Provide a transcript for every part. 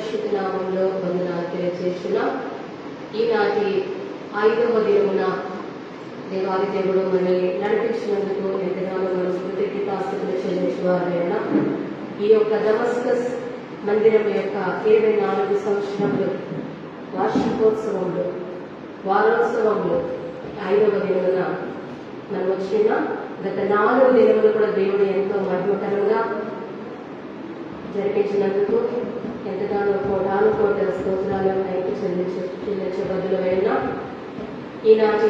పరిశుద్ధ నామంలో వందనాలు తెలియజేస్తున్నాం. ఈనాటి 5వ దినమున దేవాది దేవుడు మనల్ని నడిపించినందుకు ఎంతగానో మనం కృతజ్ఞతాస్తుతులు చెల్లించేవారైనా ఈ యొక్క దమస్కస్ మందిరం యొక్క 24 సంవత్సరములు వార్షికోత్సవంలో వారోత్సవంలో 5వ దినమున మనం వచ్చిన గత 4 దినములు కూడా దేవుడు ఎంతో మహిమకరంగా జరిపించినందుకు ఎంతగానో కోటాను కోటల స్తోత్రాలు ఆయనకు చెల్లించబద్దులైన ఈనాటి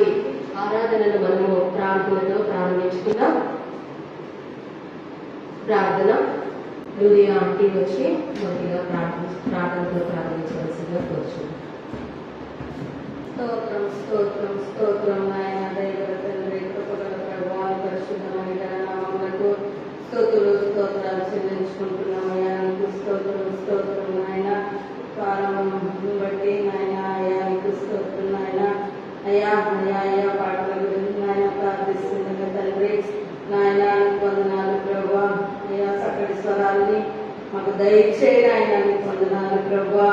ఆరాధనను మనము ప్రార్థనతో ప్రారంభించుకుందాం. ప్రార్థన లూలియా ఆంటీ వచ్చి మొదటిగా ప్రార్థనతో ప్రారంభించవలసిందిగా కోరుచున్నాం. స్తోత్రం స్తోత్రం స్తోత్రం నాయన దైవ తండ్రి కృపగల ప్రభువా పరిశుద్ధమైన నామమునకు స్తోత్రులు స్తోత్రాలు చెల్లించుకుంటున్నామయ్యా. నీకు స్తోత్రం స్తోత్రం నాయన. ప్రారంభం బట్టి నాయన అయ్యా నీకు స్తోత్రం నాయన. అయ్యా అయ్యా అయ్యా పాటల గురించి నాయన ప్రార్థిస్తుండగా తండ్రి నాయన నీకు వందనాలు ప్రభువా. అయ్యా చక్కటి స్వరాన్ని మాకు దయచేయండి ఆయన. నీకు వందనాలు ప్రభువా.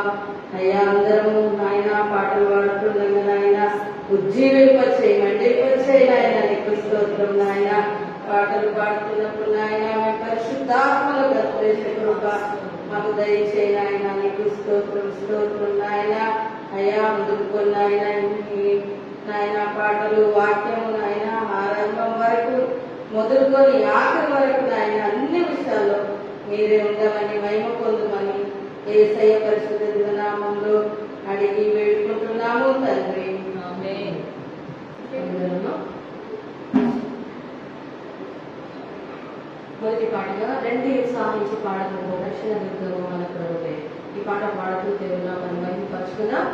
అయ్యా అందరము నాయన పాటలు పాడుతుండగా నాయన ఉజ్జీవింపచేయి మండిపచేయి నాయన. నీకు స్తోత్రం నాయన. పాటలు పాడుతున్నప్పుడు నాయన పరిశుద్ధాత్మలు గర్భేసే కృప మాకు దయచేయి నాయన. నీకు స్తోత్రం స్తోత్రం నాయన. అయ్యా ముందుకు నాయన నాయన పాటలు వాక్యము నాయన ఆరంభం వరకు మొదలుకొని ఆఖరి వరకు నాయన అన్ని విషయాల్లో మీరే ఉండమని మహిమ పొందమని యేసయ్య పరిశుద్ధ నామంలో అడిగి వేడుకుంటున్నాము తండ్రి. ఆమేన్. మొదటి పాటగా రండి ఉత్సాహించి పాడగలము రక్షణ దుర్గము మన ప్రభువే. ఈ పాట పాడుతూ దేవుడు మనం మహిమపరచుకుందాం.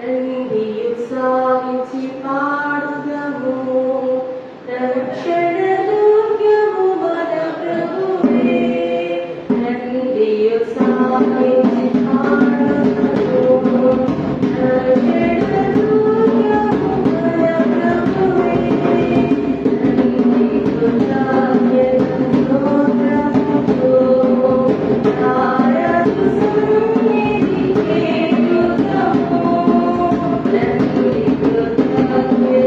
రండి ఉత్సాహించి పాడుగము రక్షణ దుర్గము మన ప్రభువే. రండి ఉత్సాహించి పాడుగము రక్షణ దుర్గము మన ప్రభువే. రండి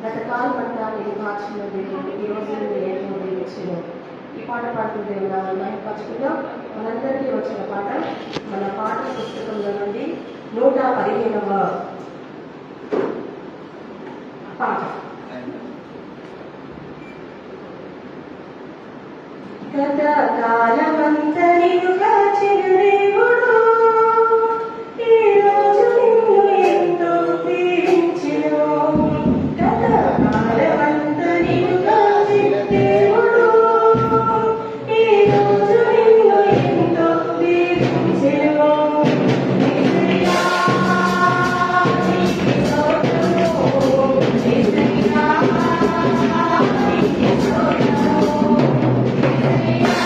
గత కాలం అంతా నేను కాచిన దేవుడు ఈ రోజు ఏమో దేవుడు ఈ పాట పాడుతూ దేవుడు మహిమపరచుకుందాం. మనందరికీ వచ్చిన పాట మన పాట పుస్తకంలో నుండి 115వ పాట. గత కాలమంతా నిన్ను కాచిన దేవుడు ఈ రోజు నిన్ను ఎంతో దీవించెను. గత కాలమంతా నిన్ను కాచిన దేవుడు ఈ రోజు నిన్ను ఎంతో దీవించెను. యేసయ్యా నీకే స్తోత్రము, యేసయ్యా నీకే స్తోత్రము, యేసయ్యా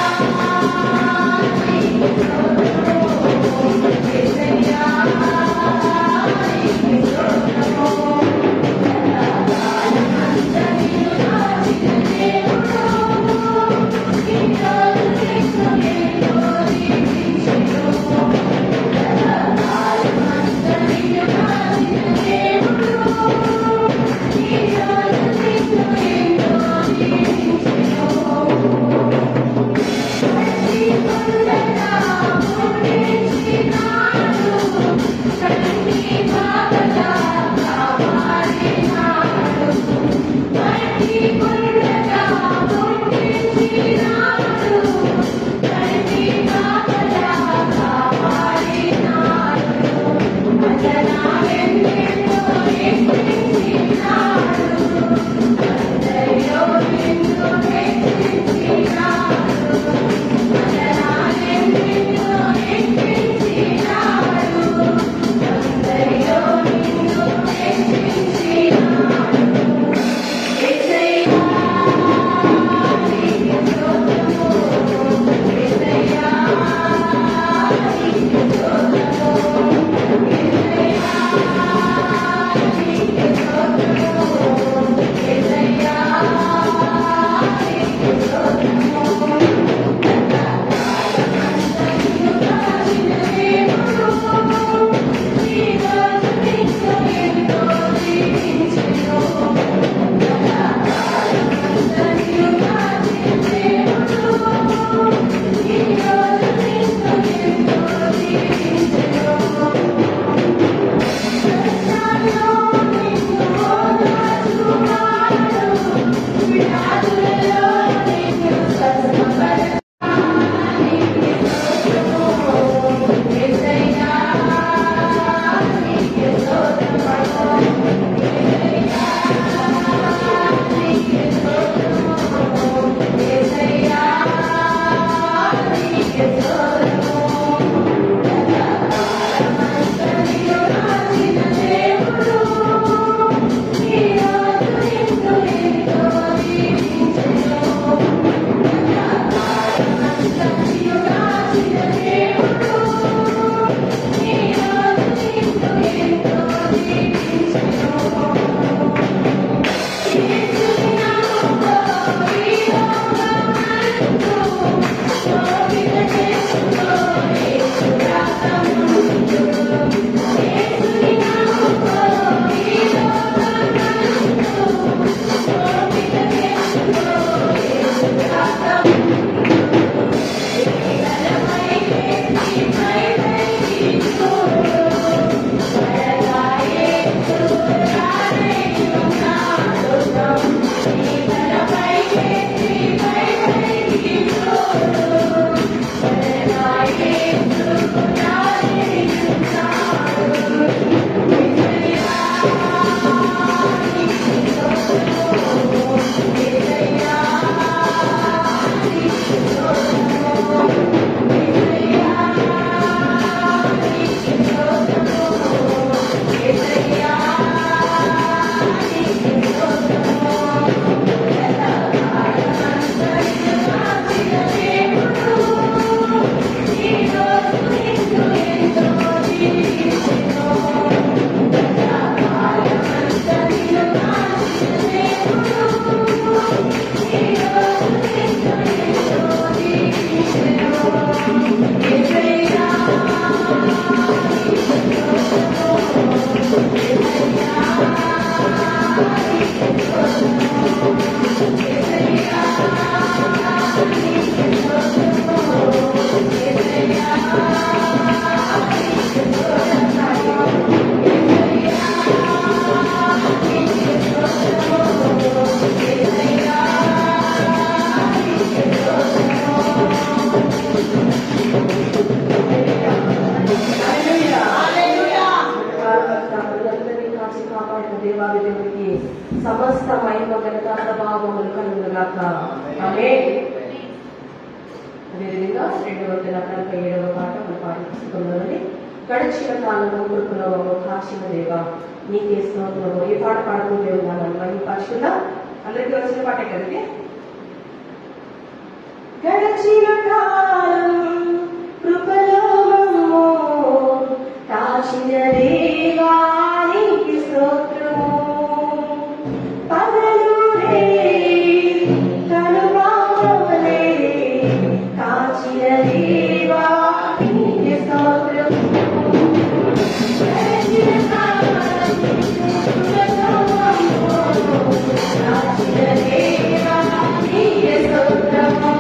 ఆమేన్. అదేవిధంగా 247వ పాట మన పాఠ్యపుస్తకంలోని గడిచిన కాలంలో కృపలో కాచిన దేవా నీకే స్తోత్రము. ఈ పాట పాడుకుంటూ ఉన్నాను మహిమపరచుకుందాం. అందరికీ వచ్చిన పాట కదండి. గడిచిన కాలం కృపలో మమ్ము కాచిన దేవా నీకే స్తోత్రము. పగలు కనుపాపలే కాచిన దేవా నీకే స్తోత్రము. గడిచిన కాలం కృపలో మమ్ము కాచిన దేవా నీకే స్తోత్రము.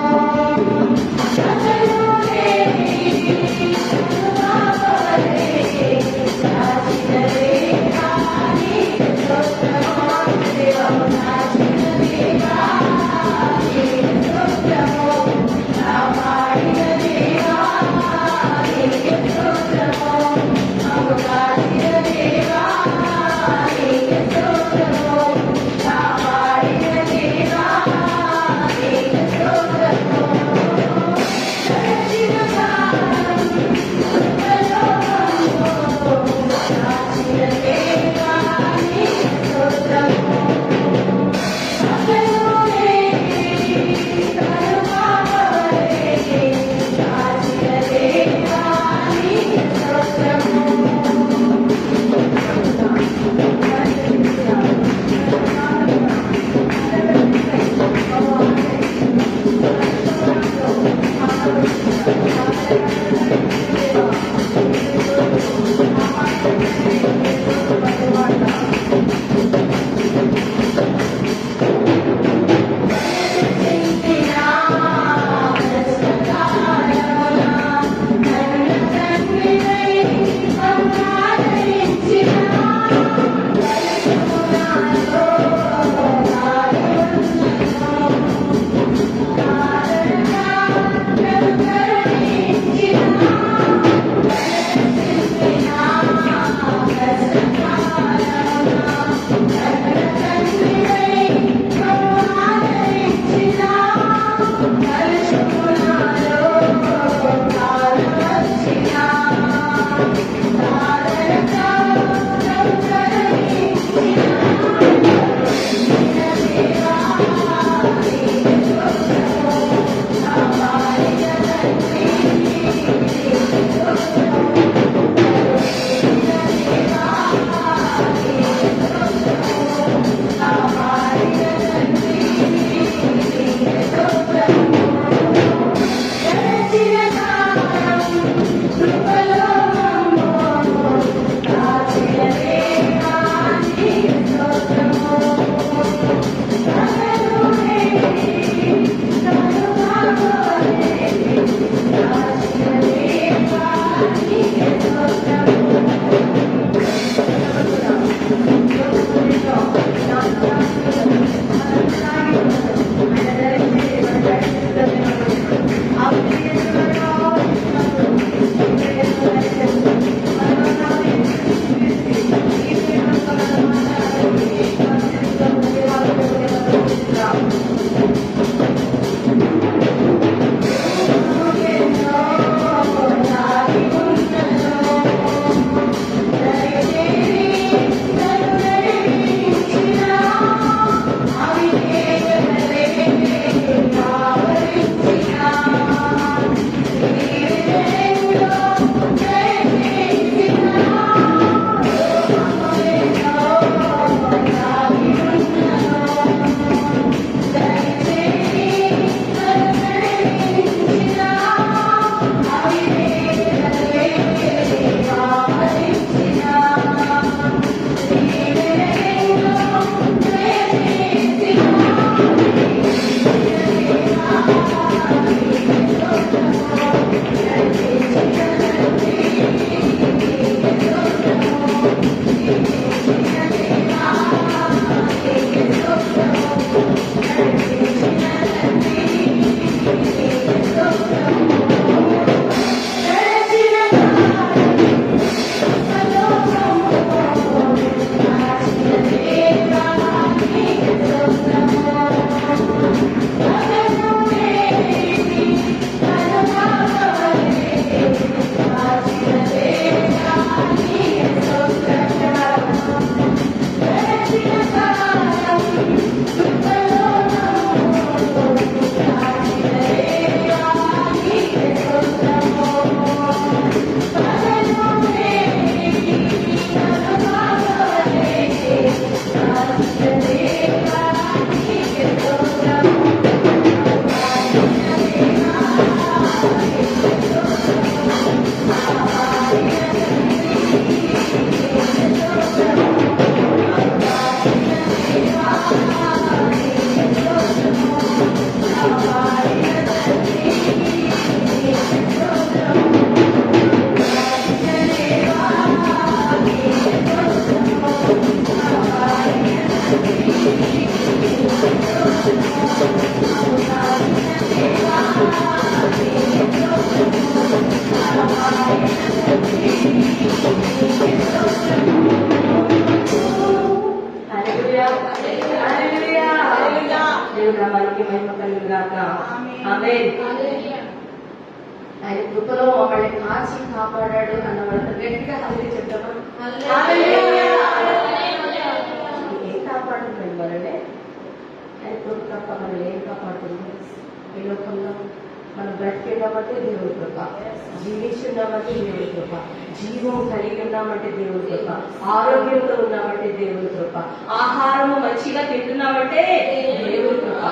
కృపలో మమ్మల్ని కాచి కాపాడాడు అన్న వాళ్ళతో గట్టిగా హల్లి చెప్తామా? ఏం కాపాడుతుంది మనల్ని? ఆయన కృప తప్ప మనం ఏం కాపాడుతుంది? ఈ లోకంలో మనం బ్రతికిన్నామంటే దేవుడి కృప, జీవించున్నామంటే దేవుడి కృప, జీవం కలిగి ఉన్నామంటే దేవుడి కృప, ఆరోగ్యంతో ఉన్నామంటే దేవుడి కృప, ఆహారము మంచిగా తింటున్నామంటే దేవుడి కృప.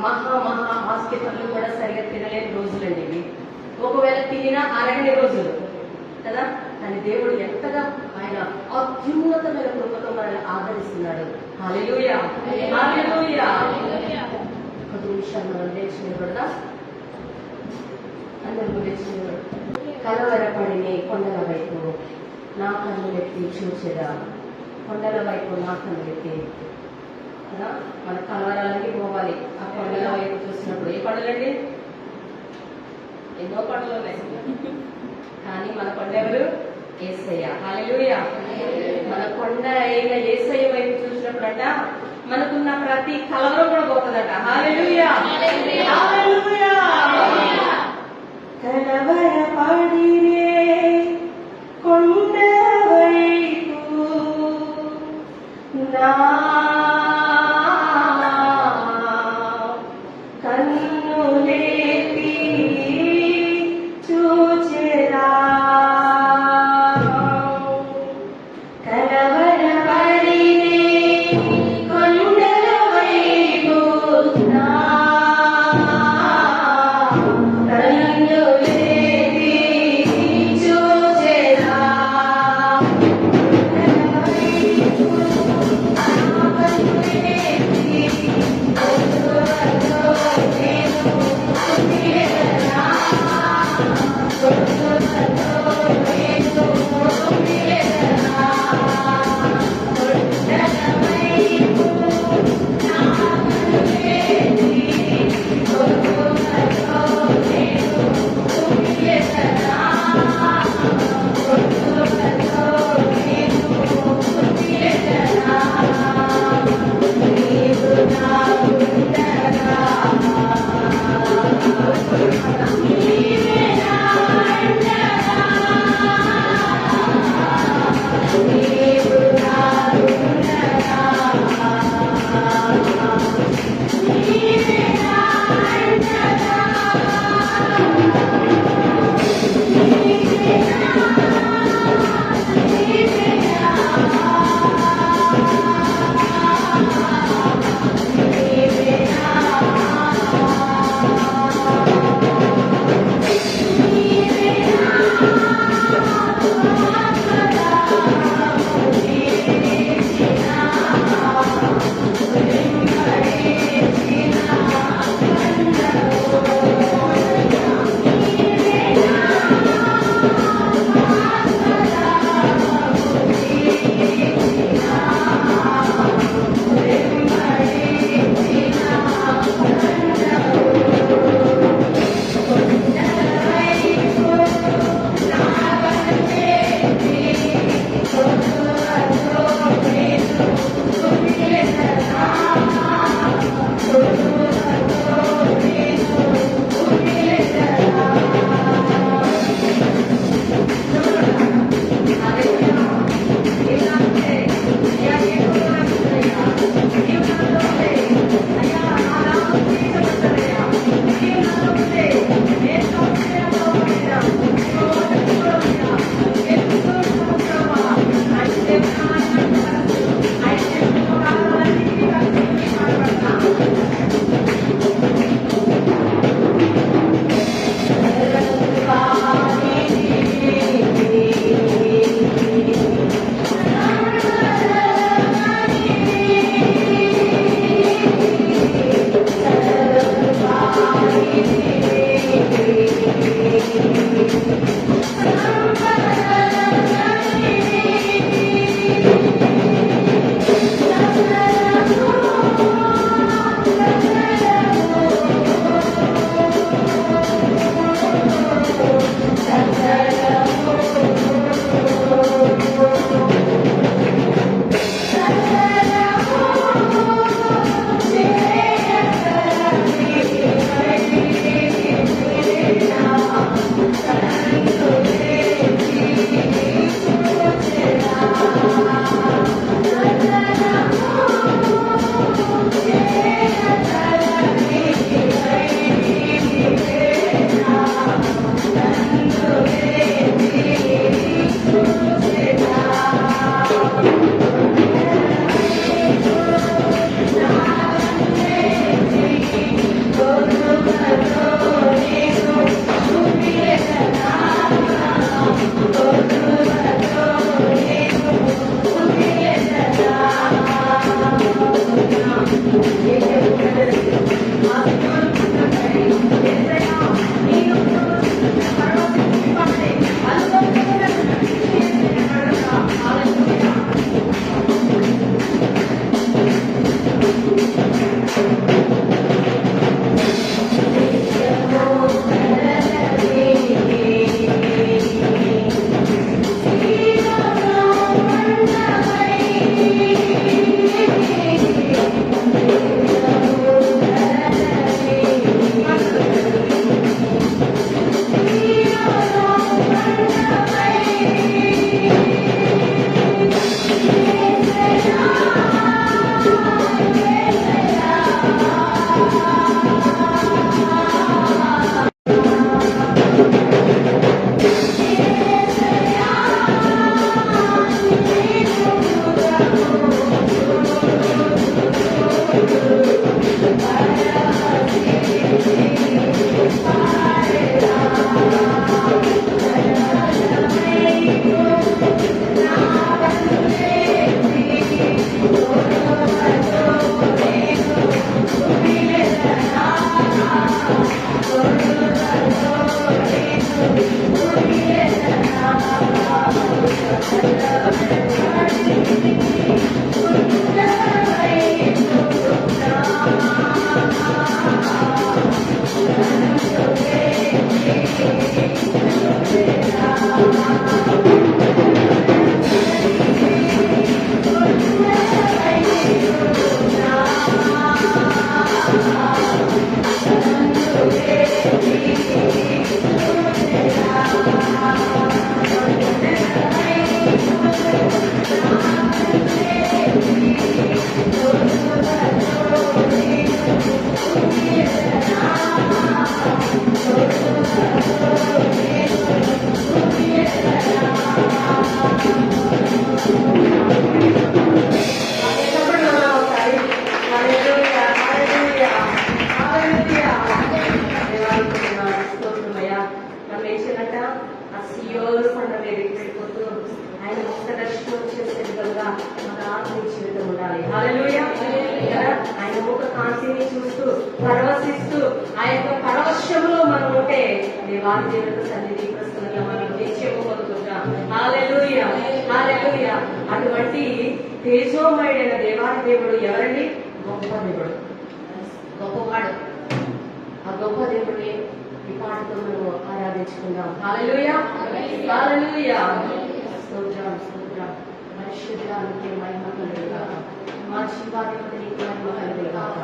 మహా హాస్పిటల్లో కూడా సరిగా తినలేని రోజులండి ఇవి. ఒకవేళ తినినా అరగని రోజులు కదా. కానీ దేవుడు ఎంతగా ఆయన అత్యున్నతమైన కృపతో మనల్ని ఆదరిస్తున్నాడు. హల్లెలూయా, హల్లెలూయా. 10 నిమిషాలు మనం లేచి నిలబడదాం. అందరూ లేచి నిలబడదాం. కలవరపడిని కొండల వైపు నా కన్నులెత్తి చూచెదా, కొండల వైపు నా కన్నులెత్తి కదా. మన కలవరాలకి పోవాలి. ఆ కొండల వైపు చూసినప్పుడు ఏ కొండలండి? ఎన్నో కొండలు ఉన్నాయి. కానీ మన కొండ ఎవరు? యేసయ్య. హల్లెలూయా. మన కొండ అయిన యేసయ్య వైపు చూసినప్పుడంట మనకున్న ప్రతి కలవరం కూడా పోతుందట. హల్లెలూయా, హల్లెలూయా. కలవరపడినే కొండ వైపు నా కన్నులెత్తి చూచెదా, కలవరపడినే కొండల వైపు నా కన్నులెత్తి పరవశిస్తూ ఆ యొక్క పరవశంలో మనం ఉంటే దేవాది దేవుని సన్నిధి ప్రసన్నత మనం నిత్యము పొందుకుంటాం. హల్లెలూయా, హల్లెలూయా. అటువంటి తేజోమయుడైన దేవాది దేవుడు ఎవరండి? గొప్ప దేవుడు, గొప్పవాడు. ఆ గొప్ప దేవుడిని ఈ పాటతో మనం ఆరాధించుకుందాం. హల్లెలూయా, హల్లెలూయా. స్తోత్రం, స్తోత్రం. పరిశుద్ధానికి మహిమ కలుగుగాక. మా జీవాధిపతికి మహిమ కలుగుగాక.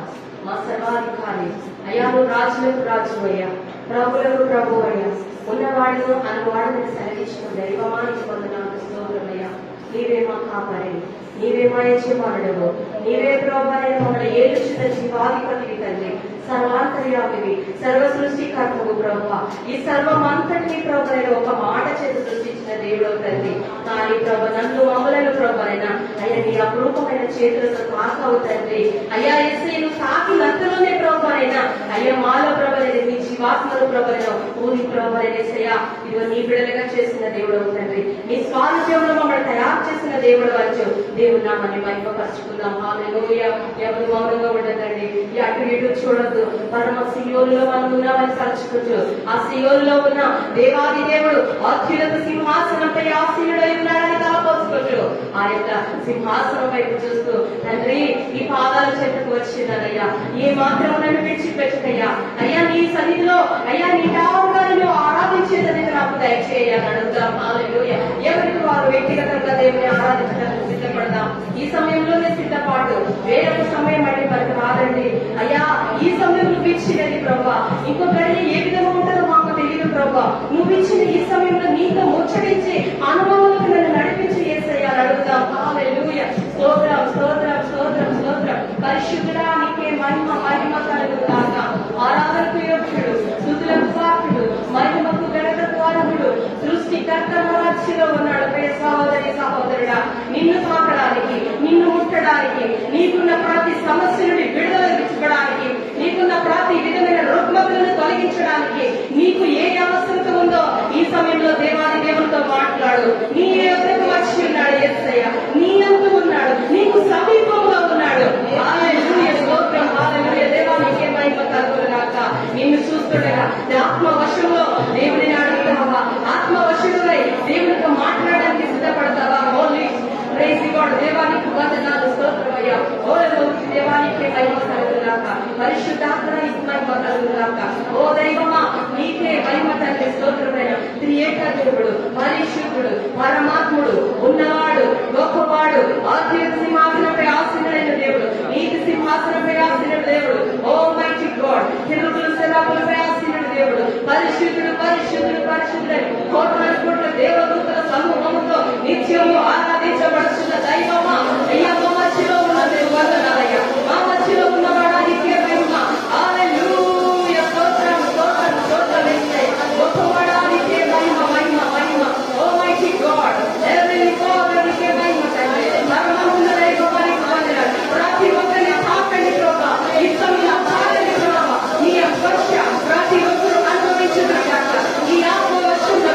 మా సర్వాధికారి అయ్యా, నువ్వు రాజులకు రాజు అయ్యా, ప్రభులకు ప్రభు అయ్యా, ఉన్నవాడును అనువాడని సెలవించిన దైవమానికి వందనాలు స్తోత్రమయ్యా. నీవే మా కాపరి, నీవే మా యజమానుడవు, నీవే ప్రభువైన మమ్మల్ని ఏలుచున్న జీవాధిపతివి తండ్రి, సర్వాంతర్యామివి, సర్వ సృష్టికర్తవు ప్రభువా. ఈ సర్వమంతటిని ప్రభువైన ఒక మాట చేత సృష్టించిన దేవుడు తండ్రి. కానీ ప్రభు నన్ను మమ్మలను ప్రభువైన అయ్యా నీ అపరూపమైన చేతులతో తాకవు తండ్రి. అయ్యా ఎస్ఐ నువ్వు తాకినంతలోనే ప్రభువైన అయ్యా మాలో ప్రభువైన నీ జీవాత్మలు ప్రభువైన ఊరి ప్రభువైన ఎస్ఐయా ఇదిగో నీ బిడ్డలుగా చేసిన దేవుడు తండ్రి. నీ స్వారస్యంలో మమ్మల్ని తయారు చేసిన దేవుడు వచ్చు. దేవుడు నామని మహిమపరచుకుందాం. హల్లెలూయా. ఎవరు మౌనంగా ఉండదండి, అటు ఇటు చూడద్దు. పరమ సియోనులో మనం ఉన్నామని తలుచుకోవచ్చు. ఆ సియోనులో ఉన్న దేవాది దేవుడు అత్యున్నత సింహాసనంపై ఆసీనుడై ఉన్నాడని తలపోసుకోవచ్చు. ఆ యొక్క సింహాసనం వైపు చూస్తూ తండ్రి ఈ పాదాల చెట్టుకు వచ్చిందనయ్యా, ఏ మాత్రం నన్ను విడిచిపెట్టకయ్యా, అయ్యా నీ సన్నిధిలో అయ్యా నీ టావుగాను ఆరాధించేదని నాకు దయచేయాలని అడుగుదాం. హల్లెలూయా. ఎవరికి వారు వ్యక్తిగతంగా దేవుని ఆరాధించడానికి సిద్ధపడదాం. ఈ సమయంలోనే సిద్ధపాటు, వేరొక సమయం అంటే మనకు రాదండి. అయ్యా ఈ సమయం నువ్వు ఇచ్చినది ప్రభా, ఇంకో గడియ ఏ విధంగా ఉంటుందో మాకు తెలియదు ప్రభా. నువ్వు ఇచ్చిన ఈ సమయంలో నీతో ముచ్చటించి అనుభవాలకు నన్ను నడిపించి యేసయ్యా అడుగుదాం. హల్లెలూయా. స్తోత్రం, స్తోత్రం, స్తోత్రం, స్తోత్రం. పరిశుద్ధుడా నీకే మహిమ, మహిమ కలుగుగాక. ఆరాధనకు యోగ్యుడు, స్తుతులకు పాత్రుడు, మహిమకు ఘనతకు అర్హుడు, సృష్టికర్త మధ్యలో ఉన్నాడు. ప్రియ సహోదరి సహోదరుడా, నిన్ను తాకడానికి, నిన్ను ముట్టడానికి, నీకున్న ప్రతి సమస్య నుండి విడుదల ఇవ్వడానికి, నీకున్న ప్రతి విధమైన రుగ్మతలను తొలగించడానికి, నీకు ఏ అవసరత ఉందో ఈ సమయంలో దేవాది దేవునితో మాట్లాడు. నీ ఎదురుకు వచ్చి ఉన్నాడు యేసయ్య, నీ అందు ఉన్నాడు, నీకు సమీపంలో ఉన్నాడు. హల్లెలూయా, స్తోత్రం, హల్లెలూయా. దేవానికి మహిమ కలుగుగాక. నిన్ను చూస్తుండగా ఆత్మ వశంలో దేవుడిని అడుగుతావా? ఆత్మ వశుడువై దేవునితో మాట్లాడడానికి సిద్ధపడతావా? Holi praise God. దేవానికి వందనాలు, స్తోత్రమయ్యా. హల్లెలూయా. దేవానికి మహిమ కలుగుగాక. పరిశుద్ధాత్మనికి మహిమ కలుగుగాక. ఓ దైవమా నీకే మహిమ తండ్రి. స్తోత్రమైన త్రియేక దేవుడు, పరిశుద్ధుడు, పరమాత్ముడు, ఉన్నవాడు, గొప్పవాడు, ఆత్మీయ సింహాసనంపై ఆసీనుడైన దేవుడు, నీతి సింహాసనంపై ఆసీనుడు దేవుడు. ఓ మైటీ గాడ్. కెరూబుల సెరాఫులపై ఆసీనుడు దేవుడు. పరిశుద్ధుడు, పరిశుద్ధుడు, పరిశుద్ధుడని కోట్లాది కోట్ల దేవదూతల సమూహంతో నిత్యము ఆరాధించబడుతున్న దైవమా అయ్యా, మా మధ్యలో ఉన్న దేవుడు వందనాలయ్యా. మా మధ్యలో ఉన్నవాడా నీకే మహిమ. హల్లెలూయా. స్తోత్రం, స్తోత్రం, స్తోత్రం యేసయ్య. గొప్పవాడా నీకే మహిమ, మహిమ, మహిమ. ఓ మైటీ గాడ్. హెవెన్లీ ఫాదర్ నీకే మహిమ తండ్రి. పరమమున్న దైవానికి వందనాలు. ప్రతి ఒక్కరిని తాకండి ప్రభా. ఈ సమయం తాకండి ప్రభా. నీ స్పర్శ ప్రతి ఒక్కరు అనుభవించుగాక. ఈ ఆత్మ వర్షంలో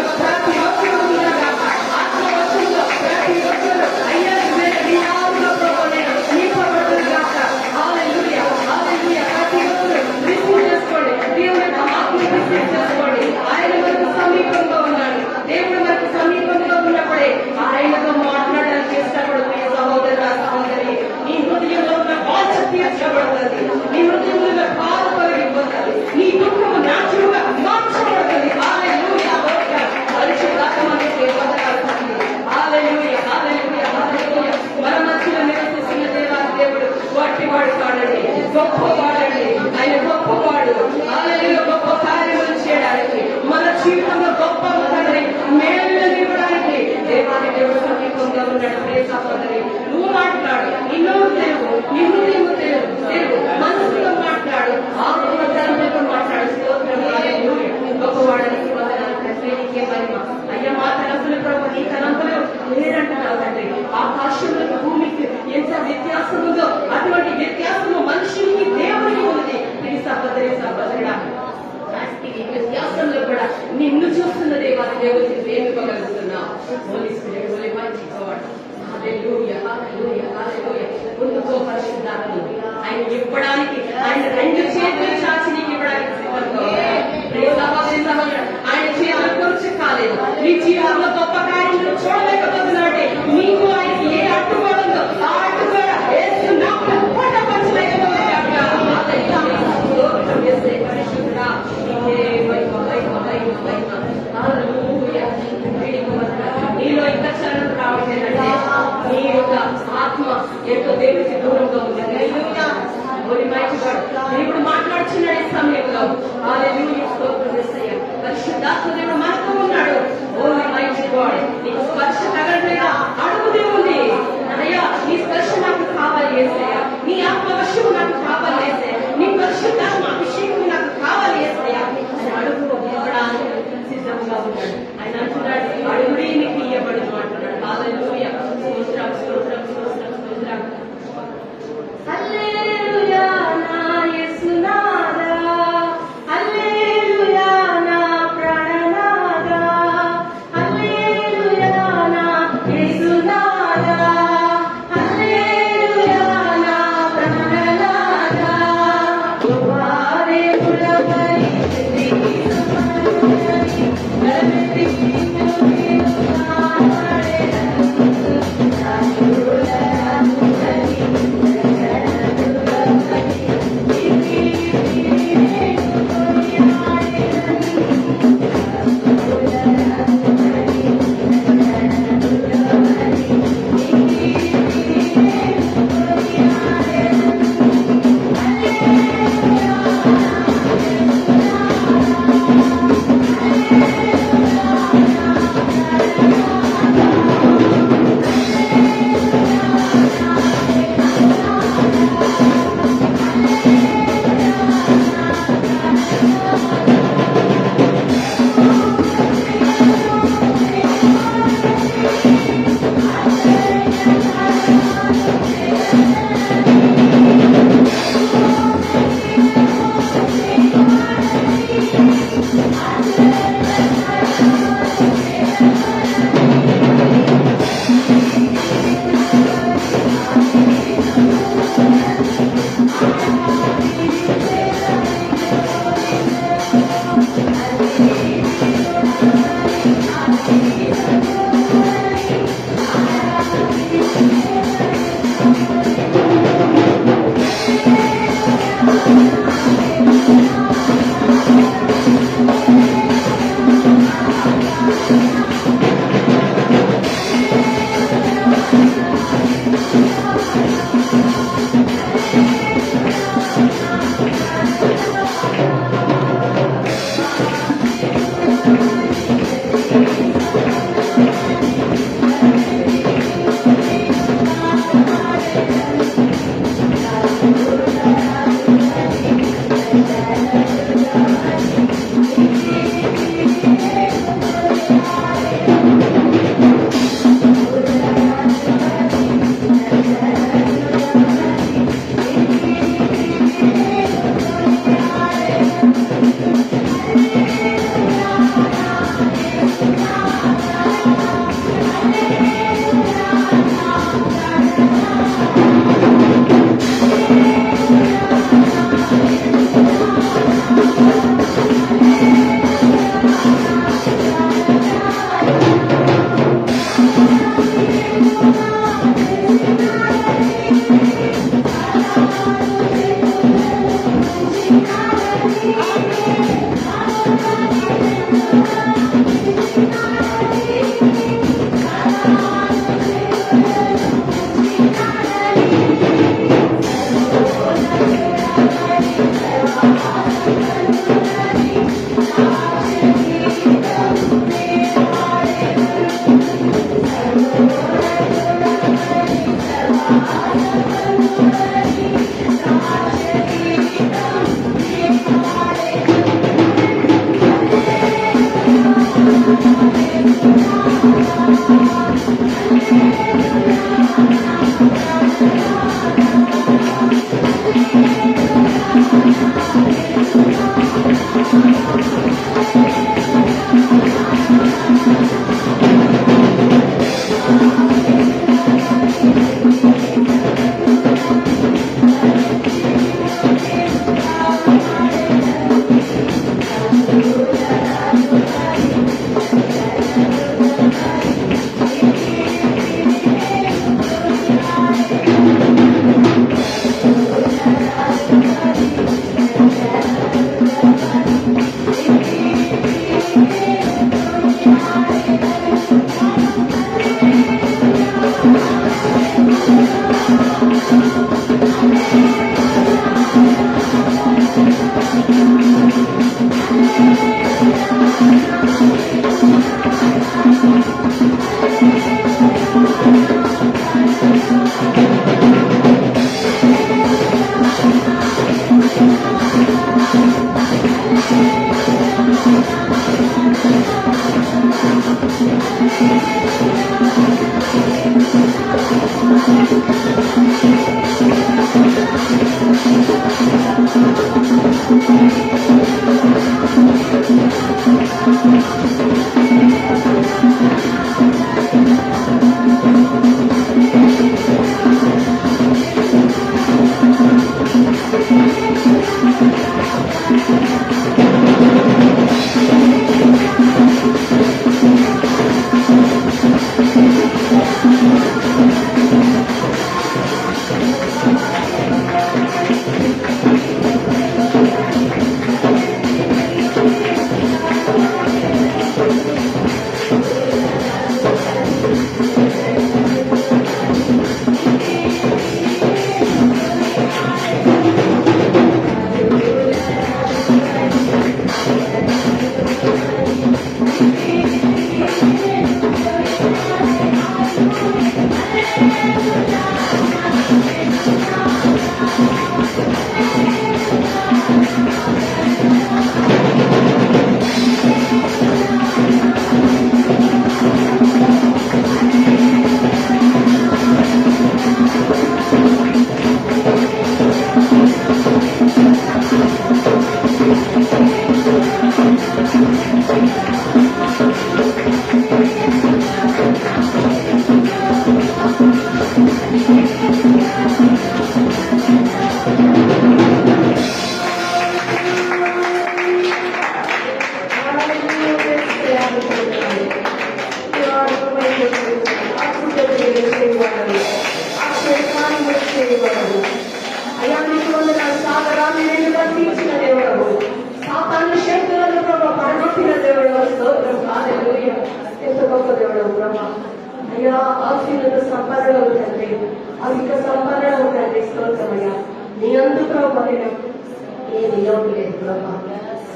దేవుడికి ప్రేమింపగలుగుతున్నావు. Holy spirit, holy mighty God. Hallelujah, hallelujah, hallelujah. ముందుకో పరిశుద్ధాత్మను ఆయన ఇవ్వడానికి, ఆయన 2 చేతులు చాచి నీకు ఇవ్వడానికి సిద్ధంగా ఆయన చేతులు కొంచెం కాలేదు. నీ జీవితంలో గొప్ప కార్యంలో చూడలేకపోతున్నాడే, నీకు ఆయనకి ఏ అడ్డుగోడ ఉందో ఆ అడ్డుగోడ నీలో ఇంకా చలనం రావట్లేదంటే నీ యొక్క ఆత్మ ఎంతో దేవుడికి దూరంగా ఉంది. దేవుడు మాట్లాడుచున్నాడు ఈ సమయంలో. పరిశుద్ధాత్మ దేవుడు మనతో ఉన్నాడు. Only mighty God. నీకు స్పర్శ తగలట్లేదా? అడుగు దేవుణ్ణి, అయ్యా నీ స్పర్శ నాకు కావాలి యేసయ్యా, నీ ఆత్మవర్షము నాకు కావాలి యేసయ్యా, నీ పరిశుద్ధాత్మ అభిషేకం నాకు కావాలి యేసయ్యా అని అడుగు. ఇవ్వడానికి సిద్ధంగా ఉన్నాడు. ఆయన అంటున్నాడు, అడుగుడి నీకు ఇయ్యబడును అంటున్నాడు. హల్లెలూయా, స్తోత్రం, స్తోత్రం, స్తోత్రం, స్తోత్రం. హల్లెలూయా నా యేసునాదా, హల్లెలూయా నా ప్రాణనాదా, హల్లెలూయా నా యేసునాదా, హల్లెలూయా నా ప్రాణనాదా. వారే ములపై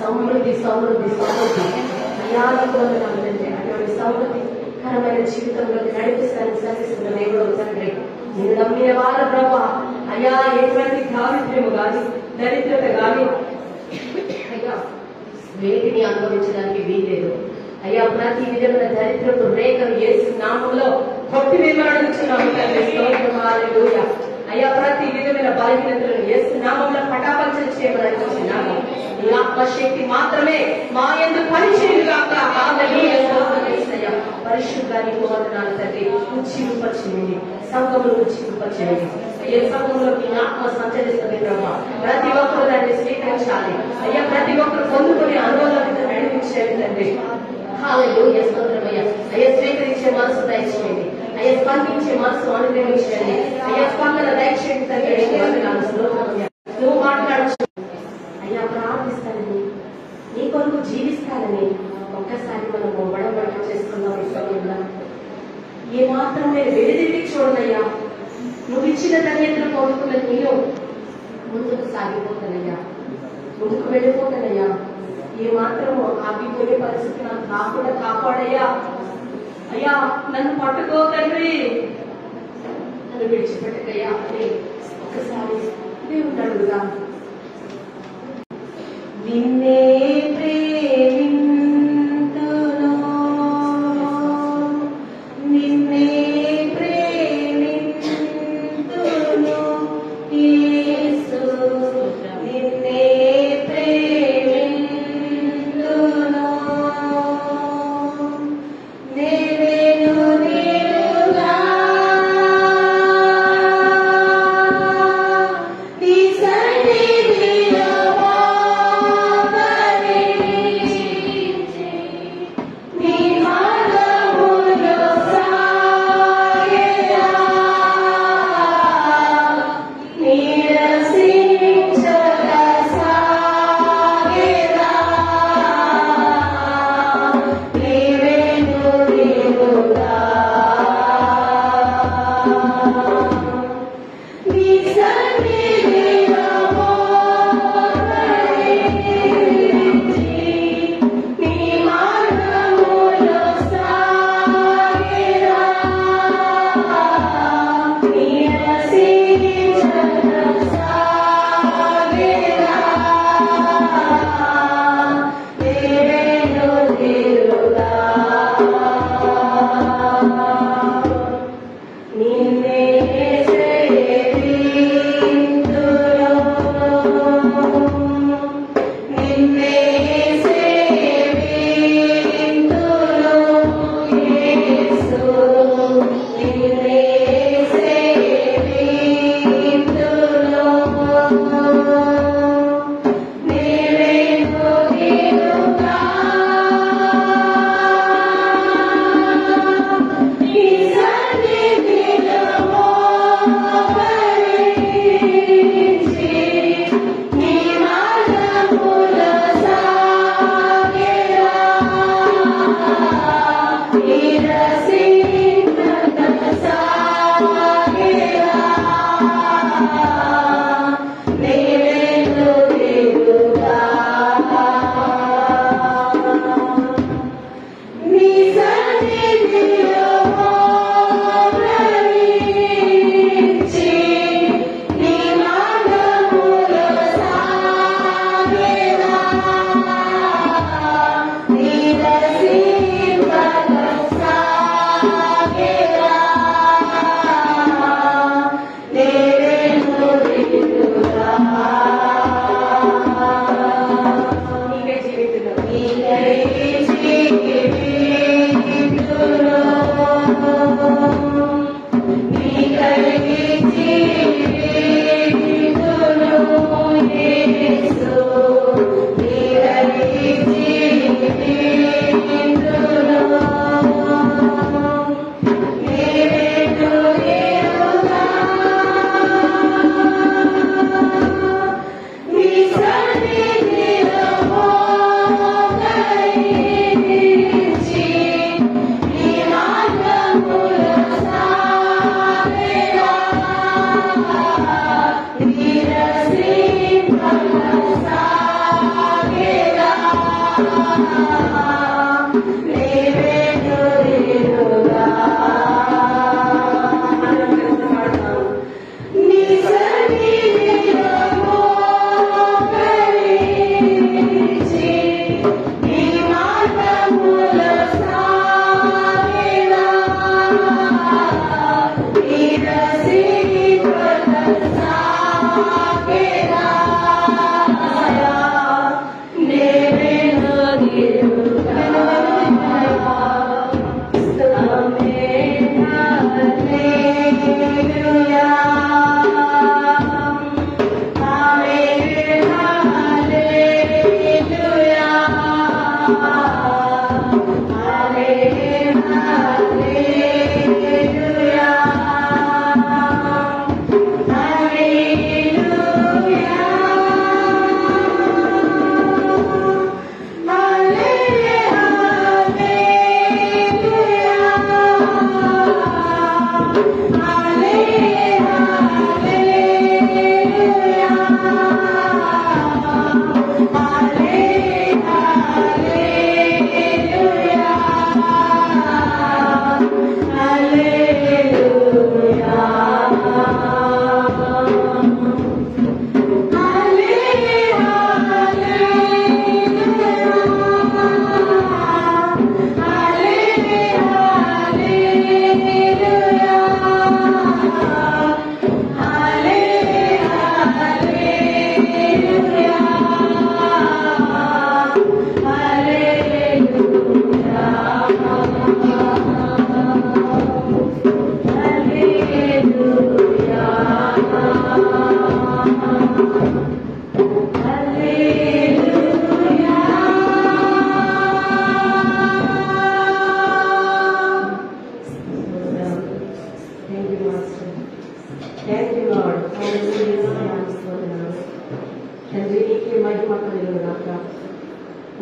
సమృద్ధి సమృద్ధి సమృద్ధి అయాలకు వందనాలంటే అటువంటి సమృద్ధికరమైన జీవితంలోకి నడిపిస్తాను సరిస్తున్న దేవుడు తండ్రి. నేను నమ్మిన వారు ప్రభా అయ్యా ఎటువంటి దారిద్ర్యము కానీ దరిద్రత కానీ అయ్యా వేటిని అనుభవించడానికి వీల్లేదు అయ్యా. ప్రతి విధమైన దరిద్రపు రేఖలు యేసు నామములో కొట్టివేయబడుచున్నాము తండ్రి. స్తోత్రం హల్లెలూయా. అయ్యా ప్రతి విధమైన బలహీనతలను యేసు నామములో పటాపంచలు చేయబడాలి వచ్చినాము. ఈ ఆత్మశక్తి మాత్రమే మా యందు పనిచేయు గాక. హల్లెలూయా. స్తోత్రం పరిశుద్ధానికి వందనాలు తండ్రి. ఉజ్జీవింపచేయండి, సంఘమును ఉజ్జీవింపచేయండి. ఏ సంఘంలోకి ఆత్మ సంచరిస్తుంది ప్రభా. ప్రతి ఒక్కరు దాన్ని స్వీకరించాలి అయ్యా. ప్రతి ఒక్కరు పొందుకునే అనుభవాలతో నడిపించేది తండ్రి. హల్లెలూయా. స్తోత్రమయ్యా. అయ్యా స్వీకరించే మనసు దయచేయండి అయ్యా. స్పందించే మనసు అనుగ్రహించండి అయ్యా. స్పందన దయచేయండి తండ్రి. స్తోత్రమయ్యా. నువ్వు మాట్లాడచ్చు అయ్యా. ప్రార్థిస్తానని నీ కొరకు జీవిస్తానని ఒక్కసారి మనం ఒడబడి చేసుకున్నాం. ఈ సమయంలో ఏ మాత్రం నేను వెలిదిరిగి చూడనయ్యా. నువ్వు ఇచ్చిన ధన్యతను పొందుకున్న నేను ముందుకు సాగిపోతానయ్యా, ముందుకు వెళ్ళిపోతానయ్యా. ఏ మాత్రము ఆగిపోయే పరిస్థితి నాకు కాకుండా కాపాడయ్యా. అయ్యా నన్ను పట్టుకో తండ్రి, నన్ను విడిచిపెట్టకయ్యా అని ఒక్కసారి దేవుడు అడుగుదా. నిన్నే Jesus.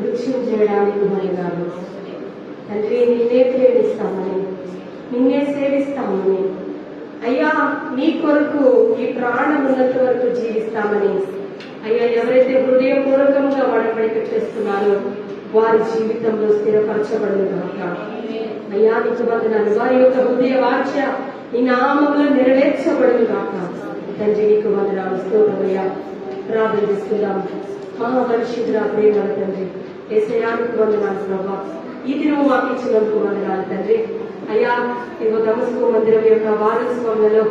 వృక్షం చేయడానికి మరిగాను తండ్రి, నిన్నే ప్రేమిస్తామని, నిన్నే సేవిస్తామని, అయ్యా నీ కొరకు ఈ ప్రాణం ఉన్నంత వరకు జీవిస్తామని, అయ్యా ఎవరైతే హృదయపూర్వకంగా వడబడిక చేస్తున్నారో వారి జీవితంలో స్థిరపరచబడను కాక. అయ్యా నీకు వందనాలు. వారి యొక్క హృదయ వాంఛ నీ నామములో నెరవేర్చబడను కాక. తండ్రి నీకు వందనాలు, స్తోత్రమయ్యా. ప్రార్థన చేస్తున్నాం. మహాపరిశుద్ధుల ప్రేమల తండ్రి, యేసయ్యానికి వందనాలు ప్రభా. ఈ దినం మాకు ఇచ్చినందుకు వందనాలు తండ్రి. అయ్యా ఇదిగో దమస్కు మందిరం యొక్క వారోత్సవంలో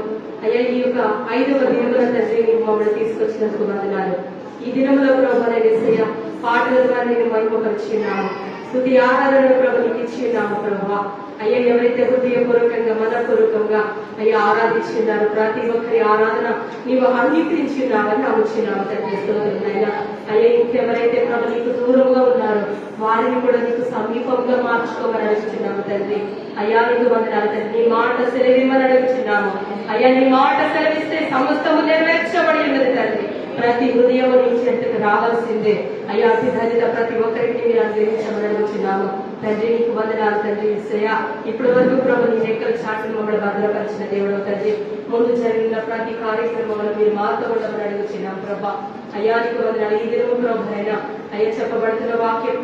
అయ్యా ఈ యొక్క 5వ దినముల తండ్రి నీకు మమ్మల్ని తీసుకొచ్చినందుకు వందనాలు. ఈ దినంలో ప్రభా యేసయ్య పాటల ద్వారా నేను మహిమపరిచిన్నాము, స్తుతి ఆరాధన ప్రభు నీకు ఇచ్చిన్నాము ప్రభా. అయ్యా ఎవరైతే హృదయపూర్వకంగా మనపూర్వకంగా అయ్యా ఆరాధించున్నారు ప్రతి ఒక్కరి ఆరాధన నీవు అంగీకరించున్నావని నమ్ముచున్నాము తండ్రి. స్తోత్రములైనా అయ్యా ఇంకెవరైతే ప్రభు నీకు దూరంగా ఉన్నారో వారిని కూడా నీకు సమీపంగా మార్చుకోమని అడుగుతున్నాము తండ్రి. అయ్యా నీకు వందనాలు తండ్రి. నీ మాట సెలవిమ్మని అడుగుతున్నాము అయ్యా. నీ మాట సెలవిస్తే సమస్తము నెరవేర్చబడి ఉన్నది తండ్రి. ప్రతి హృదయం నీ చెంతకు రావాల్సిందే అయ్యా. అతి ధరిత ప్రతి ఒక్కరికి మీరు అనుగ్రహించమని అడుగుతున్నాము తండ్రి. నీకు వందనాలు తండ్రి. యేసయ్యా ఇప్పటి వరకు ప్రభు నీ రెక్కల చాటును మమ్మల్ని భద్రపరిచిన దేవుడు తండ్రి. ముందు జరిగిన ప్రతి కార్యక్రమంలో మీరు మాతో ఉండమని అడుగుతున్నాం ప్రభా. అయ్యా నీకు వందనాలు. ఈ దినము ప్రభు అయినా అయ్యా చెప్పబడుతున్న వాక్యం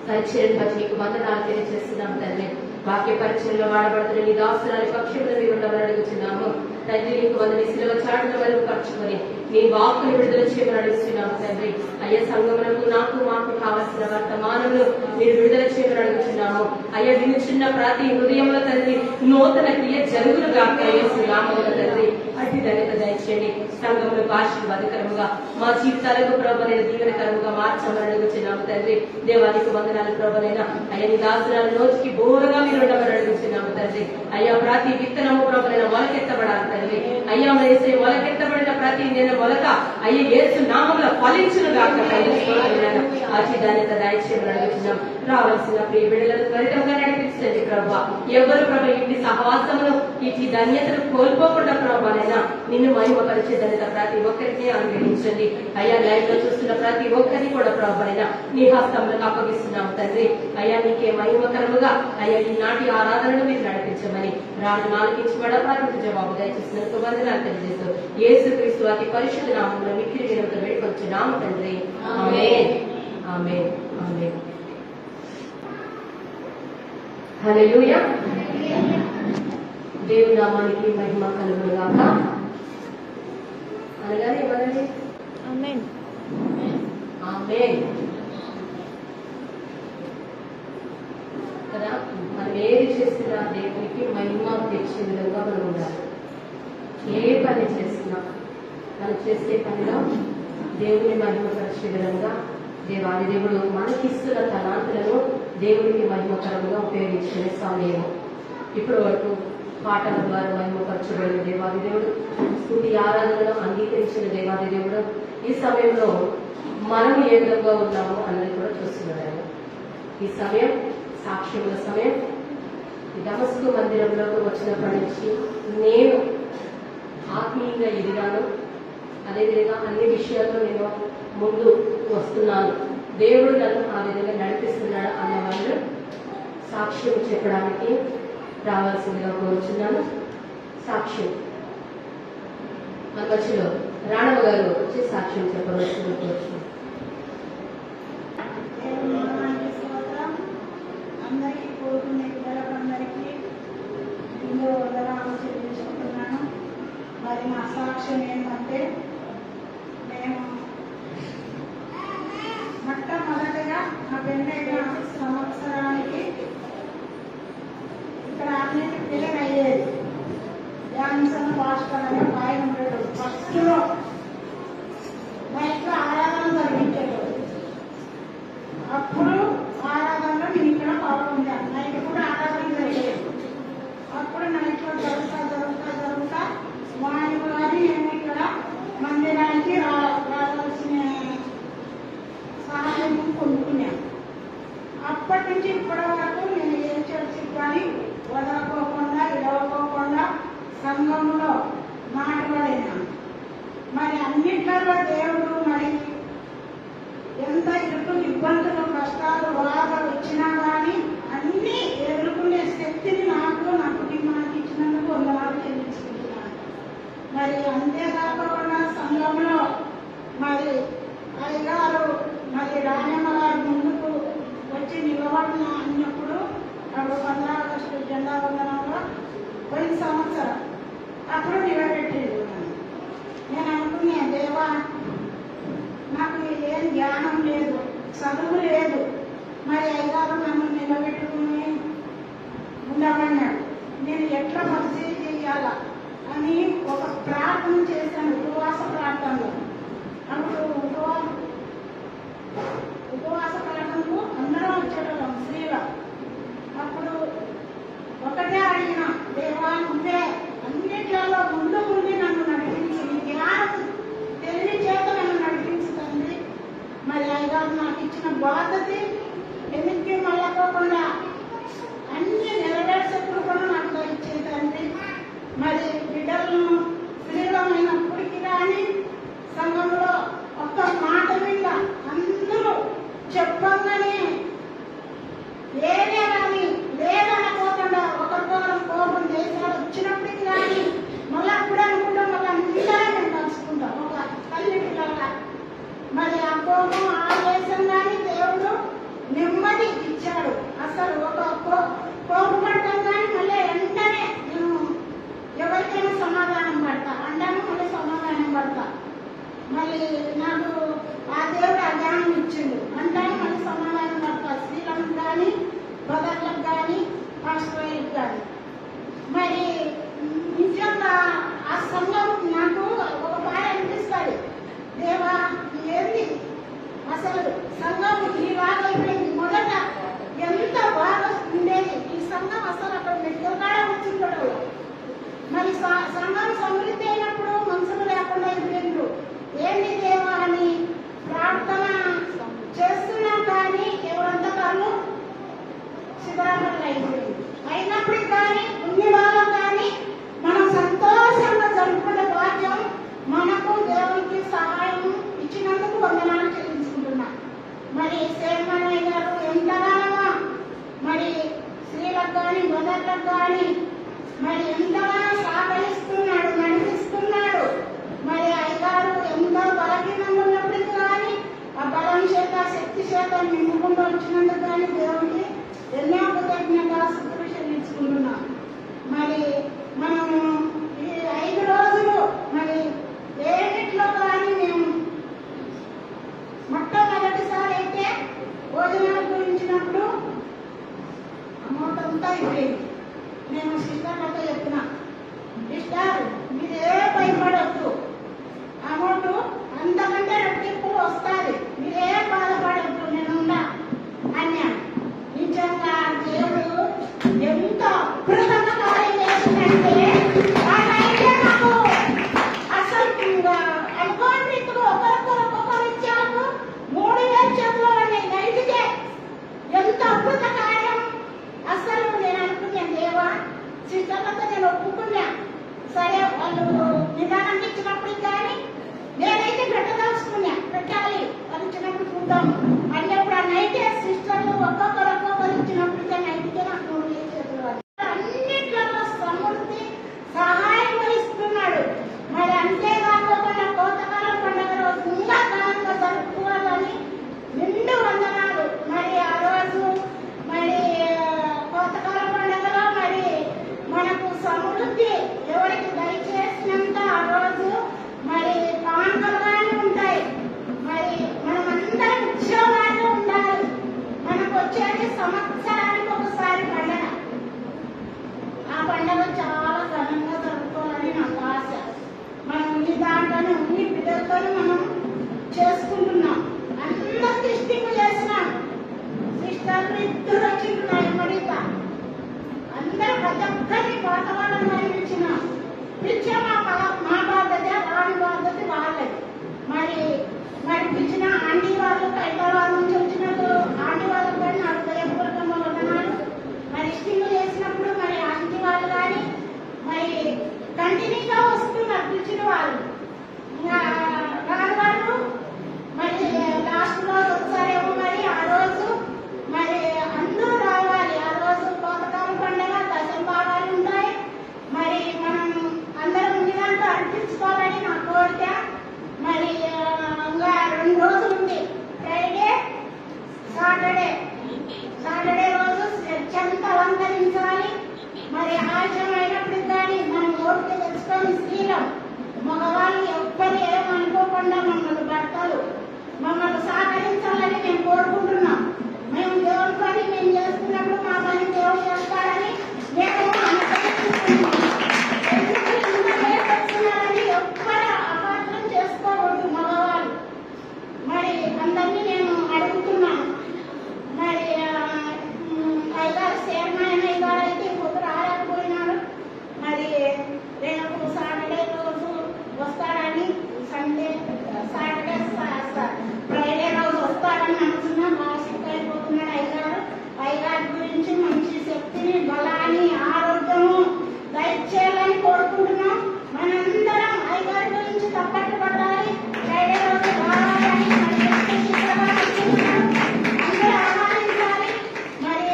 పరిచయం బట్టి నీకు వందనాలు తెలియజేస్తున్నాం తండ్రి. వాక్య పరిచయంలో వాడబడుతున్న నీ దాసురాలి పక్షంలో మీరు ఉండమని అడుగుతున్నాము తండ్రి. నీకు వంద నీ శిలువ చాటును వరకు పరచుకొని నీ వాక్కును విడుదల చేయమని అడుగుతున్నాము తండ్రి. అయ్యా సంగమునకు నాకు మాకు కావలసిన వర్తమానంలో మీరు విడుదల చేయమని అడుగుతున్నాము అయ్యా. వినుచున్న ప్రతి హృదయంలో తండ్రి నూతన క్రియ జరుగులుగా నామముల తండ్రి. అతి ధన్యత దయచేయండి. సంఘములకు ఆశీర్వాదకరముగా మా జీవితాలకు ప్రభువైన దీవెనకరముగా మార్చమని అడుగుతున్నాము తండ్రి. దేవానికి వందనాలు ప్రభువైనా అయ్యా. నీ దాసురాల రోజుకి బోరుగా మీరు ఉండమని అడుగుతున్నాము తండ్రి. అయ్యా ప్రతి విత్తనము ప్రభువైన మొలకెత్తబడాలి తండ్రి. అయ్యా వేసే మొలకెత్తబడిన ప్రతి నేను మొలక అయ్యా యేసు నామములో ఫలించును గాక తండ్రి. అతి ధన్యత దయచేయమని అడుగుతున్నాం. రావాల్సిన ప్రియ బిడ్డలను త్వరితంగా నడిపించండి ప్రభా. ఎవరు ప్రభు ఇంటి సహవాసమును ఇటు ధన్యతను కోల్పోకుండా ప్రభానైనా నిన్ను మహిమపరిచే ధన్యత ప్రతి ఒక్కరికి అనుగ్రహించండి అయ్యా. లైవ్ లో చూస్తున్న ప్రతి ఒక్కరిని కూడా ప్రభానైనా నీ హస్తంలోకి అప్పగిస్తున్నాం తండ్రి. అయ్యా నీకే మహిమకరముగా అయ్యా ఈనాటి ఆరాధనను మీరు నడిపించమని రాను నాలుగించబడ ప్రార్థన జవాబు దయచేసినందుకు వందనాలు తెలియజేస్తూ యేసుక్రీస్తు అతి పరిశుద్ధ నామములో మిక్కిలి వినయంతో వేడుకొంచున్నాము తండ్రి. ఆమేన్, ఆమేన్, ఆమేన్. హల్లెలూయా. దేవుని నామానికి మహిమ కలుగును గాక. అనగానే ఇవ్వండి. ఆమేన్, ఆమేన్. కదా మనం ఏది చేసినా దేవునికి మహిమ తెచ్చే విధంగా మనం ఉండాలి. ఏ పని చేసినా మనం చేసే పనిలో దేవుని మహిమపరిచే విధంగా దేవాది దేవుడు మనకిస్తున్న తలాంతులను దేవునికి మహిమకరంగా ఉపయోగించుకునే సమయం. ఇప్పటి వరకు పాటల ద్వారా మహిమపరచబడిన దేవాది దేవుడు, స్తుతి ఆరాధనలో అంగీకరించిన దేవాది దేవుడు, ఈ సమయంలో మనం ఏ విధంగా ఉన్నామో అన్నది కూడా చూస్తున్నాడు ఆయన. ఈ సమయం సాక్ష్యముల సమయం. ఈ దమస్కు మందిరంలోకి వచ్చినప్పటి నుంచి నేను ఆత్మీయంగా ఎదిగాను. అదేవిధంగా అన్ని విషయాల్లో నేను ముందు వస్తున్నాను, దేవుడు నన్ను ఆ విధంగా నడిపిస్తున్నాడు అన్న వాళ్ళు సాక్ష్యం చెప్పడానికి రావాల్సిందిగా కోరుచున్నాను. సాక్ష్యం మన మధ్యలో రాణమ్మ గారు వచ్చి సాక్ష్యం చెప్పవలసిందిగా కోరుచున్నాను. అందరికీ కోరుకునే పిల్లలందరికీ ఇందులో వందనాలు చెల్లించుకుంటున్నాను. మరి మా సాక్ష్యం ఏంటంటే, మేము మొట్టమొదటిగా నా పెళ్ళైన సంవత్సరానికి ఇక్కడ అన్నిటి క్లియర్ అయ్యేది. జాన్సన్ భాస్కర్ అనే ఆయన ఉండేటోడు. ఫస్ట్లో మా ఇంట్లో ఆరాధన జరిపించేటోడు. అప్పుడు ఆరాధనలో నేను ఇక్కడ పాల్గొన్నాను. నైట్ కూడా ఆరాధన జరిగేది. అప్పుడు నైట్లో జరుగుతా వాణి గారి నేను ఇక్కడ మందిరానికి రావాల్సిన సహాయం కొనుక్కున్నాను. అప్పటి నుంచి ఇప్పటి వరకు నేను ఏ చర్చికి కానీ వదలకోకుండా ఇడవకోకుండా సంఘంలో నాటబడినాను. మరి అన్నిట్లలో దేవుడు మరి ఎంత ఇబ్బందులు కష్టాలు బాధలు వచ్చినా కానీ అన్నీ ఎదుర్కొనే శక్తిని నాకు నా కుటుంబానికి ఇచ్చినందుకు వందనాలు చెల్లించుకుంటున్నాను. మరి అంతేకాకుండా సంఘంలో మరి అయ్యగారు మరి రాణమ్మ గారి ముందుకు వచ్చి నిలబడిన అన్నప్పుడు అప్పుడు 15 ఆగస్టు జెండా వందనంలో పోయిన సంవత్సరం అప్పుడు నిలబెట్టేది. నేను అనుకునే, దేవా నాకు ఏం జ్ఞానం లేదు, చదువు లేదు, మరి అయ్యగారు నన్ను నిలబెట్టుకుని ఉండమన్నాడు. నేను ఎట్లా మంచి చేయాలా అని ఒక ప్రార్థన చేశాను, ఉపవాస ప్రార్థనలో. అప్పుడు ఉపవాస ప్రార్థనకు అందరం వచ్చేటోళ్ళం స్త్రీలో. అప్పుడు ఒకటే అడిగిన, దేవా నువ్వే అన్నిట్లలో ముందు ఉండి నన్ను నడిపించి, నీ జ్ఞానం తెలివి చేత నన్ను నడిపించుతుంది. మరి అయ్యగారు నాకు ఇచ్చిన బాధ్యత ఎందుకు మళ్ళకోకుండా అన్ని నెరవేర్చేప్పుడు కూడా నాకు ఇచ్చేదండి. మరి బిడ్డలను స్త్రీలమైనప్పటికీ కానీ సంఘంలో ఒక్క మాట మీద అందరూ చెప్పంగానే ఏదే కానీ లేదనుకోకుండా ఒకరికొకరు కోపం దేశాలు వచ్చినప్పటికీ కానీ మళ్ళీ అప్పుడు అనుకుంటాం, మళ్ళీ అందరం మేము కలుసుకుంటాం ఒక తల్లి పిల్లలుగా. మరి ఆ కోపం ఆవేశం కానీ దేవుడు నెమ్మది ఇచ్చాడు. అసలు ఒక కోపపడతాం కానీ మళ్ళీ వెంటనే నేను ఎవరికైనా సమాధానం పడతా అంటాను, మళ్ళీ సమాధానం పడతా. మళ్ళీ నాకు ఆ దేవుడు ఆ జ్ఞానం ఇచ్చిండు అంటాను, మళ్ళీ సమాధానం పడతా. స్త్రీలకు కానీ బ్రదర్లకు కానీ పాస్టర్లకు కానీ. మరి నిజంగా ఆ సంఘం నాకు ఒక బాగా అనిపిస్తుంది, దేవా ఏంది అసలు సంఘం ఇలాగా అయిపోయింది. మొదట ఎంత బాగా ఉండేది ఈ సంఘం, అసలు అక్కడ మెట్టుకాడ వచ్చిండడు. మరి సంఘం సమృద్ధి అయినప్పుడు మనుషులు లేకుండా అయిపోయిండ్రు. ఏంటి దేవా అని ప్రార్థన చేస్తున్నాం కానీ ఎవరంతా వాళ్ళు శిబిరాలు అయిపోయింది. అయినప్పటికీ కానీ ఉన్ని వాళ్ళం కానీ మనం సంతోషంగా జరుపుకునే భాగ్యం మనకు దేవునికి సహాయం ఇచ్చినందుకు వందనాలు చెల్లించుకుంటున్నా. మరి శేర్మణయ్య గారు ఎంతగానో మరి స్త్రీలకు కానీ బ్రదర్లకు కానీ మరి ఎంతగానో సహకరిస్తున్నాడు, నడిపిస్తున్నాడు. మరి అయ్యగారు ఎంతో బలహీనంగా ఉన్నప్పటికీ కానీ ఆ బలం చేత శక్తి చేత నింపుకుంటూ వచ్చినందుకు కానీ దేవునికి ఎన్నో కృతజ్ఞతాస్తుతులు చెల్లించుకుంటున్నాం. మరి మనము ఈ 5 రోజులు మరి ఏమిట్లో కానీ మేము మొట్టమొదటిసారి అయితే భోజనాలు గురించినప్పుడు అమౌంట్ అంతా అయిపోయింది. నేను సిస్టర్లతో చెప్పిన, సిస్టర్ మీరే భయపడద్దు, అమౌంట్ అంతకంటే రెట్టింపు వస్తుంది, మీరే బాధపడద్దు, నేనున్నా అన్నాను. నిజంగా దేవుడు ఎంత అద్భుతంగా కార్యం చేసిందంటే ఆ టైంలో నాకు అసలు అనుకోని రీతిలో ఒక్కొక్కరు ఇచ్చారు. 3000 చేతుల్లో నైట్కే ఎంత అద్భుత కార్యం ఊరుకున్నా. సరే వాళ్ళు నిదానం ఇచ్చినప్పుడు కానీ నేనైతే పెట్టదలుచుకున్నా, పెట్టాలి వాళ్ళు ఇచ్చినప్పుడు చూద్దాం అన్నప్పుడు ఆ నైట్ సిస్టర్లు ఒక్కొక్కరు ఇచ్చినప్పుడు నైట్కే నాకు 3 వేలు చేతులు అన్నిట్లలో సమృద్ధి సహాయం వహిస్తున్నాడు. మరి అంతేకాకుండా కోతకాలం పండుగ రోజు ఇంకా ఘనంగా జరుపుకోవాలని నిండు వందనాలు. మరి ఆ రోజు మరి కోతకాల పండుగలో మరి మనకు సమృద్ధి ఎవరికి దయచేసినంత ఆ రోజు మరి కానుకలుగానే ఉంటాయి. మరి మనమందరం ఉద్యోగాలు ఉండాలి. మనకు వచ్చేది సంవత్సరానికి ఒకసారి పండుగ. ఆ పండుగ చాలా ఘనంగా జరుపుకోవాలని నాకు ఆశ. మనం ఈ దాంట్లోనే ఉన్ని బిడ్డలతో మనం చేసుకుంటున్నాం. అందరికి ఇష్టింపు చేసినాం. సిస్టర్లు 2 వచ్చింటున్నాయి మరింత అందరూ ప్రతి ఒక్కరిని వాతావరణం నిర్మించినాం. పిలిచే మా బాధ్యత, వాడి బాధ్యత వాళ్ళది. మరి పిలిచిన ఆంటీ వాళ్ళు హైదరాబాద్ నుంచి వచ్చినట్టు ఆంటీ వాళ్ళకి కానీ నాకు హృదయపూర్వకంగా వందనాలు. మరి ఇష్టింపు చేసినప్పుడు మరి ఆంటీ వాళ్ళు కానీ మరి కంటిన్యూగా వస్తున్నారు పిలిచిన వాళ్ళు. రాని వాళ్ళు మరి లాస్ట్ రోజు ఒకసారేమో మరి ఆ రోజు మరి అందరూ రావాలి. ఆ రోజు కోతకాలం పండుగ దశంభాగాలు ఉంటాయి. మరి మనం అందరం ముందుగా అర్పించుకోవాలని నా కోరిక. మరి ఇంకా 2 రోజులు ఉంది. ఫ్రైడే సాటర్డే రోజు చెంత అలంకరించాలి. మరి ఆయుషం అయినప్పుడు కానీ మనం ఓపిక తెచ్చుకొని స్త్రీలం మగవాళ్ళు ఎవ్వరు ఏమనుకోకుండా మమ్మల్ని సహకరించాలని మేము కోరుకుంటున్నాం. మేము దేవుడి పని మేము చేస్తున్నప్పుడు మా పని దేవుడు చేస్తారని మేము ఎవ్వరు అపార్థం చేసుకోకూడదు మగవాళ్ళు. మరి అందరినీ నేను అడుగుతున్నాను. మరి అయ్యగారు సేర్నాయన గారు అయితే ఇప్పుడు రాలేకపోయినాడు. మరి రేపు సాటర్డే రోజు వస్తాడని సాటర్డే ఫ్రైడే రోజు వస్తాడని అనుకున్నా. బాగా సిక్ అయిపోతున్నాడు అయ్యగారి గురించి మంచి శక్తిని, బలాన్ని, ఆరోగ్యము దయచేయాలని కోరుకుంటున్నాం. మనందరం అయ్యగారి గురించి తప్పట్టు పడాలి. ఫ్రైడే రోజు రావాలని అందరూ ఆహ్వానించాలి. మరి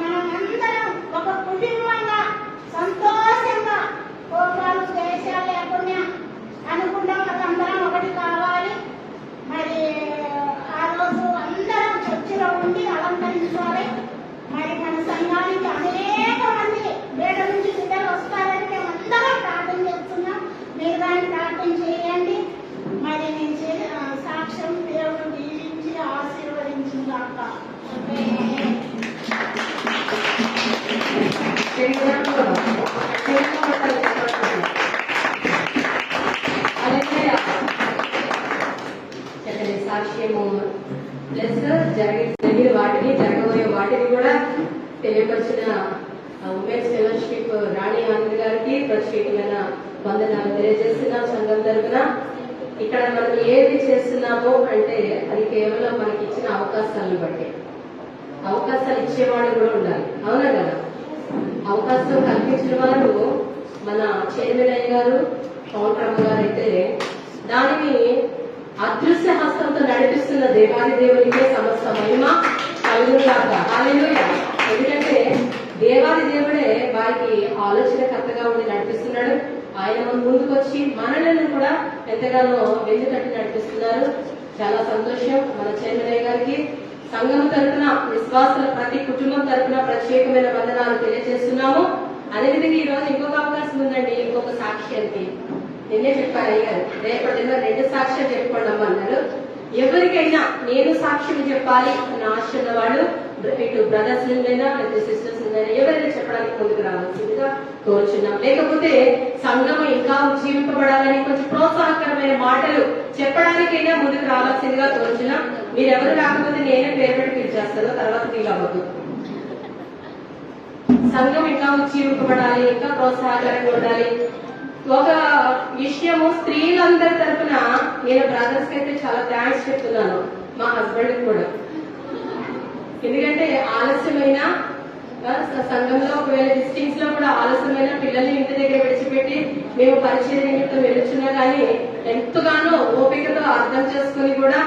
మనమందరం ఒక కుటుంబంగా సంతోషంగా కోపాలు దేశాలు లేకుండా అనుకుంటాం. అందరం ఒకటి కావాలి. మరి ఆ రోజు అందరం చర్చిలో ఉండి అలంకరించాలి. మరి మన సంఘానికి అనేక మంది బయట నుంచి బిడ్డలు వస్తారని మేము అందరం ప్రార్థన చేస్తున్నాం. మీరు దాన్ని ప్రార్థన చేయండి. మరి నేను సాక్ష్యం దేవుడు దీవించి ఆశీర్వదించిందాక. సాక్ష్యము ప్లస్ జరిగిన వాటిని జరగబోయే వాటిని కూడా తెలియపరిచిన ఉమెన్స్ ఫెలోషిప్ రాణి ఆనంద్ గారికి ప్రత్యేకమైన వందనాలు తెలియజేస్తున్నాం. సంఘం తరఫున ఇక్కడ మనం ఏది చేస్తున్నామో అంటే అది కేవలం మనకి ఇచ్చిన అవకాశాలను బట్టి. అవకాశాలు ఇచ్చేవాళ్ళు కూడా ఉండాలి. అవునా కదా? అవకాశం కల్పించిన వారు మన చైర్మన్ అయ్య గారు, పౌండ్రమ్మ గారు అయితే దానిని అదృశ్య హస్తంతో నడిపిస్తున్న దేవాది దేవునికే సమస్త మహిమ కలుగునుగాక. హల్లెలూయా. ఎందుకంటే దేవాది దేవుడే వారికి ఆలోచనకర్తగా ఉండి నడిపిస్తున్నాడు. ఆయన ముందుకు వచ్చి మనల్ని కూడా ఎంతగానో వెన్ను తట్టి నడిపిస్తున్నారు. చాలా సంతోషం. మన చైర్మన్ గారికి సంఘం తరఫున, విశ్వాసుల ప్రతి కుటుంబం తరఫున ప్రత్యేకమైన వందనాలు తెలియజేస్తున్నాము. అదేవిధంగా ఈ రోజు ఇంకొక అవకాశం ఉందండి, ఇంకొక సాక్ష్యానికి. నిన్నే చెప్పారు అయ్యారు, రేపటి 2 సాక్ష్యాలు చెప్పుకోండి అన్నారు. ఎవరికైనా నేను సాక్ష్యం చెప్పాలి అని ఆశ ఉన్న వాళ్ళు ఇటు బ్రదర్స్ నుండైనా లేకపోతే సిస్టర్స్ నుండైనా ఎవరైనా చెప్పడానికి ముందుకు రావాల్సిందిగా కోరుచున్నాం. లేకపోతే సంఘం ఇంకా ఉజ్జీవింపబడాలని కొంచెం ప్రోత్సాహకరమైన మాటలు చెప్పడానికైనా ముందుకు రావాల్సిందిగా కోరుచున్నాం. మీరెవరు రాకపోతే నేనే పేరు పెట్టి పిలిచేస్తాను, తర్వాత ఫీల్ అవ్వదు. సంఘం ఇంకా ఉజ్జీవింపబడాలి, ఇంకా ప్రోత్సాహకరంగా ఉండాలి. ఒక విషయము స్త్రీలందరి తరఫున నేను బ్రదర్స్ కి అయితే చాలా థ్యాంక్స్ చెప్తున్నాను, మా హస్బెండ్ కూడా. ఎందుకంటే ఆలస్యమైన సంఘంలో ఒకవేళ విజిటింగ్స్ లో కూడా ఆలస్యమైన పిల్లల్ని ఇంటి దగ్గర విడిచిపెట్టి మేము పరిచయ నిమిత్తం వెళ్తున్నా కానీ ఎంతగానో ఓపికతో అర్థం చేసుకుని కూడా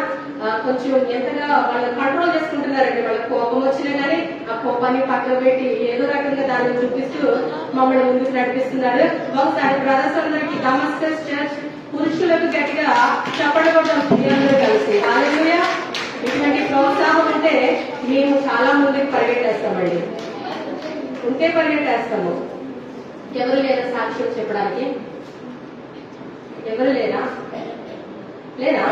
కొంచెం ఎంతగా వాళ్ళు కంట్రోల్ చేసుకుంటున్నారండి. వాళ్ళకి కోపం వచ్చినా కానీ ఆ కోపాన్ని పక్కన పెట్టి ఏదో రకంగా దాన్ని చూపిస్తూ మమ్మల్ని ముందుకు నడిపిస్తున్నారు. ఒకసారి బ్రదర్స్ అందరికి డమాస్కస్ చర్చ్ పురుషులకు గట్టిగా చెప్పడం కలిసి హల్లెలూయా. ఇటువంటి ప్రోత్సాహం అంటే మేము చాలా ముందుకు పరిగెట్టేస్తామండి, ఉంటే పరిగెట్టేస్తాము. ఎవరు లేరా సాక్ష్యం చెప్పడానికి? ఎవరు లేరా? లేరా?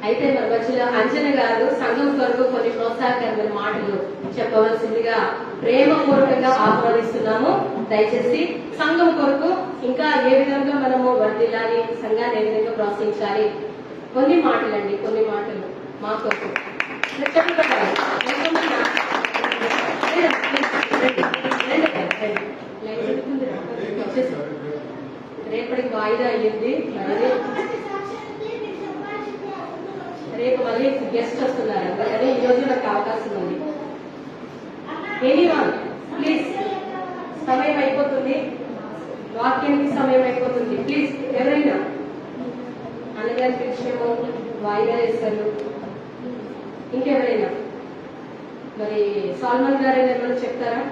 అయితే మన మధ్యలో అంజన గారు సంఘం కొరకు కొన్ని ప్రోత్సాహకరమైన మాటలు చెప్పవలసిందిగా ప్రేమపూర్వకంగా ఆహ్వానిస్తున్నాము. దయచేసి సంఘం కొరకు ఇంకా ఏ విధంగా మనము వర్ధిల్లాలి, సంఘాన్ని ఏ విధంగా ప్రోత్సహించాలి, కొన్ని మాటలండి, కొన్ని మాటలు మా కొరకు రేపటికి వాయిదా అయ్యింది. రేపు మళ్ళీ గెస్ట్ వస్తున్నారు కానీ ఈ రోజు నాకు అవకాశం ఉంది. ఎనీవన్ ప్లీజ్, సమయం అయిపోతుంది, వాక్యానికి సమయం అయిపోతుంది. ప్లీజ్ ఎవరైనా అన్నగారికి విషయము వాయిదా వేస్తారు. ఇంకెవరైనా మరి సాల్మన్ గారు ఏమైనా చెప్తారా?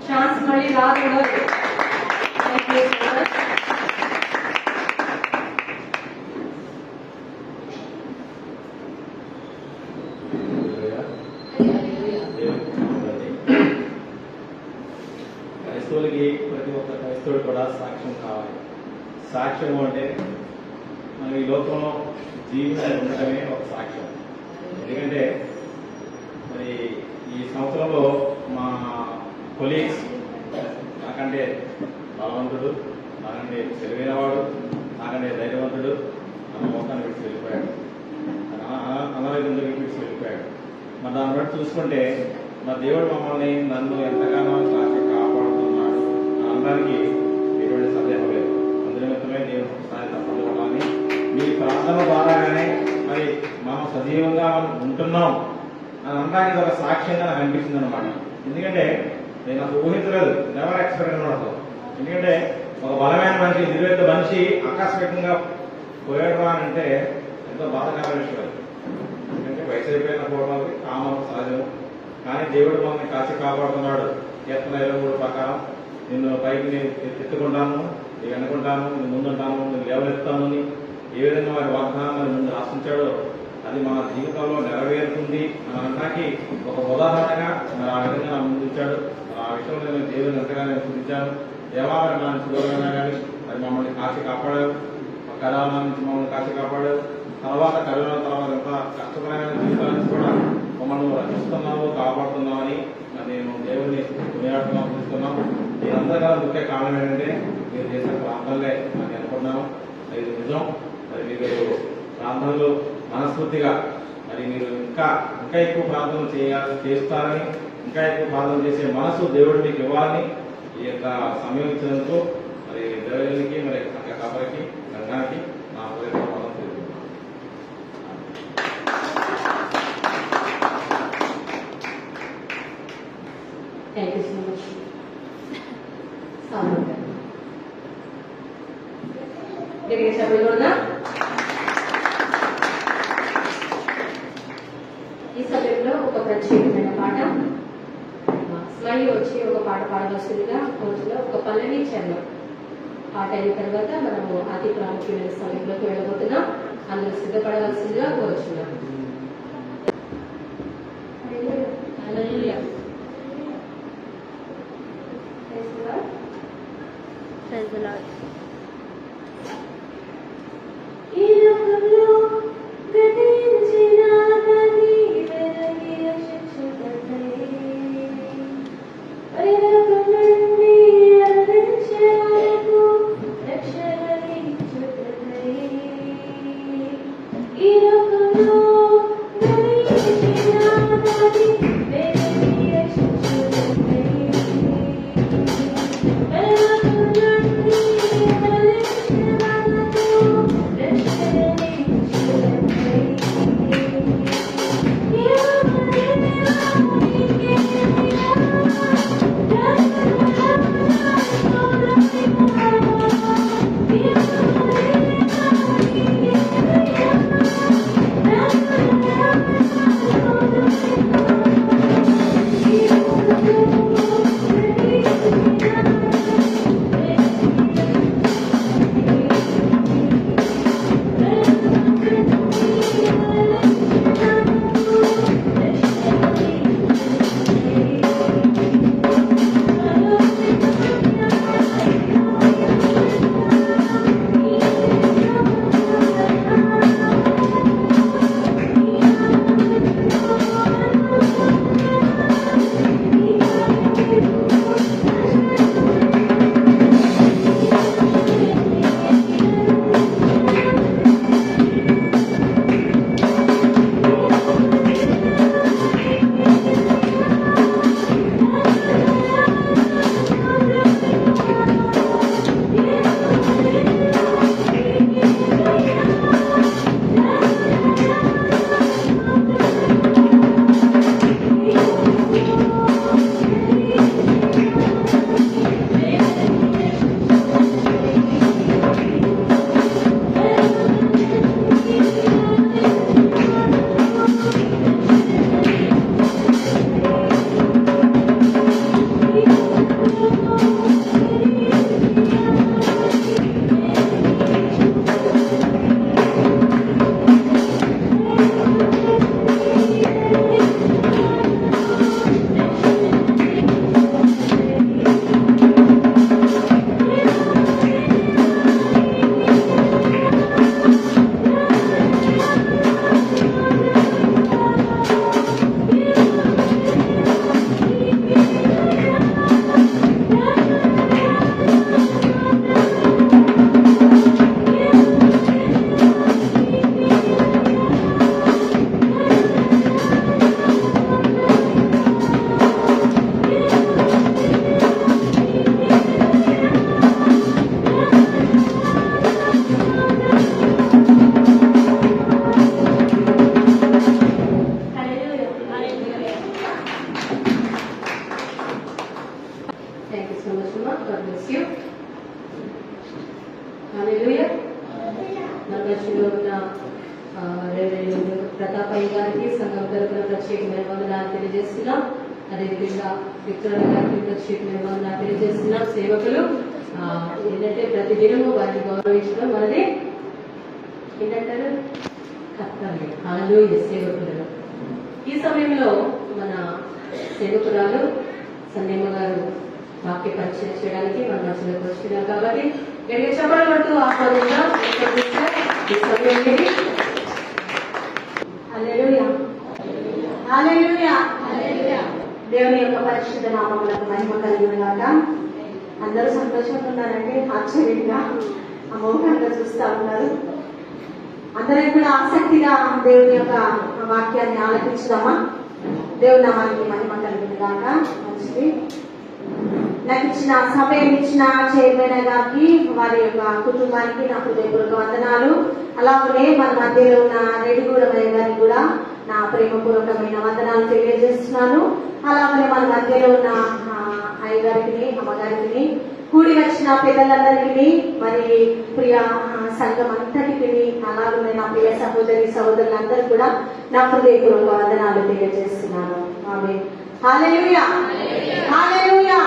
ఛాన్స్ మళ్ళీ రాదు. క్రైస్తవులకి ప్రతి ఒక్క క్రైస్తవుడు కూడా సాక్ష్యం కావాలి. సాక్ష్యం అంటే మనం ఈ లోకంలో జీవితం ఉండటమే ఒక సాక్ష్యం. ఎందుకంటే మరి ఈ సంవత్సరంలో మా కొలీగ్స్ నాకంటే బలవంతుడు, నాకంటే తెలివైనవాడు, నాకంటే ధైర్యవంతుడు నా మొత్తాన్ని విడిచి వెళ్ళిపోయాడు, అనారోగ్యంతో విడిచి వెళ్ళిపోయాడు. మరి దాన్ని బట్టి చూసుకుంటే మా దేవుడు మమ్మల్ని నన్ను ఎంతగానో కాపాడుతున్నాడు అనడానికి ఎటువంటి సందేహం లేదు. అందునిమిత్తమే దేవుడు ఒకసారి తప్పని మీ ప్రార్థన ద్వారాగానే మరి మనం సజీవంగా ఉంటున్నాం అని అనడానికి ఒక సాక్ష్యంగా నాకు అనిపించింది అనమాట. ఎందుకంటే నేను అసలు ఊహించలేదు, నెవర్ ఎక్స్పెక్ట్ అసలు. ఎందుకంటే ఒక బలమైన మనిషి, నిర్వేద మనిషి ఆకస్మికంగా పోయాడు అని అంటే ఎంతో బాధకరమైన విషయం. ఎందుకంటే వయసు అయిపోయిన పోవడానికి కామం సహజం, కానీ దేవుడు మనల్ని కాచి కాపాడుతున్నాడు. కీర్తన 23 ప్రకారం నిన్ను పైకి నేను ఎత్తుకుంటాను, నేను అనుకుంటాను, నేను ముందుంటాను, నేను లేవనెత్తాను అని ఏ విధంగా వారి వాగ్దానం మరి ముందు ఆశించాడో అది మన జీవితంలో నెరవేరుతుంది అని అనడానికి ఒక ఉదాహరణగా మరి ఆ విధంగా నా ముందు ఇచ్చాడు. ఆ విషయంలో నేను దేవుని ఎంతగానో చూపించాను. దేవాలయ నుంచి దూరంగా కానీ మరి మమ్మల్ని కాచి కాపాడావు, కరోనా నుంచి మమ్మల్ని కాచి కాపాడావు. తర్వాత కరోనా తర్వాత ఎంత కష్టమైన జీవితాల నుంచి కూడా మమ్మల్ని రక్షిస్తున్నావు, కాపాడుతున్నామని నేను దేవుడిని కొనియాడుతున్నాం, చూస్తున్నాం. దీనంతగా ముఖ్య కారణం ఏంటంటే మీరు చేసిన ప్రాంతాలే అని అనుకున్నాము. ఇది నిజం. మరి మీరు ప్రాంతంలో మనస్ఫూర్తిగా మరి మీరు ఇంకా ఎక్కువ ప్రార్థన చేస్తారని, ఇంకా ఎక్కువ ప్రార్థన చేసే మనసు దేవుడు మీకు ఇవ్వాలని ఈ యొక్క సమయం ఇచ్చినందుకు మరి దేవునికి మరి సంఘ కాపరికి సంఘానికి నా హృదయపూర్వక తెలుపుతున్నాను. Thank you so much. Salmon గారు జరిగే సమయంలో ఈ సమయంలో ఒక ప్రత్యేకమైన పాట స్మైల్ వచ్చి ఒక పాట పాడవలసిందిగా కోర్సులో ఒక పల్లవి చరణం పాట అయిన తర్వాత మనము అతి ప్రాముఖ్యమైన సమయంలోకి వెళ్ళబోతున్నాం. అందరూ సిద్ధపడవలసిందిగా కోరుచున్నాం. ఈ లోకంలో గతించిన నది వెలగి రక్షించుటకై పరలోకం నుండి అందించే వరకు రక్షణనిచ్చుటకై ఈ లోకంలో గతించిన నది వెలగి రక్షించుటకై పరలోకం నుండి God bless you. హల్లెలూయా. మన మధ్యలో ఉన్న రెవరెండ్ ప్రతాపయ్య గారికి సంఘం తరపున ప్రత్యేకమైన వందనాలు తెలియజేస్తున్నాం. అదేవిధంగా విక్టోరియా గారికి ప్రత్యేకమైన వందనాలు తెలియజేస్తున్నాం. సేవకులు ఏంటంటే ప్రతిదినము వారిని గౌరవించడం మనది ఏంటంటారు కర్తవ్యం. హల్లెలూయా. సేవకులు ఈ సమయంలో మన సేవకురాలు సందేమ గారు వాక్య పరిచయం చేయడానికి మన మధ్యలోకి వస్తున్నారు కాబట్టి గట్టిగా చెప్పలు పడుతూ ఆహ్వానంగా ఈ సమయంలో హల్లెలూయా. హల్లెలూయా. దేవుని యొక్క పరిశుద్ధ నామములకు మహిమ కలుగునుగాక. అందరూ సంతోషంగా ఉన్నారంటే ఆశ్చర్యంగా అమోఘంగా చూస్తా ఉన్నారు. అందరం కూడా ఆసక్తిగా దేవుని యొక్క వాక్యాన్ని ఆలకించుదామా? దేవుని నామానికి మహిమ కలుగునుగాక. మంచిది. నాకు ఇచ్చిన సమయం ఇచ్చిన చైర్మన్ గారికి వారి యొక్క కుటుంబానికి నా హృదయపూర్వక వందనాలు. అలాగే మన మధ్యలో ఉన్న రెడ్డిగూడమయ్య గారికి కూడా నా ప్రేమపూర్వకమైన వందనాలు తెలియజేస్తున్నాను. అలాగే మన మధ్యలో ఉన్న అయ్యగారికి అమ్మగారికి కూడి వచ్చిన పిల్లలందరికీ మరి ప్రియ సంఘం అంతటికి అలాగే నా ప్రియ సహోదరి సహోదరులందరూ కూడా నా హృదయపూర్వక వందనాలు తెలియజేస్తున్నాను. ఆమేన్. హల్లెలూయా. హల్లెలూయా.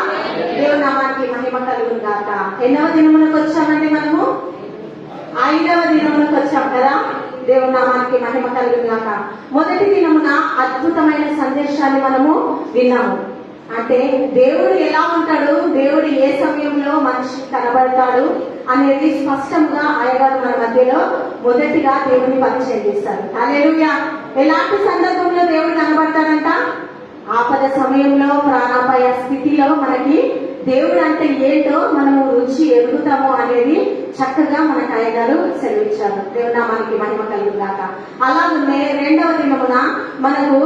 దేవుని నామానికి మహిమ కలుగునుగాక. ఎన్నవ దినములకు వచ్చామండి మనము? 5వ దినములకు వచ్చాం కదా. దేవుని నామానికి మహిమ కలుగునుగాక. మొదటి దినమున అద్భుతమైన సందేశాన్ని మనము విన్నాము. అంటే దేవుడు ఎలా ఉంటాడు, దేవుడు ఏ సమయంలో మనిషి కనబడతాడు అనేది స్పష్టంగా అయ్యగారు మన మధ్యలో మొదటిగా దేవుని పరిచయం చేస్తారు. హల్లెలూయా. ఎలాంటి సందర్భంలో దేవుడు కనబడతాడంట? ఆపద సమయంలో, ప్రాణాపాయ స్థితిలో మనకి దేవుడు అంటే ఏంటో మనము రుచి ఎరుగుతాము అనేది చక్కగా మనకు అయ్యగారు సెలవిచ్చారు. దేవుని నామానికి మహిమ కలుగుగాక. అలాగే 2వ దినమున మనకు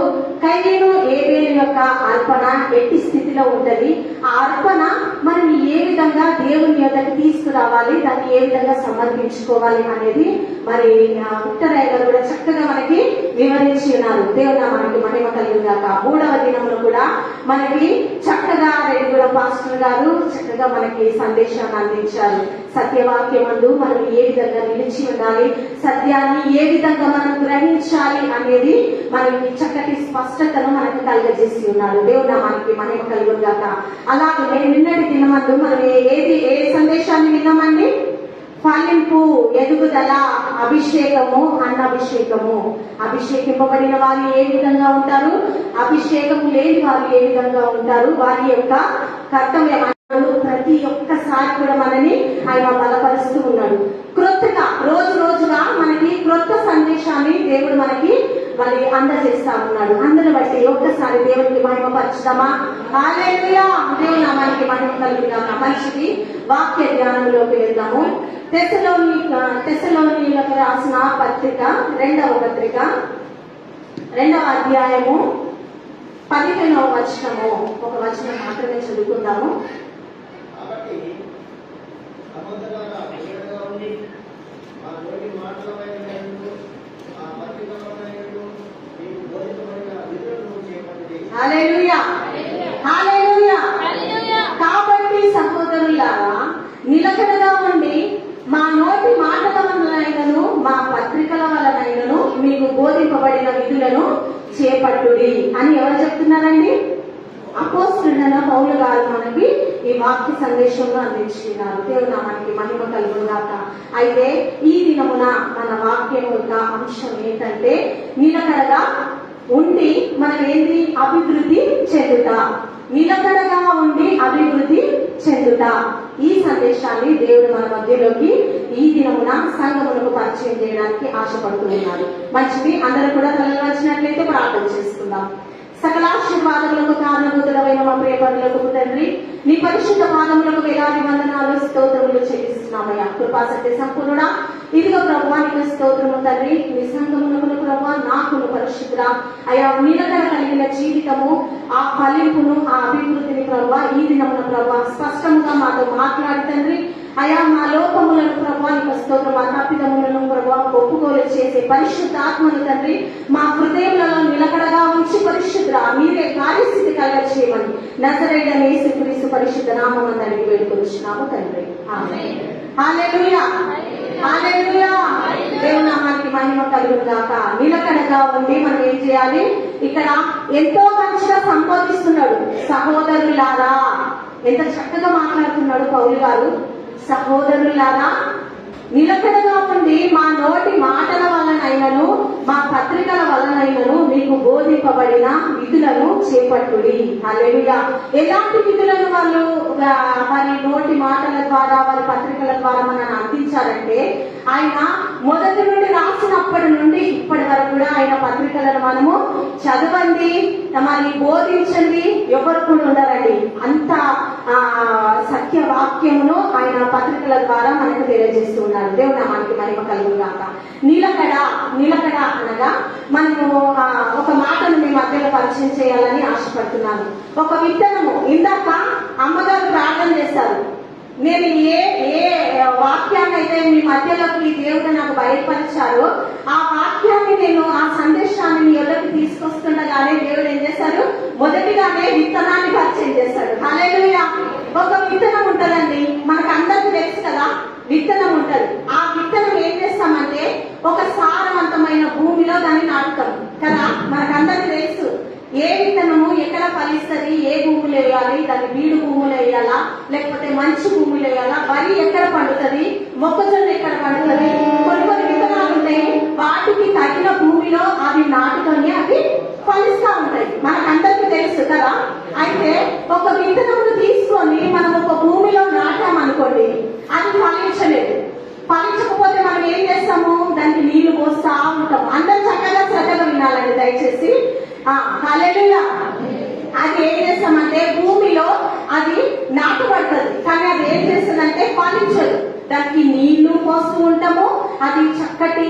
కయీను ఏబేలు యొక్క అర్పణ ఎట్టి స్థితిలో ఉంటది, ఆ అర్పణ మనం ఏ విధంగా దేవుని యొద్దకు తీసుకురావాలి, దాన్ని ఏ విధంగా సమర్పించుకోవాలి అనేది మరి విక్టరయ్య గారు కూడా చక్కగా మనకి వివరించి ఉన్నారు. దేవుని నామానికి మహిమ కలుగుగాక. 3వ దినమున కూడా మనకి చక్కగా రెడ్డిగూడెం పాస్టర్ గారు చక్కగా మనకి సందేశాన్ని అందించారు. సత్యవాక్యమందు మనం ఏ విధంగా నిలిచి ఉండాలి, సత్యాన్ని ఏ విధంగా మనం గ్రహించాలి అనేది మనకి చక్కటి స్పష్టతను మనకు కలుగజేసి ఉన్నారు. దేవుని నామానికి మహిమ కలుగుగాక. అలాగే నిన్నటి దినమందు మనం ఏ సందేశాన్ని విన్నామండి? ఫలింపు, ఎదుగుదల, అభిషేకము, అన్నభిషేకము. అభిషేకింపబడిన వారు ఏ విధంగా ఉంటారు, అభిషేకము లేని వారు ఏ విధంగా ఉంటారు, వారి యొక్క కర్తవ్యం ప్రతి ఒక్కసారి కూడా మనని ఆయన బలపరుస్తూ ఉన్నాడు. క్రొత్తగా రోజు రోజుగా మనకి క్రొత్త సందేశాన్ని దేవుడు మనకి మరి అందజేస్తా ఉన్నాడు. అందరి బట్టి ఒక్కసారి దేవునికి మహిమ పరచుదామా? హల్లెలూయా. దేవుని నామానికి మహిమ కలుగుగాక. మంచిది. వాక్య ధ్యానంలోకి వెళ్దాము. తెస్సలోనియులకు రాసిన పత్రిక 2వ పత్రిక 2వ అధ్యాయము 15వ వచనము. ఒక వచనం మాత్రమే చదువుకుందాము. కాబట్టి సహోదరులారా, ప్రియులుగా ఉండి మా నోటి మాటలమైనను ఆ పత్రికలమైనను మీకు బోధించబడిన విధులను చేపట్టి. హల్లెలూయా. హల్లెలూయా. కాబట్టి సహోదరులారా, నిలకడగా ఉండి మా నోటి మాటల వలనైనను మా పత్రికల వలనైనను మీకు బోధింపబడిన విధులను చేపట్టుడి అని ఎవరు చెప్తున్నారండి? అపోస్తలుడైన పౌలు గారు మనకి ఈ వాక్య సందేశంలో అందించుకున్నారు. దేవుని నామానికి మహిమ కలుగుగాక. అయితే ఈ దినమున మన వాక్యం యొక్క అంశం ఏంటంటే నిలకడగా ఉండి మనం ఏంటి అభివృద్ధి చెందుట. నిలకడగా ఉండి అభివృద్ధి చెందుట. ఈ సందేశాన్ని దేవుడు మన మధ్యలోకి ఈ దినమున సంఘములకు పరిచయం చేయడానికి ఆశపడుతూ ఉన్నారు. మంచిది. అందరూ కూడా తలలు వచ్చినట్లయితే ప్రార్థన చేసుకుందాం. సకలాశీర్వాదములకు కారణభూతులమైన మా ప్రియపరులకు తండ్రి, నీ పరిశుద్ధ పాదములకు వేలాది వందనాలు స్తోత్రములు చెల్లిస్తున్నామయ్యా. కృపాసక్తి సంపూర్ణుడా, ఇదిగో ప్రభువా నీకు స్తోత్రము తండ్రి. నీ సంఘమునకు ప్రభువా నాకును పరిశుద్ధుడా అయా నిలకడ కలిగిన జీవితము, ఆ ఫలింపును, ఆ అభివృద్ధిని ప్రభువా ఈ దినమున ప్రభువా స్పష్టంగా మాతో మాట్లాడి తండ్రి అయా మా లోపములను ప్రభా నీకు స్తోత్రం, మా తప్పిదములను ప్రభా ఒప్పుకోలు చేసే పరిశుద్ధాత్మను తండ్రి మా హృదయంలో నిలకడగా ఉంచి పరిశుద్ధ మీరే కార్యస్థితి కలగ చేయమని నజరేయుడైన యేసుక్రీస్తు పరిశుద్ధ నామమున అడిగి వేడుకొనుచున్నాము తండ్రి. ఆమేన్. హల్లెలూయా, హల్లెలూయా. దేవుని నామానికి మహిమ కలుగును గాక. నిలకడగా ఉండి మనం ఏం చేయాలి? ఇక్కడ ఎంతో మంచిగా సంబోధిస్తున్నాడు. సహోదరులారా, ఎంత చక్కగా మాట్లాడుతున్నాడు పౌలు గారు. సహోదరులారా, నిలకడగా ఉండి మా నోటి మాటల వలనైనను మా పత్రికల వలనైనను మీకు బోధింపబడిన విధులను చేపట్టుడి. హల్లెలూయా. ఎలాంటి విధులను వాళ్ళు వారి నోటి మాటల ద్వారా వారి పత్రికల ద్వారా మనల్ని అందించారంటే, ఆయన మొదటి నుండి రాసినప్పటి నుండి ఇప్పటి వరకు కూడా ఆయన పత్రికలను మనము చదవండి, మరి బోధించండి, ఎవరు కూడా ఉండరండి. అంత సత్యవాక్యమును ఆయన పత్రికల ద్వారా మనకు తెలియజేస్తూ ఉన్నారు. దేవుడు నామానికి మహిమ కలుగును గాక. నిలకడ అనగా మనము ఒక మాటను మీ మధ్యలో పరిచయం చేయాలని ఆశపడుతున్నాను. ఒక విత్తనము, ఇందాక అమ్మగారు ప్రార్థన చేశారు. నేను ఏ వాక్యాన్ని అయితే మీ మధ్యలోకి దేవుడు నాకు బయలుపరిచారో ఆ వాక్యాన్ని నేను ఆ సందేశాన్ని మీ యొద్దకు తీసుకొస్తుండగానే దేవుడు ఏం చేశారు? మొదటిగానే విత్తనాన్ని పరిచయం చేశాడు. హల్లెలూయా. ఒక విత్తనం ఉంటదండి, మనకు అందరికీ తెలుసు కదా, విత్తనం ఉంటది. ఆ విత్తనం ఏం చేస్తామంటే ఒక సారవంతమైన భూమిలో దాన్ని నాటుతాం కదా. మనకందరికీ తెలుసు ఏ విత్తనము ఎక్కడ ఫలిస్తుంది, ఏ భూములు వేయాలి, దాన్ని బీడు భూములు వేయాలా లేకపోతే మంచి భూములు వేయాలా, వరి ఎక్కడ పండుతుంది, మొక్కజొన్న ఎక్కడ పండుతుంది. కొన్ని విత్తనాలు ఉంటాయి, వాటికి తగిన భూమిలో అవి నాటుకొని అవి ఫలిస్తా ఉంటాయి. మనకందరికీ తెలుసు కదా. అయితే ఒక విత్తనమును తీసుకొని మనం ఒక భూమిలో నాటామనుకోండి, అది ఫలించలేదు. ఫలించకపోతే మనం ఏం చేస్తాము? దానికి నీళ్లు పోస్తా ఉంటాం. అందరూ చక్కగా శ్రద్ధగా వినాలండి దయచేసి. హల్లెలూయా. అది ఏం చేస్తామంటే భూమిలో అది నాటబడుతుంది, కానీ అది ఏం చేస్తుందంటే ఫలించదు. దానికి నీళ్లు పోస్తూ ఉంటాము, అది చక్కటి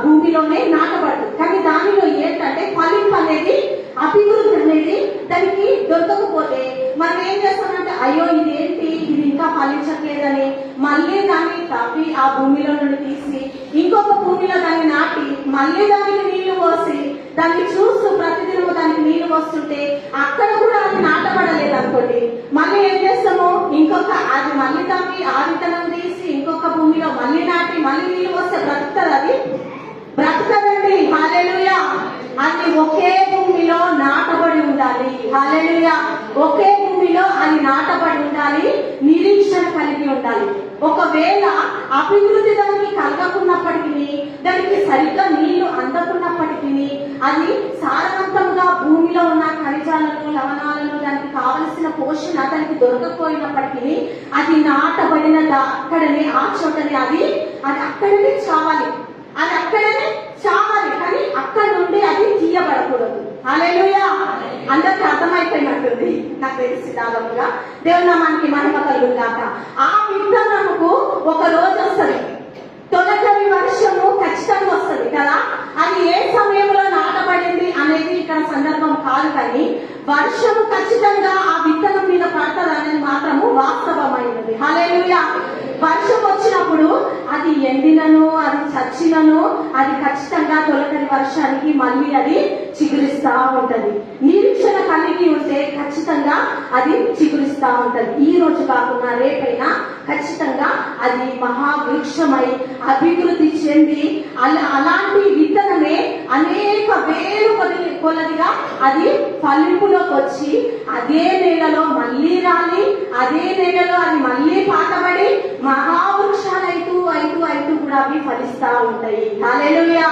భూమిలోనే నాటబడుతుంది. కానీ దానిలో ఏంటంటే ఫలింపు అనేది, అభివృద్ధి అనేది దానికి దొరకకపోతే మనం ఏం చేస్తామంటే అయ్యో ఇదేంటి, ఇది ఇంకా ఫలించట్లేదని మళ్ళీ దాన్ని తవ్వి ఆ భూమిలో నుండి తీసి ఇంకొక భూమిలో దాన్ని నాటి మళ్ళీ దానికి నీళ్లు పోసి దాన్ని చూస్తూ ప్రతిదినము దానికి నీళ్లు పోస్తుంటే అక్కడ కూడా అది నాటబడలేదు అనుకోండి, మళ్ళీ ఏం చేస్తాము? ఇంకొక అది మళ్ళీ తవ్వి ఆ విత్తనం తీసి ఇంకొక భూమిలో మళ్ళీ నాటి మళ్ళీ నీళ్లు పోస్తే బ్రతుకుతుంది? అది బ్రతకదండి. హల్లెలూయా. అది ఒకే భూమిలో నాటబడి ఉండాలి. హల్లెలూయా. ఒకే భూమిలో అది నాటబడి ఉండాలి, నిరీక్షణ కలిగి ఉండాలి. ఒకవేళ అభివృద్ధి దానికి కలగకున్నప్పటికీ, దానికి సరిగ్గా నీళ్లు అందకున్నప్పటికీ, అది సారవంతంగా భూమిలో ఉన్న ఖనిజాలను లవణాలను దానికి కావలసిన పోషణ దానికి దొరకకపోయినప్పటికీ అది నాటబడిన అక్కడనే ఆ చోటనే అది అక్కడనే చావాలి. అది అక్కడనే చావాలి, కానీ అక్కడ నుండి అది తీయబడకూడదు. హల్లెలూయా. అందరికి అర్థమైపోయినట్టుంది నాకు తెలిసి దాదాపుగా. దేవుని నామానికి మహిమ కలుగును గాక. ఆ విత్తనముకు ఒక రోజు వస్తుంది, తొలకరి వర్షము ఖచ్చితంగా వస్తుంది కదా. అది ఏ సమయంలో నాటబడింది అనేది ఇక్కడ సందర్భం కాదు, కానీ వర్షము ఖచ్చితంగా ఆ విత్తనం మీద పడుతుంది అనేది మాత్రము వాస్తవమైనది. హల్లెలూయా. వర్షం వచ్చినప్పుడు అది ఎండినను అది చచ్చినను అది ఖచ్చితంగా తొలకరి వర్షానికి మళ్ళీ అది చిగురిస్తా ఉంటది. నిరీక్షణ కలిగి ఉంటే ఖచ్చితంగా అది చిగురిస్తా ఉంటది. ఈ రోజు కాకుండా రేపైనా ఖచ్చితంగా అది మహావృక్షమై అభివృద్ధి చెంది అలాంటి విత్తనమే అనేక వేలు కొలదిగా అది ఫలింపులోకి వచ్చి అదే నేలలో మళ్ళీ రాలి అదే నేలలో అది మళ్ళీ పాతబడి మహావృక్షాలు అయితూ కూడా అవి ఫలిస్తా ఉంటాయి. హల్లెలూయా.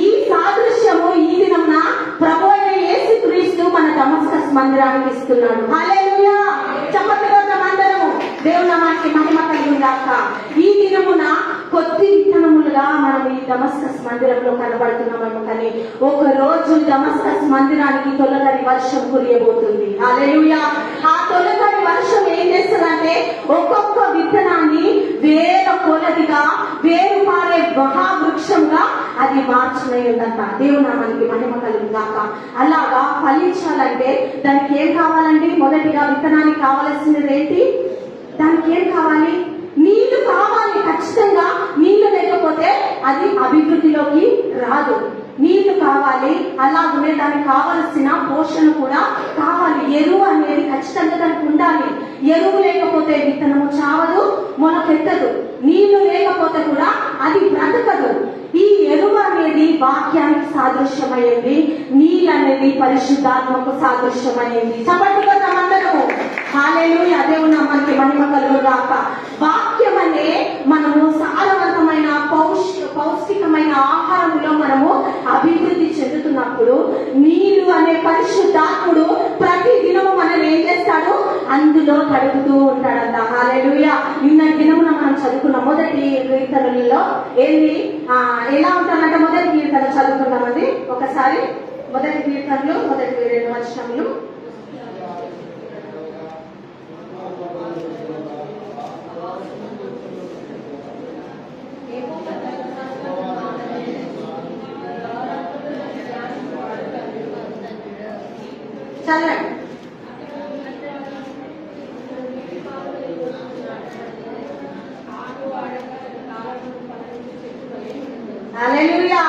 ఈ సాదృశ్యము ఈ దినమున ప్రభువైన యేసుక్రీస్తు మన దమస్కస్ మందిరానికి ఇస్తున్నాడు. హల్లెలూయా. చప్పట్లతో మందిరము దేవుని నామానికి మహిమ కలుగును గాక. ఈ దినమున కొద్ది విత్తనములుగా మనం ఈ దమస్కస్ మందిరంలో కనబడుతున్నాము, కానీ ఒక రోజు దమస్కస్ మందిరానికి తొలకరి వర్షం కురియబోతుంది. హల్లెలూయా. ఆ తొలకరి వర్షం ఏం చేస్తుందంటే ఒక్కొక్క విత్తనాన్ని వేల కొలదిగా వేరు పారే మహావృక్షంగా అది మార్చునయ్యిందంట. దేవుని నామానికి మహిమ కలుగును గాక. అలాగా ఫలించాలంటే దానికి ఏం కావాలండి? మొదటిగా విత్తనానికి కావాల్సినది ఏంటి? దానికి ఏం కావాలి? నీరు కావాలి ఖచ్చితంగా. నీళ్లు లేకపోతే అది అభివృద్ధిలోకి రాదు. నీళ్లు కావాలి, అలాగనే దానికి కావలసిన పోషణ కూడా కావాలి. ఎరువు అనేది ఖచ్చితంగా దానికి ఉండాలి. ఎరువు లేకపోతే విత్తనము చావదు, మొలకెత్తదు. నీళ్లు లేకపోతే కూడా అది బ్రతకదు. ఈ ఎరువు అనేది వాక్యానికి సాదృశ్యమైంది, నీళ్ళు అనేది పరిశుద్ధాత్మకు సాదృశ్యమైంది. చప్పట్లు అందరము హల్లెలూయా. దేవుని నామానికి మహిమ కలుగుగాక. వాక్యం అనే మనము సారవంతమైన పౌష్టికమైన ఆహారంలో మనము అభివృద్ధి చెందుతున్నప్పుడు నీళ్లు అనే పరిశుద్ధాత్ముడు ప్రతి దినము మనల్ని ఏం చేస్తాడు? అందులో గడుపుతూ ఉంటాడంట. హల్లెలూయా. నిన్న దినమున మనం చదువుకున్న మొదటి కీర్తనలలో ఏంది ఎలా ఉంటానంట? మొదటి కీర్తన చదువుకున్నామండి ఒకసారి. మొదటి కీర్తనలు మొదటి 2 వచనములు. చదవండి. హల్లెలూయా.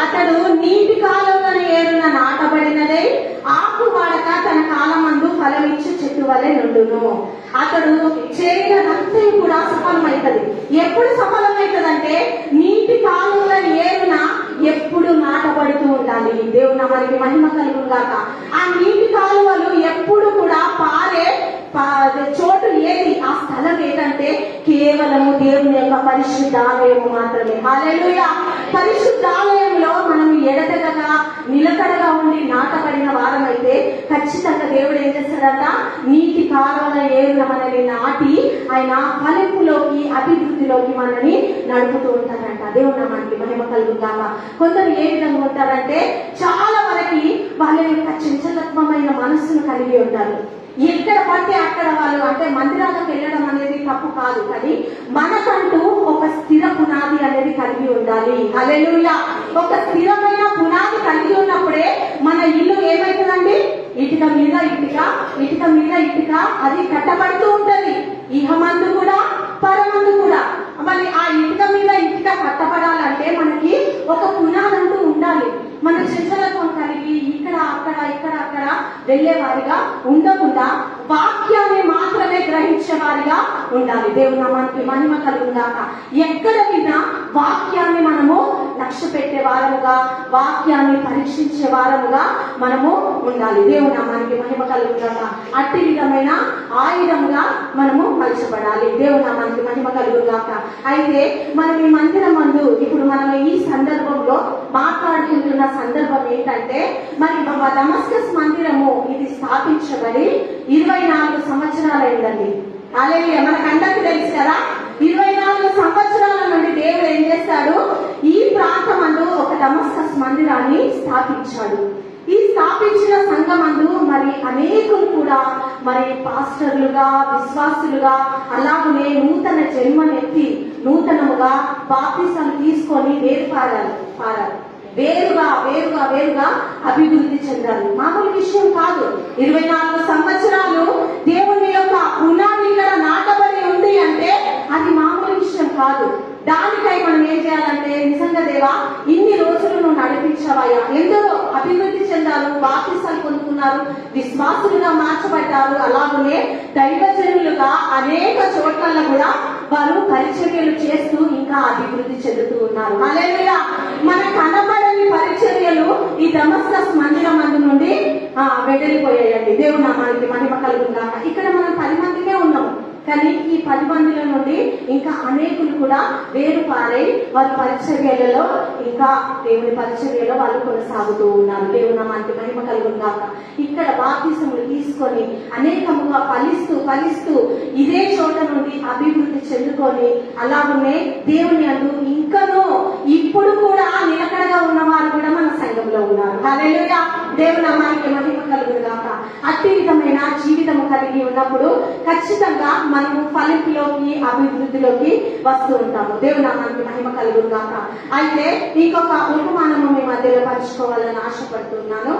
అతడు నీటి కాలంలోని ఏరున నాటబడినదే, ఆకు వాడక తన కాలమందు ఫలమిచ్చు చెట్టు వలె నుండును. అతడు చేరినంతా కూడా సఫలమైతది. ఎప్పుడు సఫలమైతదంటే నీటి కాలంలోని ఏరున ఎప్పుడు నాటబడుతూ ఉండాలి. దేవుని నామానికి మహిమ కలుగుగాక. ఆ నీటి కాలువలు ఎప్పుడు కూడా పారే చోటు ఏది? ఆ స్థలం ఏంటంటే కేవలము దేవుని యొక్క పరిశుద్ధాలయము మాత్రమే. హల్లెలూయా. పరిశుద్ధాలయంలో మనం ఎడతెగగా నిలకడగా ఉండి నాటబడిన వారమైతే ఖచ్చితంగా దేవుడు ఏం చేస్తాడంట? నీటి కాలువల ఏరున మనల్ని నాటి ఆయన ఫలింపులోకి అభివృద్ధిలోకి మనల్ని నడుపుతూ ఉంటారంట. దేవుని నామానికి మహిమ కలుగుగాక. కొందరు ఏ విధంగా ఉంటారంటే చాలా వరకు వాళ్ళ యొక్క చంచలత్వమైన మనస్సును కలిగి ఉంటారు. ఎక్కడ పడితే అక్కడ వాళ్ళు అంటే మందిరాలకు వెళ్ళడం అనేది తప్పు కాదు, కానీ మనకంటూ ఒక స్థిర పునాది అనేది కలిగి ఉండాలి. హల్లెలూయా. ఒక స్థిరమైన పునాది కలిగి ఉన్నప్పుడే మన ఇల్లు ఏమైతుందండి? ఇటుక మీద ఇటుక, ఇటుక మీద ఇటుక అది కట్టబడుతూ ఉంటది. ఇహమందు కూడా పరమందు కూడా. మరి ఆ ఇటుక మీద ఇటుక కట్టబడాలంటే మనకి ఒక పునాది అంటూ ఉండాలి. మన చంచలత్వం కలిగి ఇక్కడ అక్కడ ఇక్కడ అక్కడ వెళ్లేవారిగా ఉండకుండా వాక్యాన్ని మాత్రమే గ్రహించే వారిగా ఉండాలి. దేవుని నామానికి మహిమ కలుగుగాక. ఎక్కడ విన్నా వాక్యాన్ని మనము లక్ష్య పెట్టే వారముగా, వాక్యాన్ని పరీక్షించే వారముగా మనము ఉండాలి. దేవుని నామానికి మహిమ కలుగుగాక. అట్టి విధమైన ఆయుధంగా మనము మలచబడాలి. దేవుని నామానికి మహిమ కలుగుగాక. అయితే మనం ఈ మందిరం మందు ఇప్పుడు మనం ఈ సందర్భంలో మాట్లాడుకుంటున్న సందర్భం ఏంటంటే, మరి దమస్కస్ మందిరము ఇది స్థాపించబడి 24 సంవత్సరాలైందండి. అలాగే మనకందరికీ తెలుసు కదా, 24 సంవత్సరాల నుండి దేవుడు ఏం చేశాడు? ఈ ప్రాంతమందు ఒక దమస్కస్ మందిరాన్ని స్థాపించాడు. ఈ స్థాపించిన సంఘమందు మరి అనేకులు కూడా మరి పాస్టర్లుగా, విశ్వాసులుగా, అలాగనే నూతన జన్మనెత్తి నూతనముగా బాప్తిసాలు తీసుకొని వేరుగా అభివృద్ధి చెందారు. మామూలు విషయం కాదు. 24 సంవత్సరాలు దేవుని యొక్క పునాది ఇక్కడ నాటబడి ఉంది అంటే అది మామూలు విషయం కాదు. దానికై మనం ఏం చేయాలంటే, నిజంగా దేవా ఇన్ని రోజులు నువ్వు నడిపించవయ్యా. ఎందరో అభివృద్ధి చెందారు, బాప్తిసాలు పొందుకున్నారు, విశ్వాసులుగా మార్చబడ్డారు. అలాగనే దైవజనులుగా అనేక చోట్ల కూడా వారు పరిచర్యలు చేస్తూ ఇంకా అభివృద్ధి చెందుతూ ఉన్నారు. హల్లెలూయా. మన కనబడని పరిచర్యలు ఈ దమస్కస్ మందిరం మందు నుండి వెడలిపోయాయండి. దేవుని నామానికి మహిమ కలుగుగాక. ఇక్కడ మనం 10 మందినే ఉన్నాము, కానీ ఈ 10 మందిల నుండి ఇంకా అనేకులు కూడా వేరుపారై వారి పరిచర్యలలో ఇంకా దేవుని పరిచర్యలో వాళ్ళు కొనసాగుతూ ఉన్నారు. దేవుని నామానికి మహిమ కలుగుగాక. ఇక్కడ బాప్తిసములు తీసుకొని అనేకముగా ఫలిస్తూ ఇదే చోట నుండి అభివృద్ధి చెందుకొని అలాగనే దేవుని అందు ఇంకనూ ఇప్పుడు కూడా నిలకడగా ఉన్నవారు కూడా మన సంఘంలో ఉన్నారు. హల్లెలూయా. దేవుని నామానికి మహిమ కలుగుగాక. అట్టి విధమైన జీవితము కలిగి ఉన్నప్పుడు ఖచ్చితంగా మనము ఫలింపులోకి అభివృద్ధిలోకి వస్తూ ఉంటాము. దేవుని నామానికి మహిమ కలుగుగాక. అయితే ఇంకొక ఉపమానము మీ మధ్యలో పంచుకోవాలని ఆశపడుతున్నాను.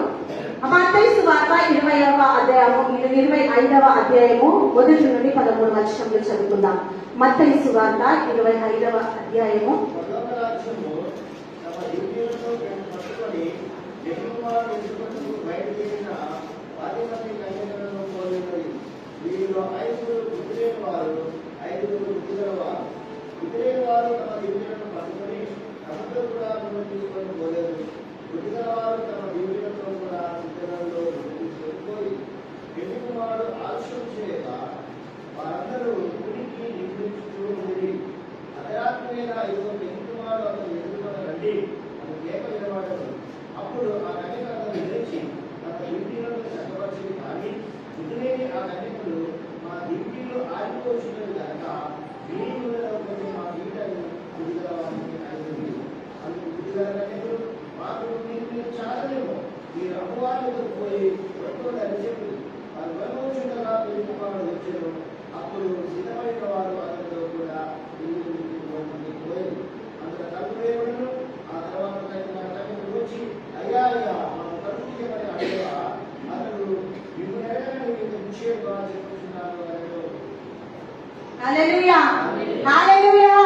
మత్తయి సువార్త 20వ అధ్యాయము 25వ అధ్యాయము 1 నుండి 13 వచనంలో చదువుకుందాం. మత్తయి సువార్త 25వ అధ్యాయము. పరలోక రాజ్యము తమ దివ్యులను పట్టుకొని యెహోవాను ఎదుర్కొంటూ బయలుదేరిన 10 మంది కన్యకలను పోలినది. వీరిలో 5 బుద్ధి లేని వారు, 5 బుద్ధి గలవారు. బుద్ధి లేని వారు తమ దివ్యులను పట్టుకొని తమతో కూడా నూనె తీసుకొని పోలేదు. బుద్ధి గలవారు తమ దివ్యులతో కూడా ఇతరులలో నూనె తీసుకొని పోయి పెళ్లి కుమారుడు ఆలస్యం చేయగా వారందరూ ఉనికి నిద్రించుతూ ఉంది. అర్ధరాత్రివేళ ఇదిగో పెళ్లి కుమారుడు అతను ఎదుర్కొని రండి అని కేక వినబడదు. అప్పుడు ఆ కన్యకలను లేచి తమ దివ్యులను చక్కపరిచి కానీ బుద్ధిలేని ఆ కన్యకలు మా దివ్యులు ఆరిపోచున్నది కనుక వీధులలో కొన్ని మా వీటను బుద్ధిగల వారిని అడిగింది. అందుకు బుద్ధిగల కన్యకులు మాకు మీరు చాలలేము, మీరు అమ్మవారితో పోయి పట్టుకోదని చెప్పి వారు వెళ్ళవచ్చుండగా పెళ్లి కుమారుడు వచ్చారు. అప్పుడు సిద్ధమైన వారు అతనితో కూడా పోయారు. అంతగా తలుపు వేయబడును. ఆ తర్వాత కన్యకులు వచ్చి అయ్యా అయ్యా మనం తలుపు తీయమని అడిగా అతడు మిమ్మల్ని ఎడగని మీకు నిశ్చయంగా చెప్పుతున్నాను అన్నాడు. హల్లెలూయా, హల్లెలూయా.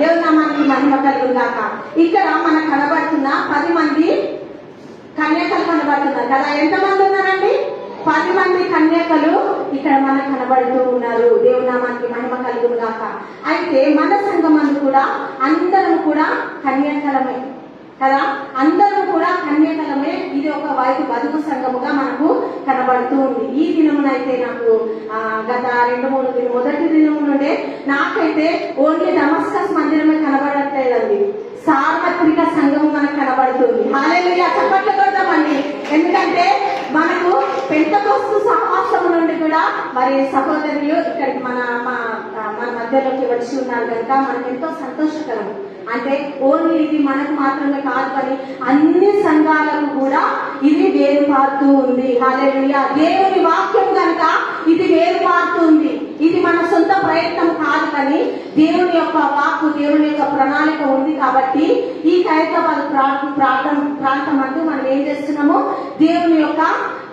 దేవుని నామానికి మహిమ కలుగుగాక. ఇక్కడ మనకు కనబడుతున్న 10 మంది కన్యకలు కనబడుతున్నారు కదా. ఎంతమంది ఉన్నారండి? 10 మంది కన్యకలు ఇక్కడ మనకు కనబడుతూ ఉన్నారు. దేవుని నామానికి మహిమ కలుగుగాక. అయితే మన సంఘమందు కూడా అందరం కూడా కన్యకలమే కదా. అందరూ కూడా కన్యకలమే. ఇది ఒక వధువు సంఘముగా మనకు కనబడుతూ ఉంది. ఈ దినమునైతే నాకు గత 2-3 మొదటి దినము నుండే నాకైతే ఓన్లీ దమస్కస్ మందిరమే కనబడట్లేదండి, సార్వత్రిక సంఘము మనకు కనబడుతుంది. హల్లెలూయా, చప్పట్లు కొడతామండి. ఎందుకంటే మనకు పెంతెకోస్తు సహవాసం నుండి కూడా మరి సహోదరులు ఇక్కడికి మన మధ్యలోకి వచ్చి ఉన్నారు కనుక మనకు ఎంతో సంతోషకరం. అంటే ఓన్లీ ఇది మనకు మాత్రమే కాదు, కానీ అన్ని సంఘాలకు కూడా ఇది వేరుపారుతూ ఉంది. హల్లెలూయా, దేవుని వాక్యం కనుక ఇది వేరుపారుతూ ఉంది. ఇది మన సొంత ప్రయత్నం కాదు, కానీ దేవుని యొక్క వాక్కు, దేవుని యొక్క ప్రణాళిక ఉంది. కాబట్టి ఈ ఖైరతాబాద్ ప్రాంతం అంటూ మనం ఏం చేస్తున్నాము, దేవుని యొక్క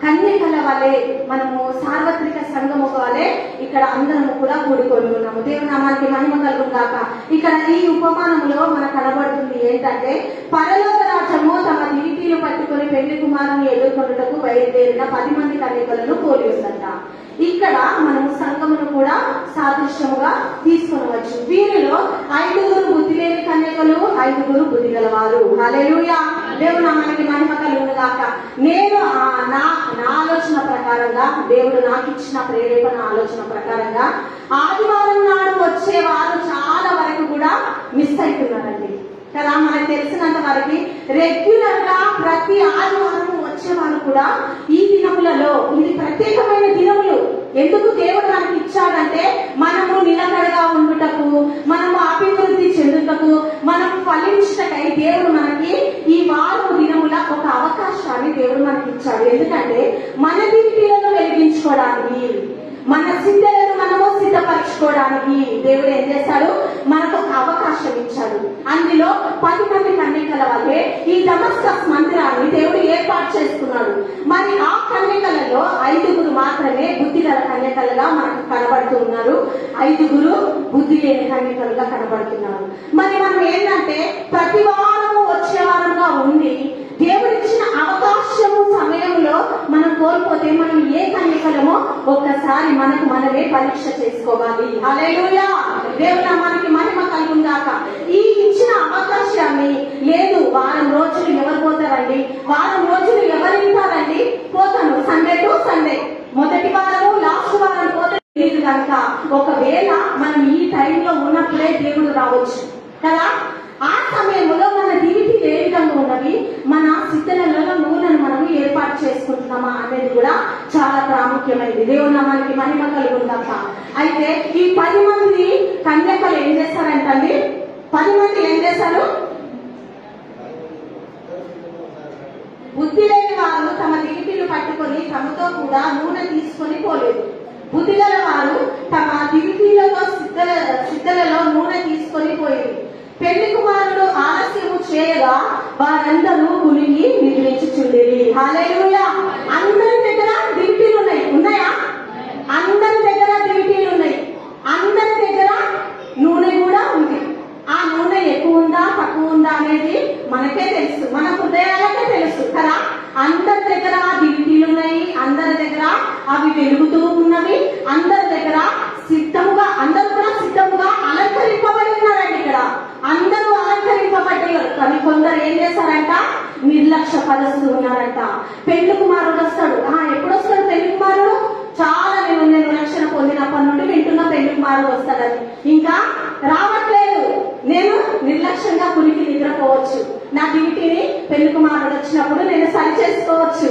కన్యకల వలె మనము సార్వత్రిక సంఘము వలె ఇక్కడ అందరము కూడా కూడుకొని ఉన్నాము. దేవుని నామానికి మహిమ కలుగుగాక. ఇక్కడ ఈ ఉపమానంలో మనకు కనబడుతుంది ఏంటంటే, పరలోక రాజ్యము తమ దివిటీలు పట్టుకొని పెళ్లి కుమారుని ఎదుర్కొనుటకు బయలుదేరిన 10 మంది కన్యకలను పోలి ఉందంట. ఇక్కడ మనము సంఘమును కూడా సాదృశ్యముగా తీసుకొనవచ్చు. వీరిలో 5 బుద్ధి లేని కన్యకలు, 5 బుద్ధి గలవారు. హల్లెలూయా, దేవుని నామానికి మహిమ కలుగుగాక. నేను నా ఆలోచన ప్రకారంగా, దేవుడు నాకు ఇచ్చిన ప్రేరేపణ ఆలోచన ప్రకారంగా ఆదివారం నాడు వచ్చేవారు చాలా వరకు కూడా మిస్ అవుతున్నారండి కదా. మనకు తెలిసినంత వరకు రెగ్యులర్ గా ప్రతి ఆదివారం వచ్చేవారు కూడా ఈ దినములలో ఇది ప్రత్యేకమైన దినములు. ఎందుకు దేవుడు మనకి ఇచ్చాడంటే, మనము నిలకడగా ఉండుటకు, మనము అభివృద్ధి చెందుటకు, మనము ఫలించుటకై దేవుడు మనకి ఈ వారం దినముల ఒక అవకాశాన్ని దేవుడు మనకి ఇచ్చాడు. ఎందుకంటే మన దివిటీలను వెలిగించుకోవడానికి, మన సిద్ధలను మనము సిద్ధపరచుకోవడానికి దేవుడు ఏం చేశాడు, మనకు ఒక అవకాశం ఇచ్చాడు. అందులో 10 మంది కన్యకల వల్లే ఈ దమస్కస్ మందిరాన్ని దేవుడు ఏర్పాటు చేసుకున్నాడు. మరి ఆ కన్యకలలో 5 మాత్రమే బుద్ధి గల కన్యకలుగా మనకు కనబడుతున్నారు, 5 బుద్ధి లేని కన్యకలుగా కనబడుతున్నారు. మరి మనం ఏంటంటే ప్రతి వారము వచ్చే వారంగా ఉండి దేవుడిచ్చిన అవకాశము సమయంలో మనం కోల్పోతే మనం ఏ కన్యకలమో ఒక్కసారి మనకు మనమే పరీక్ష చేసుకోవాలి. హల్లెలూయా, దేవుని నామానికి మహిమ కలుగుగాక. ఈ ఇచ్చిన అవకాశాన్ని లేదు, వారం రోజులు ఎవరు పోతారండి, వారం రోజులు ఎవరు వింటారండి, పోతాను సండే టు సండే, మొదటి వారము లాస్ట్ వారం పోతే లేదు కనుక ఒకవేళ మనం ఈ టైంలో ఉన్నప్పుడే దేవుడు రావచ్చు కదా. ఆ సమయంలో మన దివిటి ఏ విధంగా ఉన్నవి, మన సిద్ధలలో నూనెను మనము ఏర్పాటు చేసుకుంటున్నామా అనేది కూడా చాలా ప్రాముఖ్యమైనది. దేవుని నామానికి మహిమ కలుగుగాక. అయితే ఈ 10 మంది కన్యకలు ఏం చేస్తారంటండి, 10 మంది ఏం చేశారు, బుద్ధి లేని వారు తమ దివిటీలు పట్టుకొని తమతో కూడా నూనె తీసుకొని పోలేదు. బుద్ధి గల వారు తమ దివిటీలతో సిద్ధలలో నూనె తీసుకొని పోయేది. పెళ్లి కుమారుడు ఆలస్యము చేయగా వారందరూ ఉలిగి నిద్రించుచుండేది. హల్లెలూయా, అందరి దగ్గర దివిటీలు ఉన్నాయా? వెలుగుతూ ఉన్నవి. అందరి దగ్గర సిద్ధముగా, అందరూ కూడా సిద్ధముగా అలంకరింపబడి ఉన్నారండి. ఇక్కడ అందరూ అలంకరింపబడి, కానీ కొందరు ఏం చేశారంట, నిర్లక్ష్య పరుస్తూ ఉన్నారంట. పెళ్లి కుమారుడు వస్తాడు. ఎప్పుడు వస్తాడు పెళ్లి కుమారుడు? చాలా నేను రక్షణ పొందినప్పటి నుండి వింటున్న పెళ్లి కుమారుడు వస్తాడని, ఇంకా రావట్లేదు. నేను నిర్లక్ష్యంగా కునికి నిద్రపోవచ్చు, నా డ్యూటీని పెళ్లి కుమారుడు వచ్చినప్పుడు నేను సరి చేసుకోవచ్చు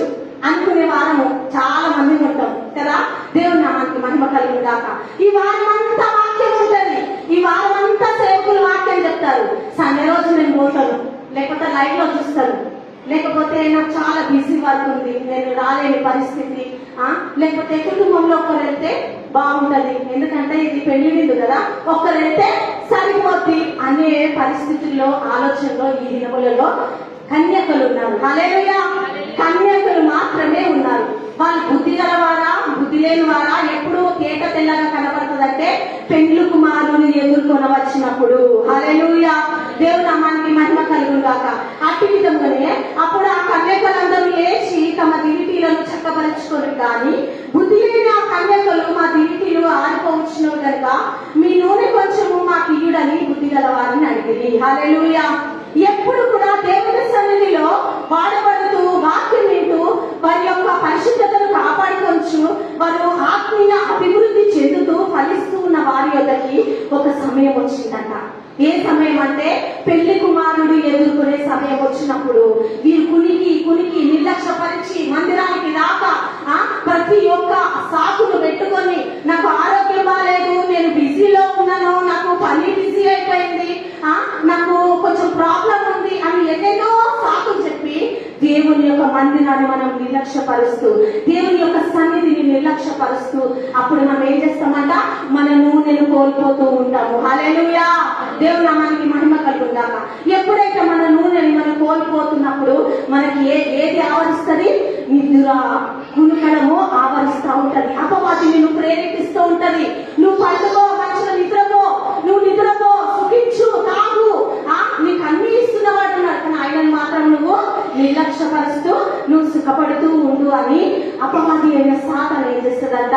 అనుకునే వారము చాలా మంది ఉంటాం కదా. దేవుని నామానికి మహిమ కలిగిన గాక. ఈ వారం అంతా వాక్యం ఉంటుంది. ఈ వారం అంతా సేవకులు వాక్యం చెప్తారు. సండే రోజు నేను పోతాను, లేకపోతే లైవ్ లో చూస్తాను, లేకపోతే నాకు చాలా బిజీ వర్క్ ఉంది, నేను రాలేని పరిస్థితి, లేకపోతే కుటుంబంలో ఒకరు వెళ్తే బాగుంటది, ఎందుకంటే ఇది పెళ్లి విందు కదా, ఒక్కరు వెళ్తే సరిపోద్ది అనే పరిస్థితుల్లో, ఆలోచనలో ఈ దినములలో కన్యకలు ఉన్నారు. హల్లెలూయా. కన్యకలు మాత్రమే ఉన్నారు. వాళ్ళు బుద్ధి గలవారా, బుద్ధి లేని వారా, ఎప్పుడు తేట తెల్లగా కనబడుతుందంటే పెండ్లు కుమారుని ఎదుర్కొన వచ్చినప్పుడు. హల్లెలూయా. దేవుని నామానికి మహిమ కలుగుగాక. అట్టి విధంగానే అప్పుడు ఆ కన్యకలందరూ లేచి తమ దివిటీలను చక్కపరచుకొని, కానీ బుద్ధి లేని ఆ కన్యకలు మా దివిటీలు ఆరిపోవచ్చును కనుక మీ నూనె కొంచెము మాకు ఇయ్యుడని బుద్ధి గలవారిని అడిగింది. హల్లెలూయా. ఎప్పుడు కూడా దేవుని సన్నిధిలో వాడబడుతూ వాక్యం వింటూ వారి యొక్క పరిశుద్ధతను కాపాడుకోవచ్చు, వారు ఆత్మీయ అభివృద్ధి చెందుతూ ఫలిస్తూ ఉన్న వారి యొక్కకి ఒక సమయం వచ్చిందంట. ఏ సమయం అంటే పెళ్లి కుమారుడు ఎదుర్కొనే సమయం వచ్చినప్పుడు వీరు కునికి నిర్లక్ష్యపరిచి మందిరానికి రాక ప్రతి ఒక్క సాకును పెట్టుకొని, నాకు ఆరోగ్యం బాగాలేదు, నేను బిజీలో ఉన్నాను, నాకు పని బిజీ అయిపోయింది, నాకు కొంచెం ప్రాబ్లం ఉంది అని ఎన్నెన్నో సాకులు చెప్పి దేవుని యొక్క మందిరాన్ని మనం నిర్లక్ష్యపరుస్తూ, దేవుని యొక్క సన్నిధిని నిర్లక్ష్యపరుస్తూ అప్పుడు మనం ఏం చేస్తామంట, మన నూనెను కోల్పోతూ ఉంటాము. హల్లెలూయా. దేవుని నామానికి మహిమ కలుగుగాక. ఎప్పుడైతే మన నూనెని మనం కోల్పోతున్నప్పుడు మనకి ఏది ఆవరిస్తుంది? నిద్ర, కునుకడము ఆవరిస్తూ ఉంటది. అపవాది నిన్ను ప్రేరేపిస్తూ ఉంటది. నువ్వు పండుకో, మంచిగా నిద్రపో, నువ్వు నిద్రపో, సుఖించు, తాగు, నీకు అన్ని ఇస్తున్నవాడు ఉన్నాడు, కానీ ఆయనను మాత్రం నువ్వు నిర్లక్ష్యపరుస్తూ నువ్వు సుఖపడుతూ ఉండు అని అపవాది అయిన సాతాను ఏం చేస్తుందంట,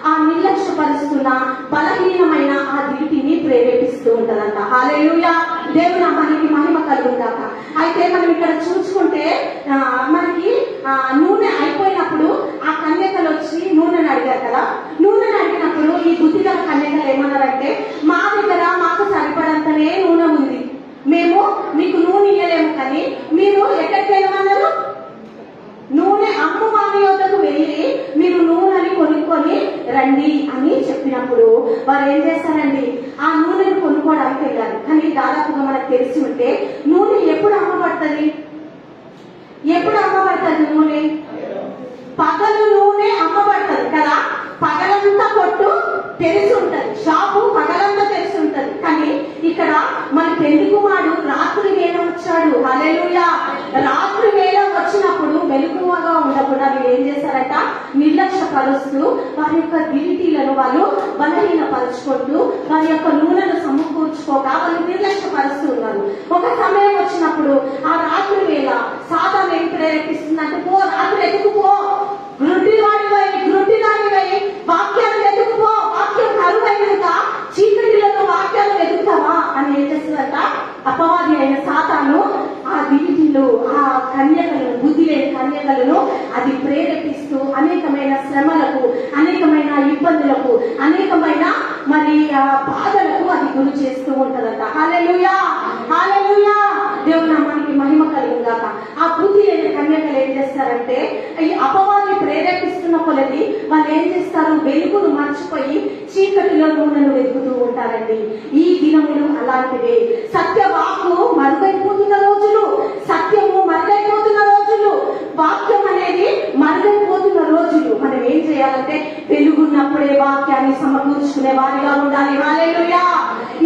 ఆ నిర్లక్ష్యపరుస్తున్న బలహీనమైన ఆ దివిటిని ప్రేరేపిస్తూ ఉంటదంట. హల్లెలూయా. దేవుని నామానికి మహిమ కలుగుగాక. అయితే మనం ఇక్కడ చూసుకుంటే మనకి నూనె అయిపోయినప్పుడు ఆ కన్యకలు వచ్చి నూనెను అడిగారు కదా. నూనెను అడిగినప్పుడు ఈ బుద్ధిగల కన్యకలు ఏమన్నారంటే, మా దగ్గర మాకు సరిపడంతనే నూనె ఉంది, మేము మీకు నూనె ఇయ్యలేము, కానీ మీరు ఎక్కడికి వెళ్ళమన్నారు? నూనె అమ్ము వారి యొద్దకు వెళ్ళి మీరు నూనెని కొనుక్కొని రండి అని చెప్పినప్పుడు వారు ఏం చేస్తారండి, ఆ నూనెను కొనుక్కోవడానికి వెళ్ళారు. కానీ దాదాపుగా మనకు తెలిసి ఉంటే నూనె ఎప్పుడు అమ్మబడుతుంది? ఎప్పుడు అమ్మబడుతుంది నూనె? పగలు నూనె అమ్మబడుతుంది కదా. పగలంతా కొట్టు తెలిసి ఉంటది, షాపు పగలంతా తెలిసి ఉంటది. కానీ ఇక్కడ మన పెళ్లి కుమారుడు రాత్రి వేళ వచ్చాడు. హల్లెలూయా. రాత్రి వేళ వచ్చినప్పుడు మెలకువగా ఉండకుండా వీళ్ళు ఏం చేశారట, నిర్లక్ష్యపరుస్తూ వారి యొక్క దివిటీలను వాళ్ళు బలహీనపరుచుకుంటూ వారి యొక్క నూనెను సమకూర్చుకోక వాళ్ళు నిర్లక్ష్యపరుస్తూ ఉన్నారు. ఒక సమయం వచ్చినప్పుడు ఆ రాత్రి వేళ సాతాను ఏం ప్రేరేపిస్తుందంటే, పో రాత్రి ఎత్తుకుపో, గ్రుడ్డివాడివై వాక్యాలు వెతుకుపో, వాక్యం కరువైనాక చీకటిలో వాక్యాలు వెతుకుతావా అని ఏం చేస్తుందట అపవాది అయిన సాతాను ఆ దివిటీలు, ఆ కన్యకలను, బుద్ధి లేని కన్యకలను అది ప్రేరేపిస్తూ అనేకమైన శ్రమలకు, అనేకమైన ఇబ్బందులకు, అనేకమైన మరి బాధలకు అది గురి చేస్తూ ఉంటదట. హల్లెలూయా. హల్లెలూయా. దేవుని నామానికి మహిమ కలుగుగాక. ఆ బుద్ధి లేని కన్యకలు ఏం చేస్తారంటే, ఈ అపవాది ప్రేరేపిస్తున్న కొలది వాళ్ళు ఏం చేస్తారు, వెలుగును మర్చిపోయి చీకటిలో నూనెను వెతుకుతూ ఉంటారండి. ఈ దినములు అలాంటివే. సత్యవాక్కు మరుగైపోతున్న రోజులు, సత్యము మరుగైపోతున్న రోజులు, వాక్యం అనేది మరుగైపోతున్న రోజులు. మనం ఏం చేయాలంటే వెలుగున్నప్పుడే వాక్యాన్ని సమకూర్చుకునే వారిగా ఉండాలి. హల్లెలూయా.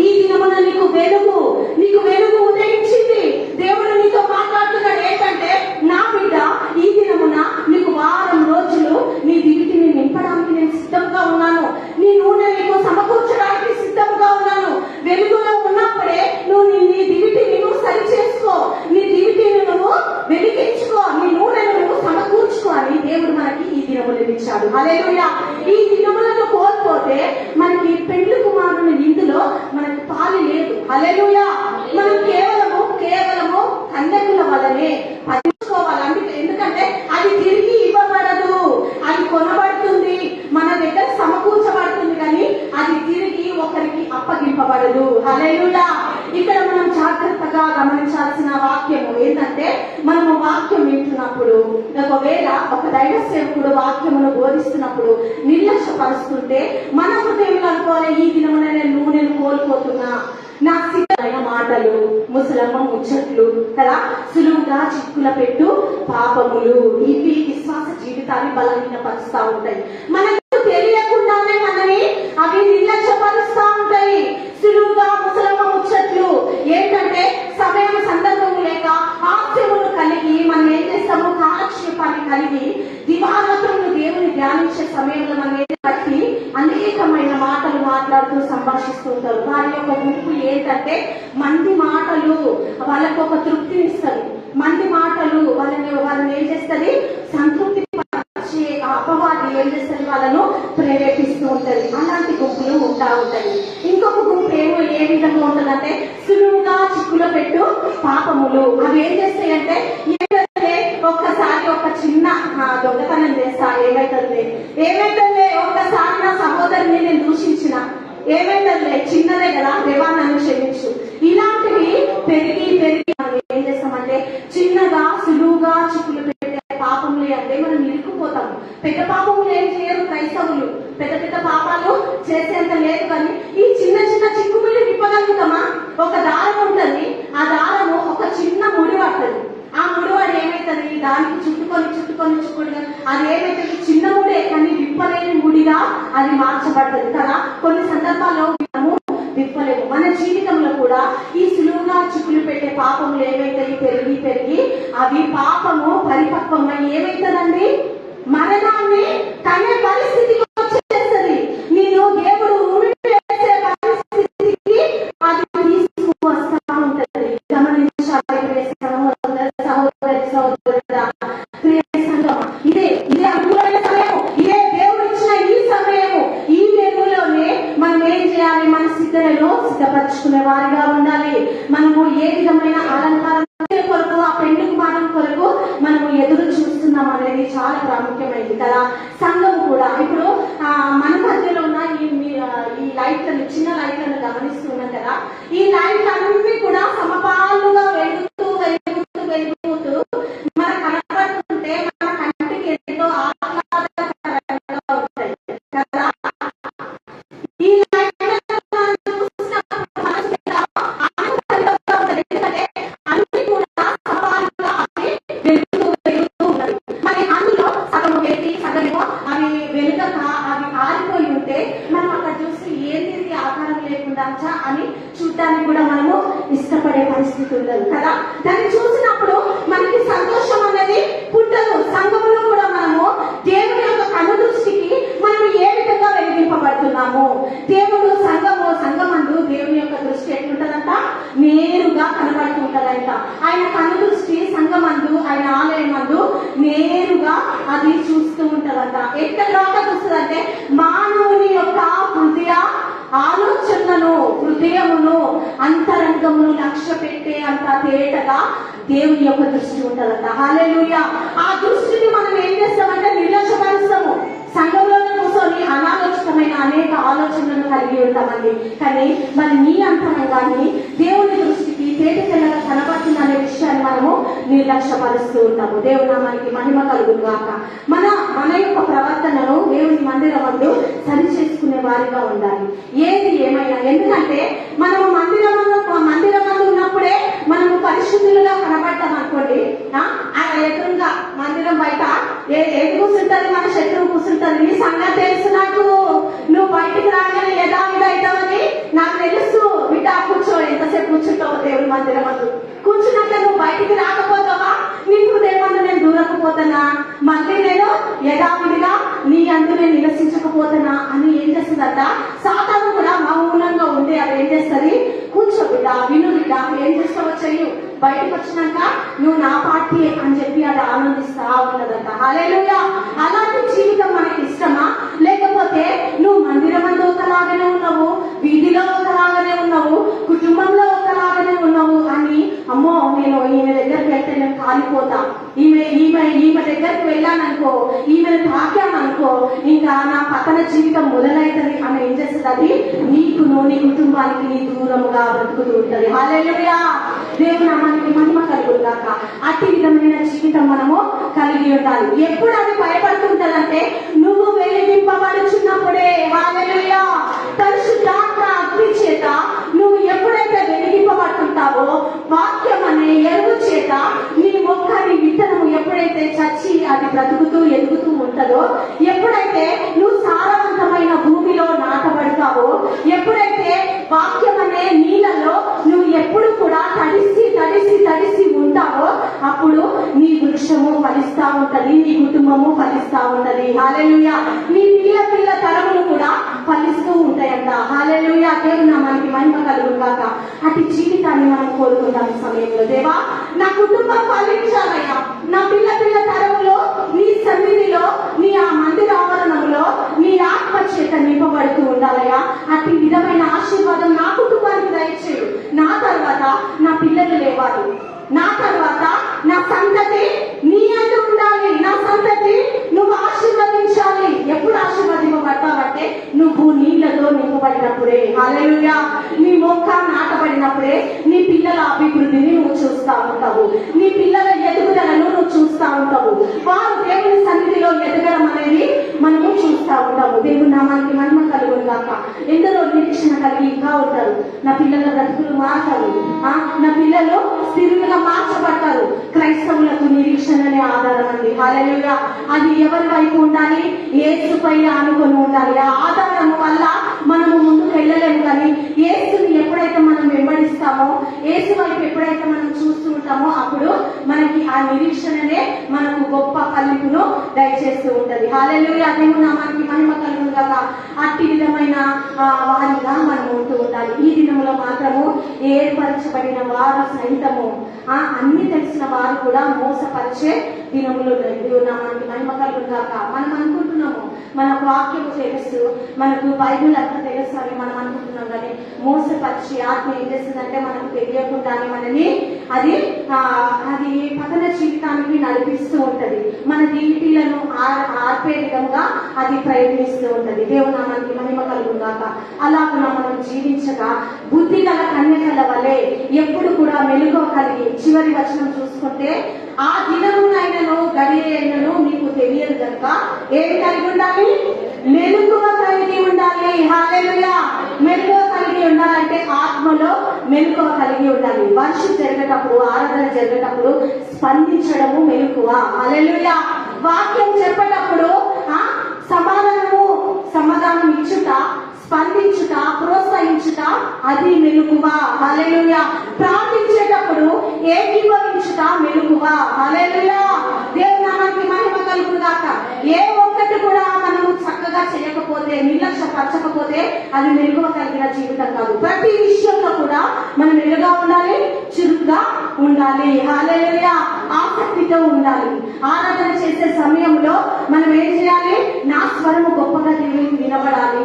ఈ దినమున నీకు వెలుగు ఉదయించింది. దేవుడు నీతో మాట్లాడుతున్నాడు ఏంటంటే, నా బిడ్డ ఈ దినమున నీకు వారం రోజులు నీ దివిటిని నింపడానికి నేను సిద్ధంగా ఉన్నాను, నీ నూనె నీకు సమకూర్చడానికి సిద్ధంగా ఉన్నాను. వెలుగులో ఉన్నప్పుడే నువ్వు నీ దివిటిని నువ్వు సరి చేసుకో, నీ దివిటిని నువ్వు వెలిగించుకో, నీ నూనెను నువ్వు సమకూర్చుకో అని దేవుడు మనకి ఈ దినములు ఇచ్చాడు. హల్లెలూయా. ఈ దినములను కోల్పోతే మనకి పెండ్లి కుమారుని విందులో మనకి పాలు లేదు. హల్లెలూయా. మనం కేవలము కన్యకుల వలనే పంచుకోవాలి. ఎందుకంటే అది తిరిగి ఇవ్వబడదు, అది కొనబడుతుంది, మన దగ్గర సమకూర్చబడుతుంది, కానీ అది తిరిగి ఒకరికి అప్పగింపబడదు. హల్లెలూయా. ఇక్కడ మనం జాగ్రత్తగా గమనించాల్సిన వాక్యము ఏంటంటే, మనము వాక్యం వింటున్నప్పుడు ఒకవేళ ఒక దైవ సేవకుడు వాక్యమును బోధిస్తున్నప్పుడు నిర్లక్ష్యపరుస్తుంటే మన హృదయంలో అనుకోవాలి, ఈ దినమున నేను నూనెను కోల్పోతున్నా, నా సిద్ధమైన మాటలు, ముసలమ్మ ముచ్చట్లు కదా, సులువుగా చిక్కుల పెట్టు పాపములు, ఇవి విశ్వాస జీవితాన్ని బలహీనపరుస్తూ ఉంటాయి. మనకు తెలియకుండానే మనని అవి నిర్లక్ష్యపరుస్తూ ఉంటాయి. సులువుగా ముసలమ్మ ముచ్చట్లు ఏంటంటే సమయం సందర్భం లేక హాస్యములు కలిగి మనం ఏం చేస్తాము, కాలక్షేపాన్ని కలిగి దివారాత్రులు దేవుని ధ్యానించే సమయంలో మనం బట్టి అనేకమైన మాటలు మాట్లాడుతూ సంభాషిస్తూ ఉంటారు. వారి యొక్క గుంపు ఏంటంటే మంది మాటలు వాళ్ళకు ఒక తృప్తినిస్తుంది. మంది మాటలు వాళ్ళని ఏం చేస్తుంది, సంతృప్తి పరిచే అపవాది ఏం చేస్తుంది, వాళ్ళను ప్రేరేపిస్తూ ఉంటది. అలాంటి గుంపులు ఉంటా ఉంటాయి. ఇంకొక గుంపు ఏ విధంగా ఉంటుందంటే సులువుగా చిక్కులో పెట్టు పాపములు. అవి ఏం చేస్తాయంటే ఒక్కసారి ఒక చిన్న దొంగతనం చేస్తా, ఏమైతుందే ఒక్కసారి నా సహోదరుని నేను దూషించిన, ఏమైతుందే చిన్నదే కదా, దేవా నన్ను క్షమించు. ఇలాంటివి పెరిగి మనం ఏం చేస్తామంటే చిన్నగా సులువుగా చిక్కులు పెట్టే పాపములు అంటే మనం ఇరుక్కుపోతాము. పెద్ద పాపములు ఏం చేయరు క్రైస్తవులు, పెద్ద పాపాలు చేసేంత లేదు, కానీ ఈ చిన్న చిక్కుములు విప్పగలుగుతామా? ఒక దారం ఉంటుంది, ఆ దారము ఒక చిన్న ముడి పడుతుంది. ఆ ముడివాడు ఏమైతుంది, దానికి చుట్టుకొని అది ఏమైతుంది, చిన్న ముడే కానీ విప్పలేని ముడిగా అది మార్చబడుతుంది కదా. కొన్ని సందర్భాల్లో మనము విప్పలేము. మన జీవితంలో కూడా ఈ సులువుగా చిక్కులు పెట్టే పాపములు ఏమైతాయి, పెరిగి అవి పాపము పరిపక్వమై ఏమైతుందండి, మరణాన్ని కనే పరిస్థితికి వచ్చేస్తుంది. నేను దేవుడు వేసే పరిస్థితికి అది తీసుకువస్తా ఉంటది. గమనించాలి ఇదే అనుకూలమైన సమయము, ఇదే దేవుడు ఇచ్చిన ఈ సమయము. ఈ వేగులోనే మనం ఏం చేయాలి, మన సిద్ధపరచుకునే వారిగా ఉండాలి. మనము ఏ విధమైన అలంకారం కొరకు, ఆ పెండ్లి కుమారుని కొరకు మనము ఎదురు చూస్తున్నాం అనేది చాలా ప్రాముఖ్యమైనది కదా. సంఘము కూడా ఇప్పుడు మన మధ్యలో ఉన్న ఈ లైట్లను, చిన్న లైట్లను గమనిస్తున్నాం కదా. ఈ లైట్లన్నీ కూడా సమపాలుగా వెలుగుతూ మన కనబడుతుంటే మన కంటికి ఎంతో ఆహ్లాదకరంగా ఉంటాయి కదా. ఈ అన్ని కూడా సవాలుగా అవి వెలుగుతూ ఉన్నాయి. మరి అందులో సగం వెలిగి సగమేమో అవి వెలుగక అవి ఆరిపోయి ఉంటే మనం అక్కడ చూసి ఏంటి ఆకారం లేకుండా అని చూడటానికి కూడా మనము ఇష్టపడే పరిస్థితి ఉండదు కదా. దాన్ని చూసినప్పుడు మనకి సంతోషం అనేది పుట్టదు. సంఘములో కూడా మనము దేవుని యొక్క కన్ను దృష్టికి మనం ఏ విధంగా వెలిగింపబడుతున్నాము. దేవుడు సంఘమందు దేవుని యొక్క దృష్టి ఎట్లుంటదంట, నేరుగా కనబడుతూ ఉంటదంట. ఆయన కన్ను దృష్టి సంఘమందు, ఆయన ఆలయం మందు నేరుగా అది చూస్తూ ఉంటదంట. ఎట్లా చూస్తుందంటే మానవుని యొక్క ఆలోచనలను, హృదయమును, అంతరంగమును లక్ష్య పెట్టే అంత తేటగా దేవుని యొక్క దృష్టి ఉంటదంట. హల్లెలూయా. ఆ దృష్టిని మనం ఏం చేస్తామంటే నిర్లక్ష్యపరుస్తాము. సంఘంలోనే కూర్చొని అనాలోచితమైన అనేక ఆలోచనలను కలిగి ఉంటామండి. కానీ మరి నీ అంతరంగాన్ని దేవుని దృష్టికి తేటతెల్లగా కనబడుతుంది అనే విషయాన్ని మనము నిర్లక్ష్యపరుస్తూ ఉంటాము. దేవుని నామానికి మహిమ కలుగును గాక. మన యొక్క ప్రవర్తనను దేవుని మందిరమందు సరి చేసుకునే వారిగా ఉండాలి. ఏది ఏమైనా, ఎందుకంటే మనము మందిరమందు ఉన్నప్పుడే మనము పరిశుద్ధులుగా కనబడతాం అనుకోండి. ఎదురుగా మందిరం బయట ఏది కూర్చుంటది, మన శత్రువు కూర్చుంటది. నీ సంగతి తెలుసు నాకు, నువ్వు బయటికి రాగానే యథావిధ అవుతావని నాకు తెలుసు. బిడ్డ కూర్చో, ఎంతసేపు కూర్చుంటావు దేవుడి మందిరం అందు. కూర్చున్నాక నువ్వు బయటికి రాకపోతావా, నీ హృదయమందు నేను దూరకపోతానా, మళ్ళీ నేను యథావిధిగా నీ అందు నేను నివసించకపోతానా అని ఏం చేస్తుందట, సాతాను కూడా మౌనంగా ఉండి అది ఏం చేస్తుంది, కూర్చో బిడ్డ, విను బిడ్డ, ఏం చేస్తావో చెయ్యు, బయటకు వచ్చినాక నువ్వు నా పార్టీ అని చెప్పి అది ఆనందిస్తా ఉన్నదంట. హల్లెలూయా. అలాంటి జీవితం మనకి ఇష్టమా, లేకపోతే అడిగాననుకో, ఈమెను తాకామనుకో, ఇంకా నా పతన జీవితం మొదలవుతుంది అని ఏం చేస్తుంది? అది నీకును నీ కుటుంబానికి నీ దూరముగా బ్రతుకుతూ ఉంటుంది. హల్లెలూయా! దేవుని నామానికి మహిమ కలుగుగాక. అట్టి విధమైన జీవితం మనము కలిగి ఉండాలి. ఎప్పుడు అది భయపడుతుంటదంటే నువ్వు వెలిగింపబడుచున్నప్పుడే. హల్లెలూయా! పరిశుద్ధాత్మ అగ్ని చేత నువ్వు ఎప్పుడైతే వెలిగింపబడుతుంటావో, వాక్యం అనే ఎరువు చేత నీ మొక్క నీ విత్తనము ఎప్పుడైతే చచ్చి అది బ్రతుకుతూ ఎదుగుతూ ఉంటుందో, ఎప్పుడైతే నువ్వు సారవంతమైన భూమిలో నాటబడతావో, ఎప్పుడైతే వాక్యం అనే నీళ్ళలో నువ్వు ఎప్పుడు కూడా తడిసి తడిసి తడిసి ఉంటావో, అప్పుడు నీ వృక్షము ఫలిస్తా ఉంటది, నీ కుటుంబము ఫలిస్తా ఉంటది. హల్లెలూయా! నీ పిల్ల తరములు కూడా ఫలిస్తూ ఉంటాయంట. హల్లెలూయా! దేవుని నామానికి మహిమ కలుగుగాక. అటు జీవితాన్ని మనం కోరుకుందాం ఈ సమయంలో. దేవా, నా కుటుంబం ఫలించాలయ్యా, నా పిల్ల తరములో నీ సన్నిధిలో, నీ ఆ మందిర ఆవరణంలో నీ ఆత్మ చేత నింపబడుతూ ఉండాలయ్యా. అట్టి విధమైన ఆశీర్వాదం నా కుటుంబానికి దయచేయు. నా తర్వాత నా పిల్లలు లేవాలి, నా తర్వాత నా సంతతి నీ అందు ఉండాలి. నా సంతతి నువ్వు ఆశీర్వదించాలి. ఎప్పుడు ఆశీర్వదింపబడతావంటే నువ్వు నీళ్లతో నింపబడినప్పుడే. హల్లెలూయా! నీ మొక్క నాటబడినప్పుడే నీ పిల్లల అభివృద్ధిని నువ్వు చూస్తా ఉంటావు, నీ పిల్లల ఎదుగుదలను నువ్వు చూస్తా ఉంటావు. వారు దేవుని సన్నిధిలో ఎదగడం అనేది మనము చూస్తా ఉంటాము. దేవుని నామానికి మహిమ కలుగుగాక. ఎందరో నిరీక్షణ కలిగి ఇంకా ఉంటారు. నా పిల్లల బ్రతుకులు మారుతారు, నా పిల్లలు స్థిరులుగా మార్చబడతారు. క్రైస్తవులకు నిరీక్షణనే ఆధారం అండి. హల్లెలూయా! అది ఎవరి వైపు ఉండాలి? యేసుపై ఆనుకొని ఉండాలి. ఆ ఆధారం వల్ల మనము ముందుకు వెళ్ళలేము. కానీ యేసుని ఎప్పుడైతే మనం వెంబడిస్తామో, యేసు వైపు ఎప్పుడైతే మనం చూస్తూ ఉంటామో, అప్పుడు మనకి ఆ నిరీక్షణనే మనకు గొప్ప ఫలింపును దయచేస్తూ ఉంటది. హల్లెలూయా! దేవుని నామానికి మహిమ కలుగుగాక. అట్టి విధమైన వారిగా మనం ఉంటూ ఉండాలి. ఈ దినంలో మాత్రము ఏర్పరచబడిన వారు సైతము, అన్ని తెలిసిన వారు కూడా మోసపరిచే దినములు దేవుని నామానికి మహిమ కలుగుగాక. మనం అనుకుంటున్నాము మనకు వాక్యము తెలుసు, మనకు బైబిల్ అంతా తెలుసు అని మనం అనుకుంటున్నాం. కానీ మోసపరిచి ఆత్మ ఏం చేస్తుందంటే మనకు తెలియకుండానే మనని అది పతన జీవితానికి నడిపిస్తూ ఉంటది. మన దీనిలను ఆర్పే విధంగా అది ప్రయత్నిస్తూ ఉంటది. దేవుని నామానికి మహిమ కలుగుగాక. అలాగే మనం జీవించగా బుద్ధి గల కన్యకల వలె ఎప్పుడు కూడా మెలుగు కలిగి, చివరి వచనం చూసుకుంటే, ఆ దినమునైనను గడియ అయినను నీకు తెలియదు కనుక ఏం కలిగి ఉండాలి? మెలుగువ కలిగి ఉండాలి. హల్లెలూయా! మెలుగువ కలిగి ఉండాలంటే ఆత్మలో మెలుగువ కలిగి ఉండాలి. వర్షం జరిగేటప్పుడు, ఆరాధన జరిగేటప్పుడు స్పందించడము మెలుగువ. హల్లెలూయా! వాక్యం చెప్పేటప్పుడు సమాధానం ఇచ్చుట, స్పందించుట, ప్రోత్సహించుట అది మెలుగువ. హల్లెలూయా! ప్రార్థించేటప్పుడు ఏకీభవించుట మెలుగువ. హల్లెలూయా! దేవుని నామానికి మహిమ కలుగుగాక. ఏ ఒక్కటి కూడా మనము చక్కగా చేయకపోతే, నిర్లక్ష్యపరచకపోతే అది మెలుగువ కలిగిన జీవితం కాదు. ప్రతి విషయంలో కూడా మనం మెలుగుగా ఉండాలి, చురుగ్గా ఉండాలి. హల్లెలూయా! ఆసక్తితో ఉండాలి. ఆరాధన చేసే సమయంలో మనం ఏం చేయాలి? నా స్వరము గొప్పగా దేవునికి వినబడాలి,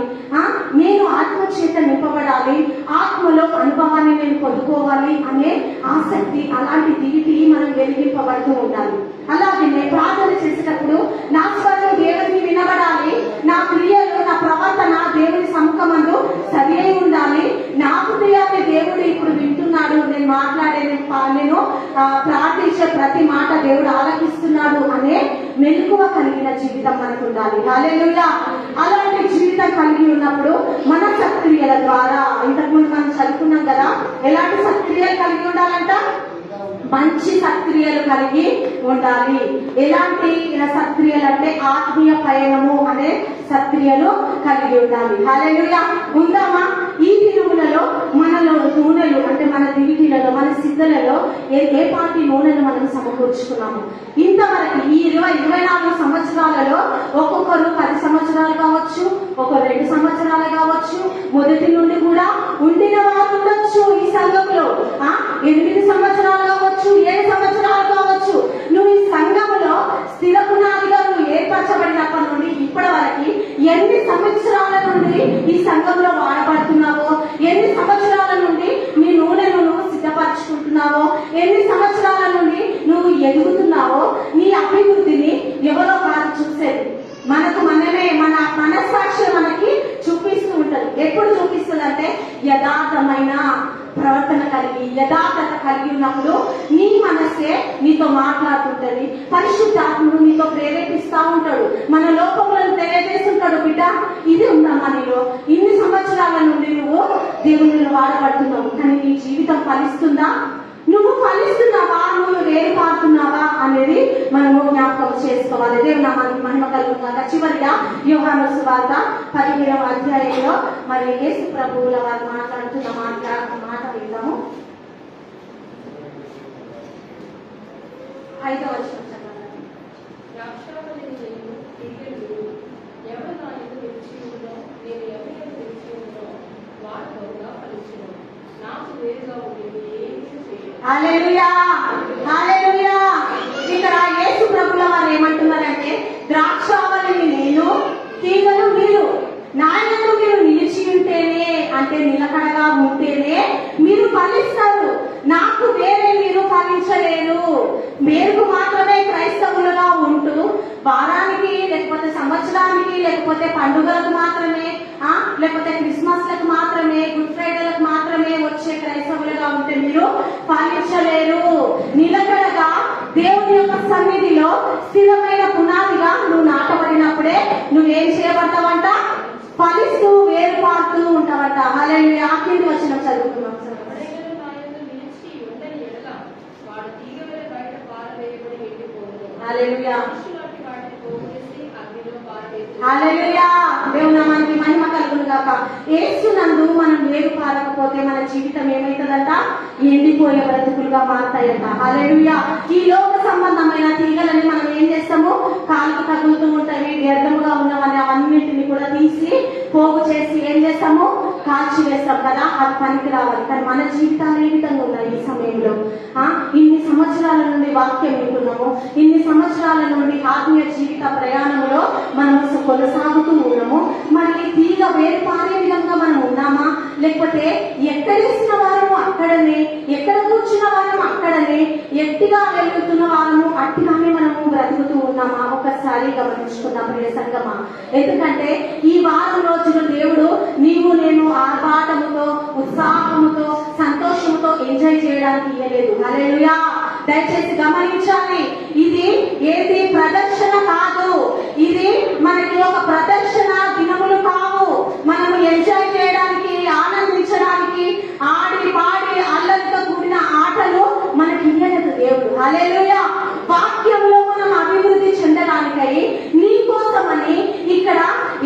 నేను ఆత్మ చేత నింపబడాలి, ఆత్మలో అనుభవాన్ని నేను పొందుకోవాలి అనే ఆసక్తి, అలాంటి దివిటి మనం వెలిగింపబడుతూ ఉండాలి. అలాగే ప్రార్థన చేసేటప్పుడు నా స్వరం దేవునికి వినబడాలి, నా క్రియలు, నా ప్రవర్తన దేవుని సముఖమందు సరి అయి ఉండాలి. నా హృదయాన్ని దేవుడు ఇప్పుడు వింటున్నాడు, నేను మాట్లాడే, నేను ప్రార్థించే ప్రతి మాట దేవుడు ఆలకిస్తున్నాడు అనే మెలకువ కలిగిన జీవితం మనకు ఉండాలి. హల్లెలూయా! అలాంటి జీవితం కలిగి ఉన్నప్పుడు మన సత్క్రియల ద్వారా, ఇంతకుముందు మనం చదువుకున్నాం కదా, ఎలాంటి సత్క్రియలు కలిగి ఉండాలంట? మంచి సత్క్రియలు కలిగి ఉండాలి. ఎలాంటి సత్క్రియలు అంటే ఆత్మీయ పయనము అనే సత్క్రియలు కలిగి ఉండాలి. హల్లెలూయా! ఉందామా? ఈ దినములలో మనలో నూనెలు అంటే మన దివిటీలలో, మన సిద్ధలలో ఏ పాటి నూనెలు మనం సమకూర్చుకున్నాము? ఇంతవరకు ఈ 24 సంవత్సరాలలో ఒక్కొక్కరు 10 సంవత్సరాలు కావచ్చు, ఒక 2 సంవత్సరాలు కావచ్చు, మొదటి నుండి కూడా ఉండిన వారు ఉండొచ్చు. ఈ సంఘంలో 8 సంవత్సరాలు కావచ్చు, 7 సంవత్సరాలు కావచ్చు. నువ్వు ఈ సంఘంలో స్థిర పునాదిగా నువ్వు ఏర్పరచబడినప్పటి నుండి ఇప్పటి వరకు ఎన్ని సంవత్సరాల నుండి ఈ సంఘంలో వాడబడుతున్నావో, ఎన్ని సంవత్సరాల నుండి నీ నూనెను నువ్వు సిద్ధపరచుకుంటున్నావో, ఎన్ని సంవత్సరాల నుండి నువ్వు ఎదుగుతున్నావో, నీ అభివృద్ధిని ఎవరో మనమే మన మనస్సాక్షి మనకి చూపిస్తూ ఉంటది. ఎప్పుడు చూపిస్తుంది అంటే యథార్థమైన ప్రవర్తన కలిగి యథార్థత కలిగి ఉన్నప్పుడు నీ మనస్సే నీతో మాట్లాడుతుంటది. పరిశుద్ధాత్ముడు నీతో ప్రేరేపిస్తా ఉంటాడు, మన లోపములను తెలియజేస్తుంటాడు. బిడ్డ, ఇది ఉందమ్మా నీలో, ఇన్ని సంవత్సరాల నుండి నువ్వు దేవుని వాడబడుతున్నావు, కానీ నీ జీవితం ఫలిస్తుందా? నువ్వు ఫలిస్తున్నావా, నువ్వు వేరుపారుతున్నావా అనేది మనము జ్ఞాపకం చేసుకోవాలి. దేవుని నామానికి మహిమ కలుగుతుందా. చివరిగా యోహాను సువార్త 17వ అధ్యాయంలో మరి యేసు ప్రభువుల వారు మాట్లాడుతున్న మాట విందాము. 5వ వచనం చదవండి. ద్రాక్షావల్లిని నేను, తీగెలు మీరు. ఎవరు నా యందు నిలిచి ఉందో, నేను ఎవరి యందు నిలిచి ఉందో వాడు బహుగా ఫలించును. నాకు వేరుగా ఉండేది ఏమీ చేయలేదు. హల్లెలూయా, హల్లెలూయా. ఇక్కడ యేసు ప్రభుల వారు ఏమంటున్నారంటే, ద్రాక్షావల్లిని నేను, తీగలు మీరు. నా యందు మీరు నిలిచి ఉంటేనే, అంటే నిలకడగా ఉంటేనే మీరు ఫలిస్తారు. నాకు వేరే మీరు ఫలించలేరు. మేరకు మాత్రమే క్రైస్తవులుగా ఉంటూ వారానికి లేకపోతే సంవత్సరానికి లేకపోతే పండుగలకు మాత్రమే లేకపోతే క్రిస్మస్లకు మాత్రమే గుడ్ ఫ్రైడేలకు మాత్రమే వచ్చే క్రైస్తవులుగా ఉంటే మీరు ఫలించలేరు. నిలకడగా దేవుని యొక్క సన్నిధిలో స్థిరమైన పునాదిగా నువ్వు నాటబడినప్పుడే నువ్వేం చేయబడతావంట? ఫలిస్తూ వేరుపారుతూ ఉంటావంట. హల్లెలూయా. కింది వచనం చదువుకున్నాం సార్. ఎవడైనా నా యందు నిలిచి ఉండని ఎడల వాడు తీగ వలె బయట పారవేయబడి ఎండిపోవును. హల్లెలూయా, మనుషులు అట్టి వాటిని పోగేసి అగ్నిలో పారవేయుదురు. హల్లెలూయా. దేవుని నామానికి మహిమ కలుగును గాక. యేసునందు మనం వేరు పారకపోతే మన జీవితం ఏమైతుందంట? ఎండిపోయే బ్రతుకులుగా మారుతాయంట. హల్లెలూయా. ఈ లోక సంబంధమైన తీగలని మనం ఏం చేస్తాము? కాలుకి తగులుతూ ఉంటాయి, వ్యర్థముగా ఉన్నవని అవన్నింటిని కూడా తీసి పోగు చేసి ఏం చేస్తాము? కాల్చి వేస్తాం కదా, అది పనికి రావాలి. కానీ మన జీవితాలు ఏ విధంగా ఉన్నాయి ఈ సమయంలో? ఇన్ని సంవత్సరాల నుండి వాక్యం వింటున్నాము, ఇన్ని సంవత్సరాల నుండి ఆత్మీయ జీవిత ప్రయాణంలో మనం కొనసాగుతూ ఉన్నాము. మరి తీగ వేరు పారే విధంగా మనం ఉన్నామా? లేకపోతే ఎక్కడేసిన వారము అక్కడనే, ఎక్కడ కూర్చున్న వారము అక్కడనే, ఎట్టిగా వెళ్తున్న వారము అట్టిగానే మనము బ్రతుకుతూ ఉన్నామా? ఒకసారి గమనించుకున్నాం ప్రియ సంగమా. ఎందుకంటే ఈ వారం రోజులు దేవుడు నీవు నేను ఆర్భాటముతో, ఉత్సాహముతో, సంతోషముతో ఎంజాయ్ చేయడానికి ఇవ్వలేదు. హల్లెలూయా. దయచేసి గమనించాలి, ఇది ఏది ప్రదర్శన కాదు, ఇది మనకి ఒక ప్రదర్శన దినములు కావు. మనము ఎంజాయ్ చేయడానికి, ఆనందించడానికి, ఆడి పాడి అల్లరితో కూడిన ఆటలు మనకి ఇవ్వలేదు దేవుడు. హల్లెలూయా. వాక్యంలో మనం అభివృద్ధి చెందడానికై నీ కోసమని ఇక్కడ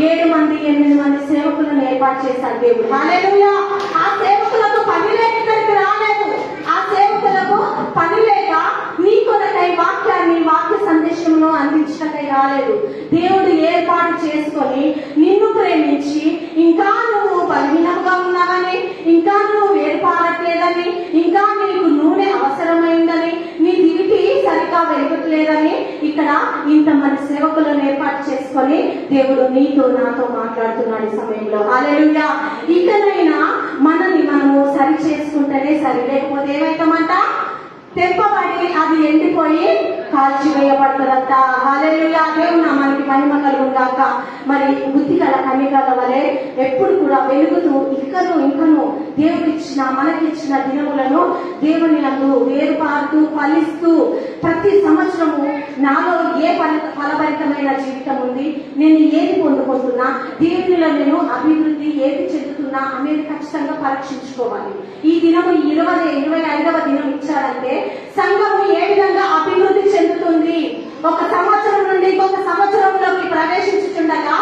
7 మంది 8 మంది సేవకులను ఏర్పాటు చేశాడు దేవుడు. హల్లెలూయా. ఆ సేవకులకు పని లేక ఇక్కడికి రాలేదు. ఆ సేవకులకు పని లేక నీ కొరకై వాక్యాన్ని, వాక్య సందేశంలో అందించటకై రాలేదు. దేవుడు ఏర్పాటు చేసుకొని నిన్ను ప్రేమించి, ఇంకా నువ్వు బలహీనంగా ఉన్నావని, ఇంకా నువ్వు వేరుపారట్లేదని, ఇంకా నీకు నూనె అవసరమైందని, నీ దివిటి సరిగ్గా వెలుగుట్లేదని ఇక్కడ ఇంతమంది సేవకులను ఏర్పాటు చేసుకొని దేవుడు నీతో నాతో మాట్లాడుతున్నాడు ఈ సమయంలో. హల్లెలూయా. ఇకనైనా మనని మనము సరి చేసుకుంటేనే సరి, లేకపోతే ఏమైతామంట? తెంపబడి అది ఎండిపోయి కాల్చివేయబడుతుందంట. హల్లెలూయా. దేవుని నామానికి మహిమ కలుగును గాక. మరి బుద్ధి గల కన్యకల వలె ఎప్పుడు కూడా వెలుగుతూ ఇంకను దేవుడిచ్చిన మనకిచ్చిన దినములను దేవుని నందు వేరుపారుతూ ఫలిస్తూ ప్రతి సంవత్సరము నాలో ఏ ఫలభరితమైన జీవితం ఉంది, నేను ఏది పొందుకుంటున్నా, దేవునిలో నేను అభివృద్ధి ఏది చెందుతున్నా అనేది ఖచ్చితంగా పరీక్షించుకోవాలి. ఈ దినము 25వ దినం ఇచ్చారంటే సంఘము ఏ విధంగా అభివృద్ధి చెందుతుంది, ఒక సంవత్సరం నుండి ఇంకొక సంవత్సరంలోకి ప్రవేశించుచుండగా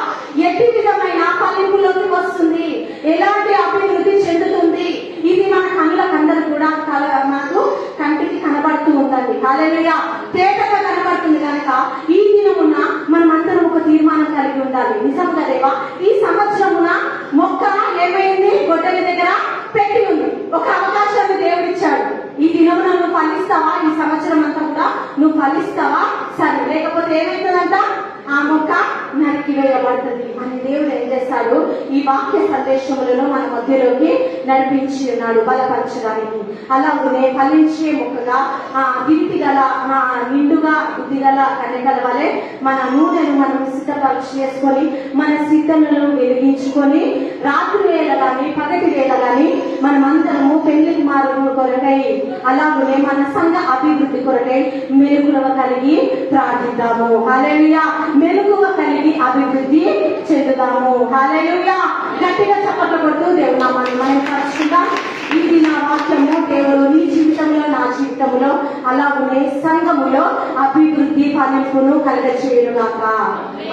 ఎట్టి విధమైన ఫలింపులోకి వస్తుంది, ఎలాంటి అభివృద్ధి చెందుతుంది, ఇది మన కళ్ళకందరూ కూడా మనకు కంటికి కనబడుతూ ఉందండి. హల్లెలూయా. తేటగా కనబడుతుంది కనుక ఈ దినమున మనమందరం ఒక తీర్మానం కలిగి ఉండాలి. నిజంగా దేవా, ఈ సంవత్సరమున మొక్క ఏమైంది? గొడ్డలి దగ్గర పెట్టి ఉంది. ఒక అవకాశాన్ని దేవుడిచ్చాడు. ఈ దినమున నువ్వు ఫలిస్తావా? ఈ సంవత్సరం అంతా కూడా నువ్వు ఫలిస్తావా? సరే, లేకపోతే ఏమైతుందంట? ఆ మొక్క నరికివేయబడుతుంది అని దేవుడు ఏం చేస్తాడు, ఈ వాక్య సందేశములను మన మధ్యలోకి నడిపించి ఉన్నాడు బలపరచడానికి. అలాగే ఫలించే మొక్కగా విరిటి గల నిండుగా బుద్ధి గల కన్యకల వలె మన నూనెను మనం సిద్ధపరిచి చేసుకొని మన సిద్ధములను వెలిగించుకొని రాత్రి వేళ గాని పగటి వేళ గాని మనమందరము పెళ్లి కుమారుల కొరకై అలాగే మన సంఘ అభివృద్ధి కొరకై మెలుగువ కలిగి ప్రార్థిద్దాము. హల్లెలూయా. మెలుగువ కలిగి అభివృద్ధి చెందుదాము. హల్లెలూయా. గట్టిగా చప్పట్లు కొడుతూ దేవుని నామాన్ని మనం పరుచుకుందాం. ఇది నా వాక్యము. దేవుడు నీ జీవితంలో నా జీవితంలో అలాగే సంఘములో అభివృద్ధి ఫలింపును కలగచేయుగాక.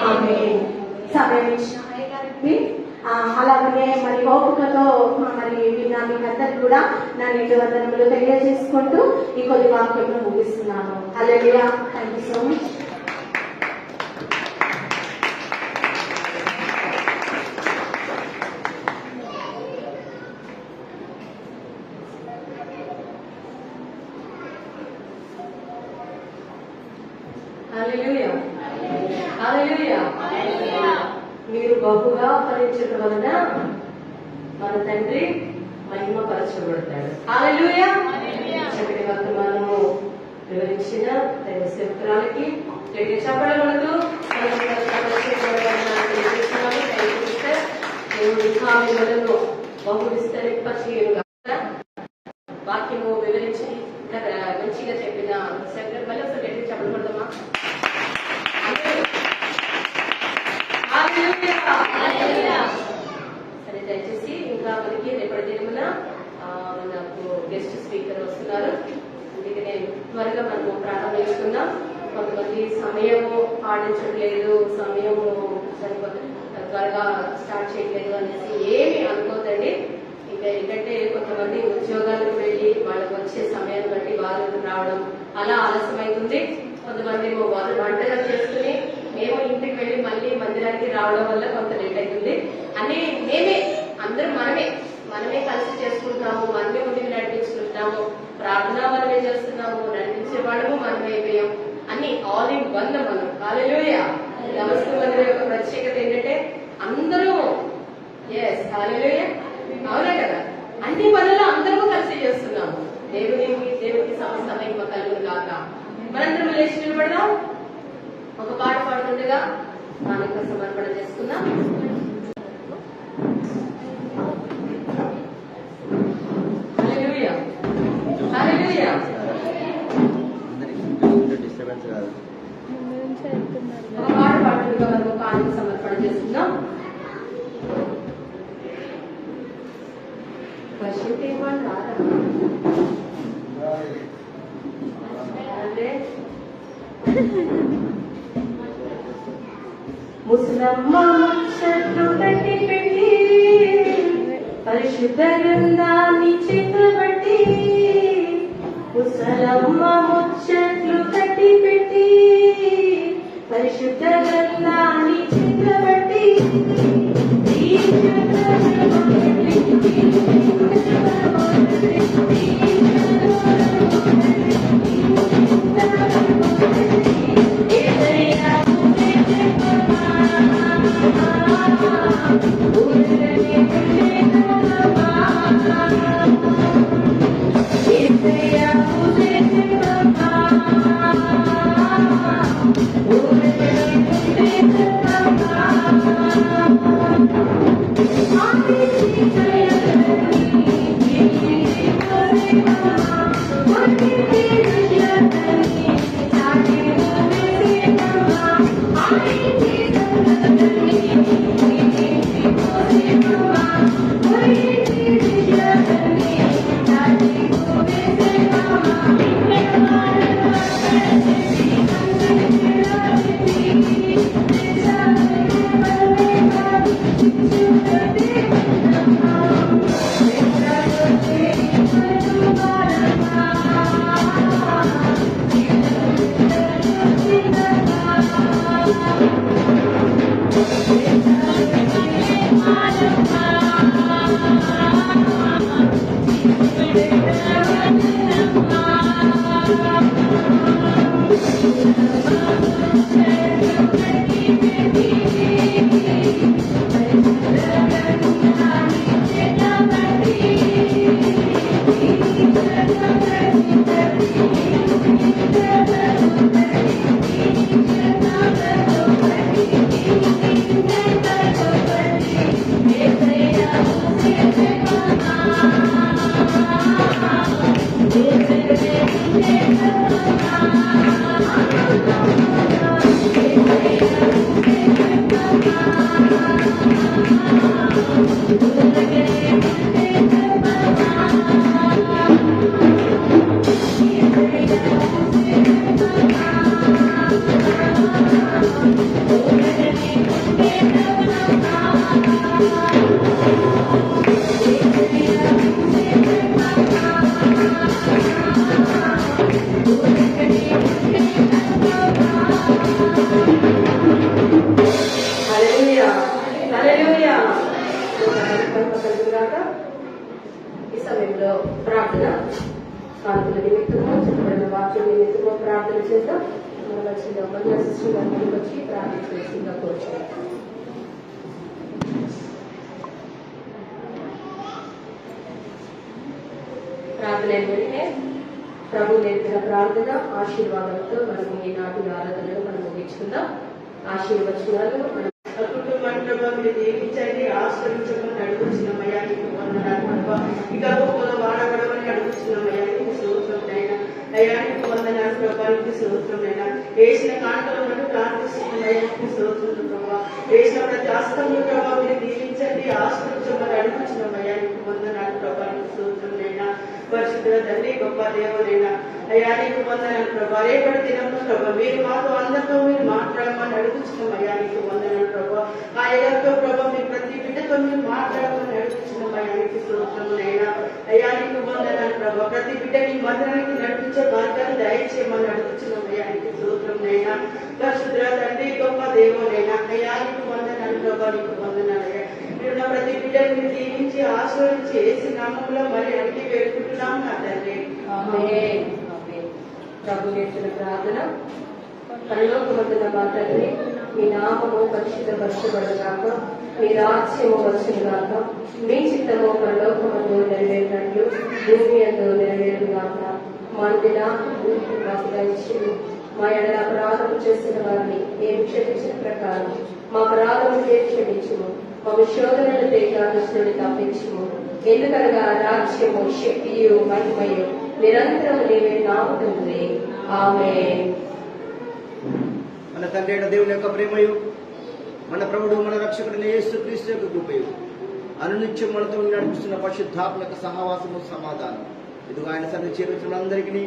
ఆమేన్. సమయం ఇచ్చిన అయ్యగారికి అలాగనే మరి ఓపికతో మరి మీకందరికి కూడా నా నిండు వందనములు తెలియజేసుకుంటూ ఈ కొద్ది వాక్యంలో ముగిస్తున్నాను. Hallelujah. Thank you so much. Hallelujah. Hallelujah. మీరు బహుగా ఫలించడం వలన మన తండ్రి మహిమపరచబడతాడు. హల్లెలూయా. చక్కటి వర్తమానము వివరించిన దైవ సేవకురాలకి గట్టిగా చెప్పడకూడదు. దేవుడి కావ్యములను బహు విస్తరింపచేయును. వాక్యము వివరించి మంచిగా చెప్పిన సేవకులు మళ్ళీ ఒకసారి గట్టిగా చెప్పకూడదమ్మా. సరే, దయచేసి ఇంకా మనకి రేపటి దినమున మనకు గెస్ట్ స్పీకర్ వస్తున్నారు. అందుకనే త్వరగా మనము ప్రారంభించుకుందాం. కొంతమంది సమయము పాటించట్లేదు, సమయము త్వరగా స్టార్ట్ చేయట్లేదు అనేసి ఏమి అనుకోదండి. ఇంకా ఏంటంటే కొంతమంది ఉద్యోగాలకు వెళ్ళి వాళ్ళకి వచ్చే సమయాన్ని బట్టి వాళ్ళు రావడం అలా ఆలస్యమైతుంది. కొంతమంది వాళ్ళు వంటలు చేసుకుని మేము ఇంటికి వెళ్ళి మళ్ళీ మందిరానికి రావడం వల్ల కొంత లేట్ అవుతుంది. అన్ని అందరూ మనమే కలిసి చేసుకుంటాము, మనమే ముందుకు నడిపించుకుంటాము. ప్రార్థన మనమే చేస్తున్నాము, నడిపించే వాళ్ళము మనమే అయిపోయాం. అన్ని ఆల్ ఇన్ వన్ మనం. హల్లెలూయా. నమస్తే మందిరం యొక్క ప్రత్యేకత ఏంటంటే అందరూ హల్లెలూయా, అవునా కదా, అన్ని పనులు అందరూ కలిసి చేస్తున్నాము. దేవునికి సమస్త మహిమ కలుగును గాక. మనందరం లేచి నిలబడదాం. ఒక పాట పాడుతుండగా మనకు సమర్పణ చేసుకుందాం. హల్లెలూయా. హల్లెలూయా. ఒక పాట పాడుతుండగా మనకు కానుక సమర్పణ చేసుకుందాం. వర్షిప్ ఏమని రాదా అంటే ముసలమ్మ ముచ్చట్లు కట్టి పెట్టి పరిశుద్ధ గ్రంథాన్ని చేతబట్టి, ముసలమ్మ ముచ్చట్లు కట్టి పెట్టి పరిశుద్ధ గ్రంథాన్ని చేతబట్టి Thank you. కలుగుగాక. ఈ సమయంలో ప్రార్థన కాంతుల నిమిత్తము చెప్పబడిన వాక్యం నిమిత్తము ప్రార్థన చేద్దాం. మన మధ్యలో మహిళా శిష్యులు అందరికీ వచ్చి ప్రార్థన చేసిందిగా కోరుచున్నాం. ప్రార్థన వెంటనే ప్రభు నేర్పిన ప్రార్థన ఆశీర్వాదాలతో మనం ఈనాటి ఆరాధనలు మనం ముగించుకుందాం. ఆశీర్వచనాలు మనం కుటుంబాన్ని ప్రభావ మీరు దీవించండి, ఆశ్రయించమని అడుగుతున్నామయ్యా. నీకు వందనాలు ప్రభావ. ఇక గొప్పగా వాడగడమని అడుగుతున్నామయ్యా. నీకు స్తోత్రమునైనా అయ్యా. నీకు వందనాలు ప్రభావ. నీకు స్తోత్రమునైనా వేసిన కాంటలో నుండి ప్రార్థిస్తున్నామయ్యా. నీకు స్తోత్రం ప్రభావ. వేసిన ప్రతి అస్తంలో ప్రభావ మీరు దీవించండి, ఆశ్రయించమని అడుగుతున్నామయ్యా. నీకు వందనాలు ప్రభావ. నీకు స్తోత్రమునైనా పరిశుద్ధుల తండ్రి గొప్ప దేవుడైనా అయ్యా. నీకు వందనాలు ప్రభావ. రేపటి దినంలో ప్రభావ మీరు మాతో అందరితో మీరు మాట్లాడమని అడుగుతున్నాం అయ్యా. నీకు వందనాలు ప్రభావ. ఆ ఎవరితో ప్రభావ మీరు ప్రతి బిడ్డతో మీరు మాట్లాడమని అడుగుతున్నాం అయ్యా. నీకు స్తోత్రమునైనా అయ్యా. నీకు వందనాలు ప్రభావ. ప్రతి బిడ్డ నీ మందిరానికి నడిపించే భాగ్యాన్ని దయచేయమని అడుగుతున్నాం అయ్యా. నీకు స్తోత్రమునైనా పరిశుద్ధుల తండ్రి గొప్ప దేవుడైనా అయ్యా. నీకు వందనాలు ప్రభావ. నీకు వందనాలు అయ్యా. మీరు నా ప్రతి బిడ్డను మీరు దీవించి ఆశీర్వదించి యేసు నామములో మరి అడిగి వేడుకుంటున్నాం నా తండ్రి. ఆమేన్. ప్రభు నేర్పిన ప్రార్థన. పరలోకమందున మా తండ్రి, మీ నామము పరిశుద్ధపరచబడుగాక, మీ రాజ్యము వచ్చుగాక, మీ చిత్తము పరలోకమందు నెరవేరినట్లు భూమి యందు నెరవేరుగాక. మా దినాలను మాకు దయచేయండి. మా ఎడల అపరాధము చేసిన వారిని మేము క్షమించిన ప్రకారం మా అపరాధములే క్షమించుము. మా శోధనలు దుష్టుని తప్పించుము. ఎందుకనగా రాజ్యము శక్తియు మహిమయు నిరంతరం నీవే నాకు తండ్రి. ఆమేన్. మన తండ్రి అయిన దేవుని యొక్క ప్రేమయు, మన ప్రభుడు మన రక్షకుడిని యేసుక్రీస్తు యొక్క కృపయు, అనునిత్యం మనతో నడిపిస్తున్న పరిశుద్ధాత్మ యొక్క సహవాసము సమాధానం ఇదిగో ఆయన సన్నిధి చేరుతున్న అందరికీ,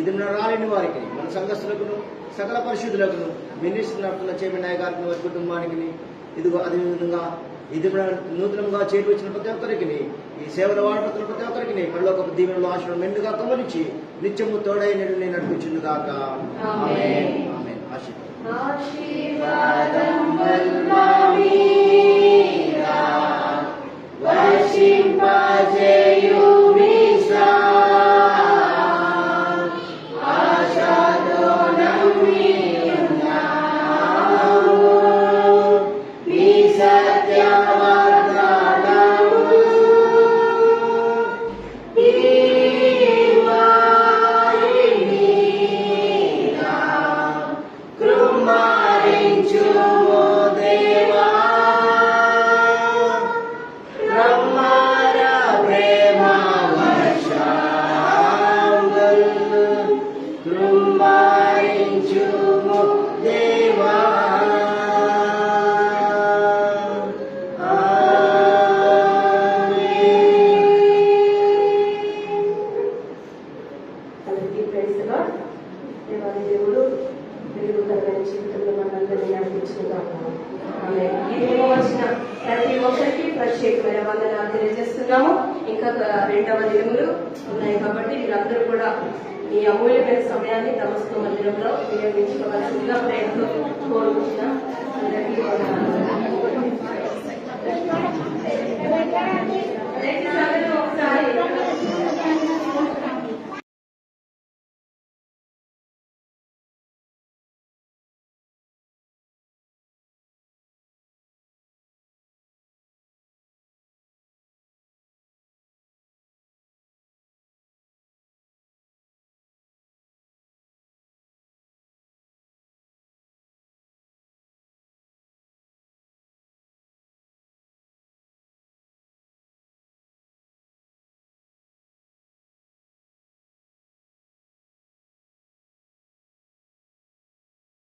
ఇది రాలేని వారికి, మన సంఘస్థులకును సకల పరిశుద్ధులకును, మినిస్టర్ నడుపుతున్న చేమినాయ గారికి వారి కుటుంబానికి, ఇదిగో అదేవిధంగా ఇది నూతనంగా చేరువచ్చిన ప్రతి ఒక్కరికి, ఈ సేవలు వాడుతున్న ప్రతి ఒక్కరికి పరలోక దీవెనలు ఆశీర్వాదం మెండుగా కమ్మరించి నిత్యము తోడై నేను నడిపించుగాక. ఆమేన్. ఆమేన్. ఆశీర్వాదం వల్మీరా వర్షింపజేయు మీసా ఆశతో నమ్మియున్నాము మీ సత్యవాగ్దానము కృమారించుమో దేవా, బ్రహ్మర ప్రేమ వర్షాంగల్ కృమారించుమో దేవా. అందరికీ ప్రైజ్ ది లార్డ్. దేవాది దేవుడు వెలుగుకరమైన జీవితంలో మనందరినీ నడిపించుకుందాం. ఆమె ఈ దినం వచ్చిన ప్రతి ఒక్కరికి ప్రత్యేకమైన వందనాలు తెలియజేస్తున్నాము. ఇంకా 2వ దినములు ఉన్నాయి కాబట్టి వీళ్ళందరూ కూడా ఈ అమూల్యమైన సమయాన్ని తమస్తో మందిరంలో వినియోగించుకోవాల్సిందిగా ప్రయత్నం కోరుకుంటున్నాం. అందరికీ వందనాలు.